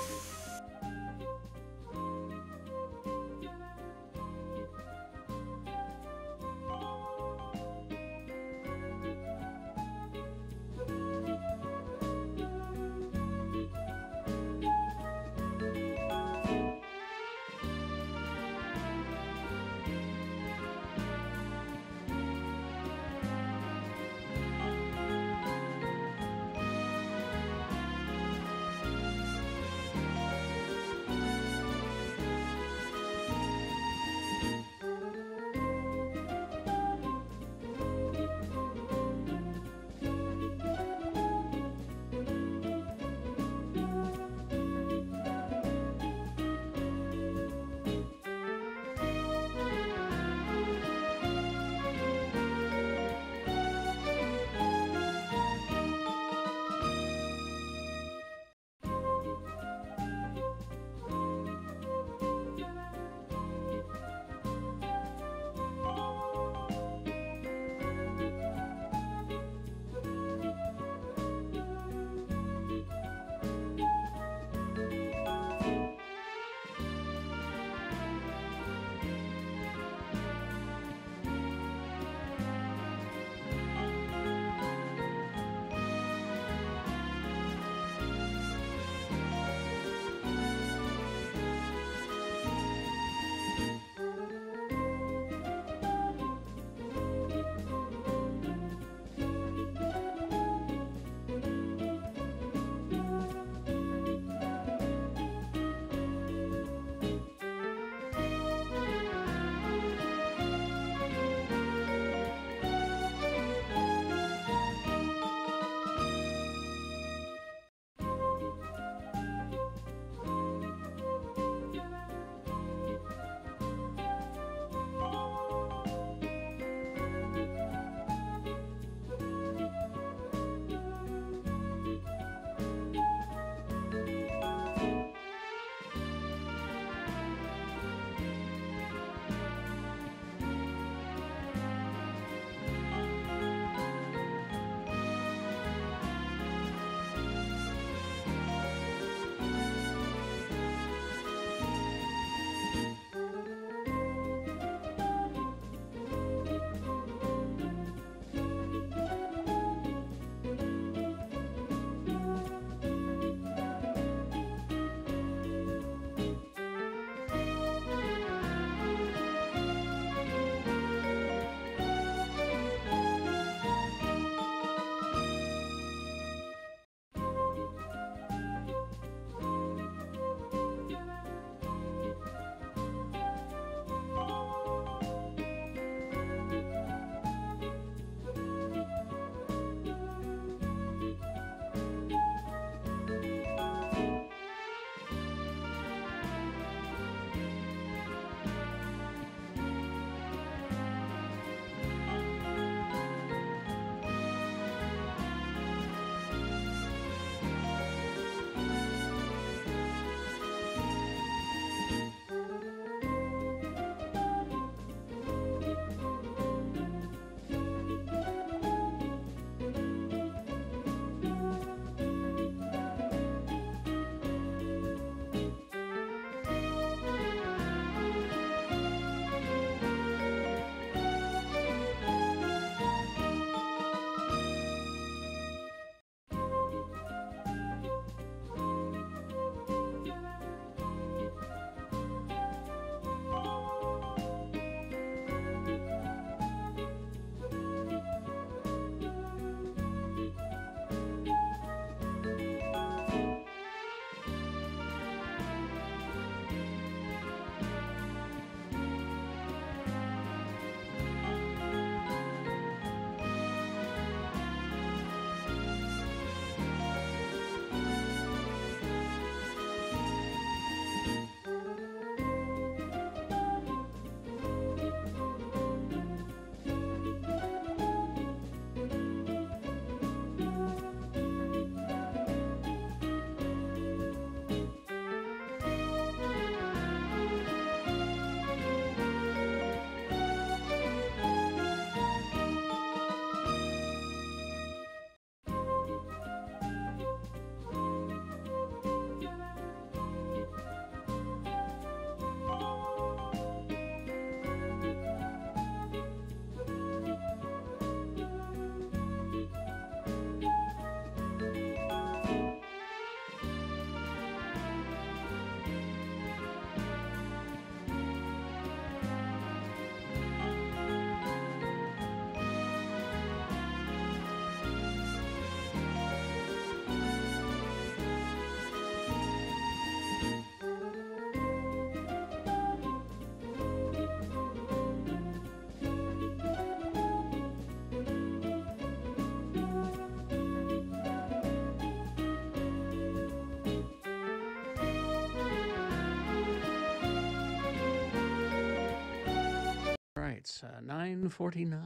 It's 9:49.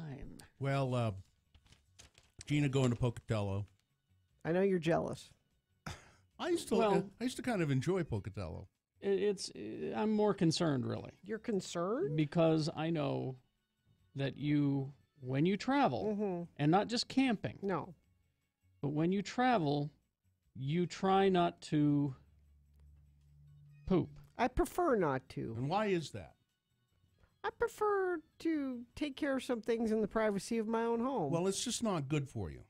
Well, Gina going to Pocatello. I know you're jealous. I used to kind of enjoy Pocatello. I'm more concerned, really. You're concerned? Because I know that when you travel, and not just camping. No. But when you travel, you try not to poop. I prefer not to. And why is that? I prefer to take care of some things in the privacy of my own home. Well, it's just not good for you.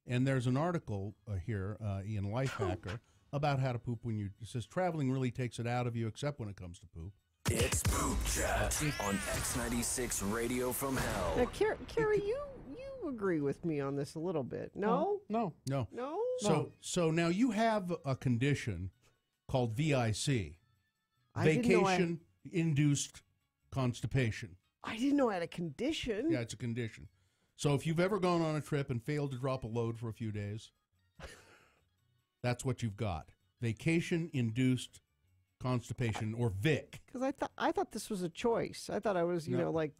And there's an article here in Lifehacker about how to poop when it says traveling really takes it out of you, except when it comes to poop. It's Poop Chat on X96 Radio from Hell. Now, Carrie, you agree with me on this a little bit. No? No. So now you have a condition called VIC, vacation-induced constipation. I didn't know I had a condition. Yeah, it's a condition. So if you've ever gone on a trip and failed to drop a load for a few days, that's what you've got. Vacation-induced constipation, or VIC. Because I thought this was a choice. I thought I was,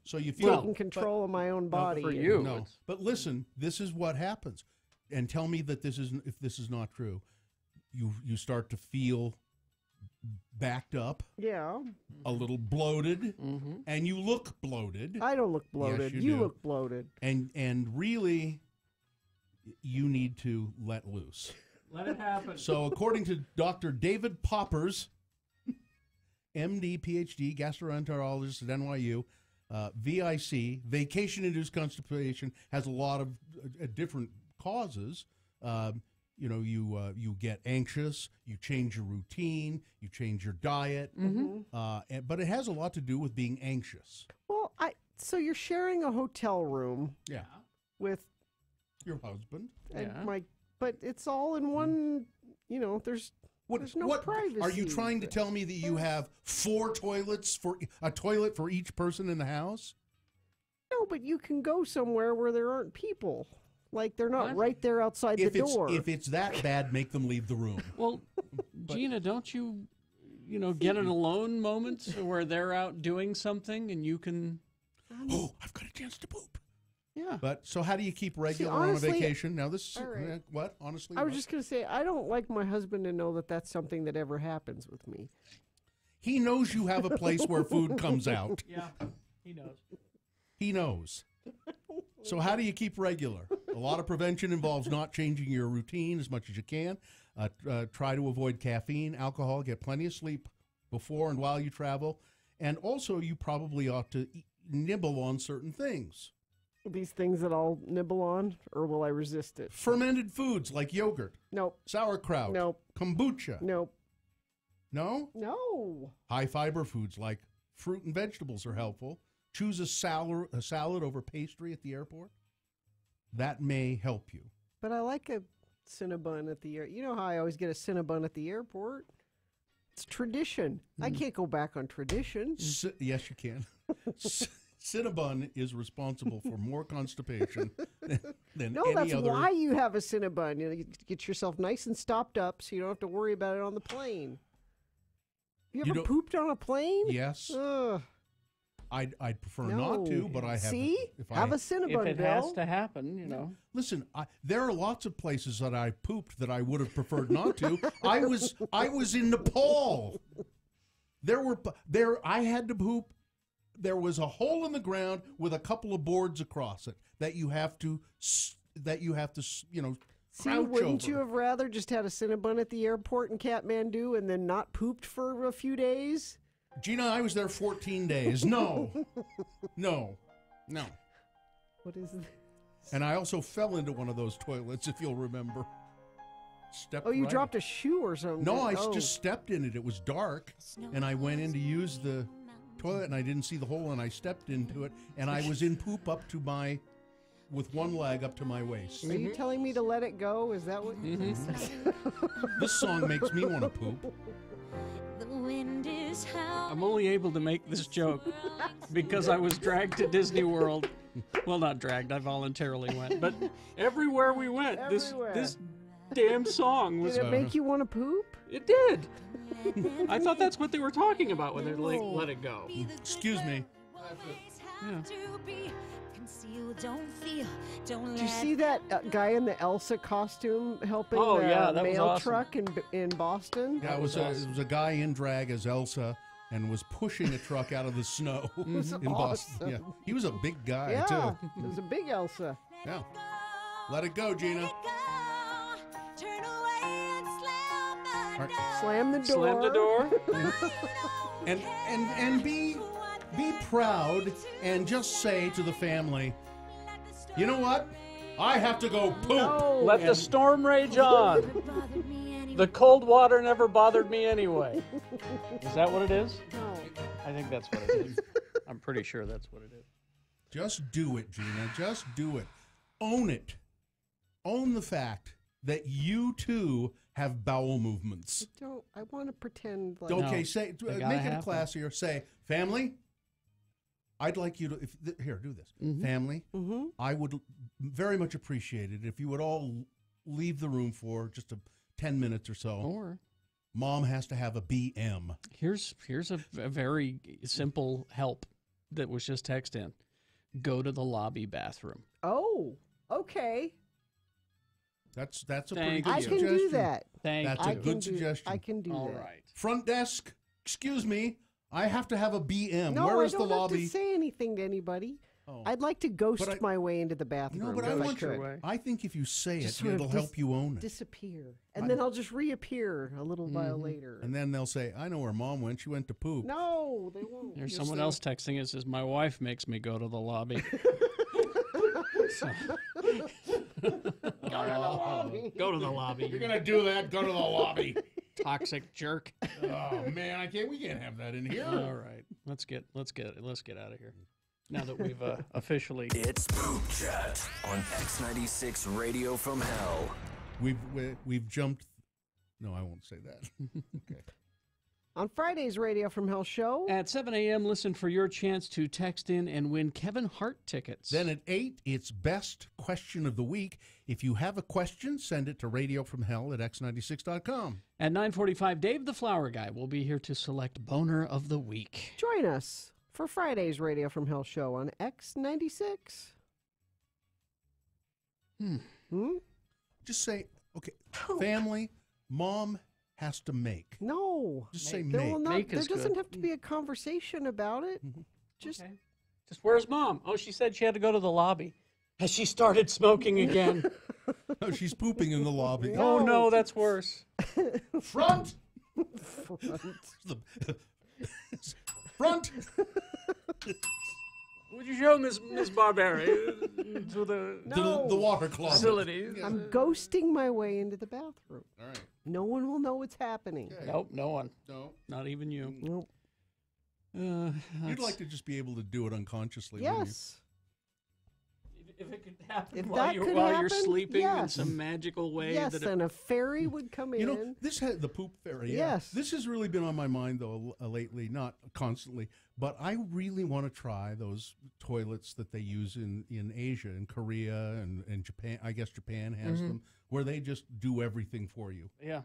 so you feel taking control of my own body. For you. No. But listen, this is what happens. And tell me that if this is not true. You start to feel backed up. Yeah. A little bloated. And you look bloated. I don't look bloated. Yes, you do. look bloated. And really, you need to let loose. Let it happen. So according to Dr. David Poppers, MD, PhD, gastroenterologist at NYU, VIC, vacation-induced constipation, has a lot of different causes. You get anxious, you change your routine, you change your diet, but it has a lot to do with being anxious. Well, so you're sharing a hotel room. Yeah. With your husband. And but it's all in one. There's no privacy. Are you trying to tell me that you have 4 toilets for a toilet for each person in the house? No, but you can go somewhere where there aren't people. Like they're not right there outside the door. If it's that bad, make them leave the room. Well, Gina, don't you get an alone moment where they're out doing something and you can... Oh, I've got a chance to poop. Yeah. But so how do you keep regular honestly, on a vacation? Now this right. What? Honestly? I was just going to say, I don't like my husband to know that that's something that ever happens with me. He knows you have a place where food comes out. Yeah, he knows. He knows. So how do you keep regular? A lot of prevention involves not changing your routine as much as you can. Try to avoid caffeine, alcohol, get plenty of sleep before and while you travel. And also you probably ought to nibble on certain things. These things that I'll nibble on, or will I resist it? Fermented foods like yogurt. Nope. Sauerkraut. Nope. Kombucha. Nope. No? No. High fiber foods like fruit and vegetables are helpful. Choose a salad over pastry at the airport. That may help you. But I like a Cinnabon at the airport. You know how I always get a Cinnabon at the airport? It's tradition. I can't go back on tradition. Yes, you can. Cinnabon is responsible for more constipation than no, any that's other. why you have a Cinnabon. You get yourself nice and stopped up so you don't have to worry about it on the plane. You ever pooped on a plane? Yes. Ugh. I'd prefer not to, but I have. See? Have a Cinnabon, If it Bill. has to happen, Listen, there are lots of places that I pooped that I would have preferred not to. I was in Nepal. I had to poop. There was a hole in the ground with a couple of boards across it that you have to See, crouch wouldn't over. you have rather just had a Cinnabon at the airport in Kathmandu and then not pooped for a few days? Gina, I was there 14 days. No. What is this? And I also fell into one of those toilets, if you'll remember. You dropped a shoe or something? No, I just stepped in it. It was dark, and I went in to use the toilet, and I didn't see the hole, and I stepped into it, and I was in poop with one leg up to my waist. Are you telling me to let it go? Is that what? This song makes me want to poop. I'm only able to make this joke because I was dragged to Disney World. Well, not dragged, I voluntarily went. But everywhere we went, this damn song was... Did it make you want to poop? It did. I thought that's what they were talking about when they let it go. Excuse me. Did you see that guy in the Elsa costume helping Oh, the yeah, that was mail awesome. truck in Boston? Yeah, it was a guy in drag as Elsa and was pushing a truck out of the snow in was Boston. awesome. Yeah, he was a big guy Yeah, too. it was a big Elsa. Yeah, let it go, Gina. All right. Slam the door. Slam the door. and be proud and just say to the family, you know what? I have to go poop. No. Let the storm rage on. The cold water never bothered me anyway. Is that what it is? No. I think that's what it is. I'm pretty sure that's what it is. Just do it, Gina. Just do it. Own it. Own the fact that you too have bowel movements. I want to pretend like. Okay, say make it classier. Say, family, I'd like you to here do this. Family, I would very much appreciate it if you would all leave the room for just 10 minutes or so. Or Mom has to have a BM. here's a very simple help that was just text in. Go to the lobby bathroom. Oh, okay. That's a Thank pretty good I suggestion. can do that. That's a good suggestion. I can do All that. right. Front desk, excuse me, I have to have a BM. No, Where I is don't the lobby? have to say anything to anybody. Oh. I'd like to ghost But I- my way into the bathroom. No, but if I want could. you. I think if you say Just it, sort of it'll help you own it. Disappear, and then I'll just reappear a little while later. And then they'll say, "I know where Mom went. She went to poop." No, they won't. There's Yes, someone they else texting and says, my wife makes me go to the lobby. Go to the lobby. You're gonna do that? Go to the lobby. Toxic jerk. Oh man, we can't have that in here. All right, let's get out of here. Now that we've officially. It's Poop Chat on X96 Radio from Hell. We've jumped. No, I won't say that. Okay. On Friday's Radio from Hell show. At 7 a.m., listen for your chance to text in and win Kevin Hart tickets. Then at 8, it's Best Question of the Week. If you have a question, send it to radiofromhell@x96.com. At 9:45, Dave the Flower Guy will be here to select Boner of the Week. Join us for Friday's Radio from Hell show on X96. Just say, okay, family, Mom has to make. No. Just say There make. will not, Make there is doesn't good. have to be a conversation about it. Just Okay. Just where's Mom? Oh, she said she had to go to the lobby. Has she started smoking again? No, she's pooping in the lobby. Oh, no, that's worse. Front! Front! Would you show Miss Barbary to the water closet. facilities? I'm ghosting my way into the bathroom. All right. No one will know what's happening. Nope, no one. No. Not even you. Nope. You'd like to just be able to do it unconsciously, wouldn't you? Yes. If it could happen If while that you're could while you're happen, sleeping in yes. some magical way. Yes, that and a fairy would come in. You know, this had the poop fairy. Yeah. Yes. This has really been on my mind though lately, not constantly, but I really want to try those toilets that they use in Asia, in Korea and Japan. I guess Japan has them, where they just do everything for you. Yeah.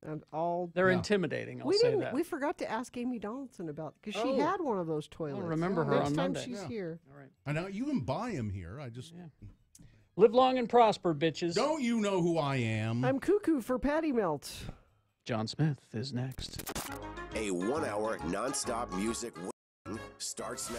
And all They're intimidating, I'll we say didn't. that. We forgot to ask Amy Donaldson about because she Oh. had one of those toilets. remember her Next on time Monday. she's Yeah. here. All right. I know you can buy them here. I just Live long and prosper, bitches. don't you know who I am? I'm cuckoo for Patty Melt. John Smith is next. A 1 hour nonstop music starts now.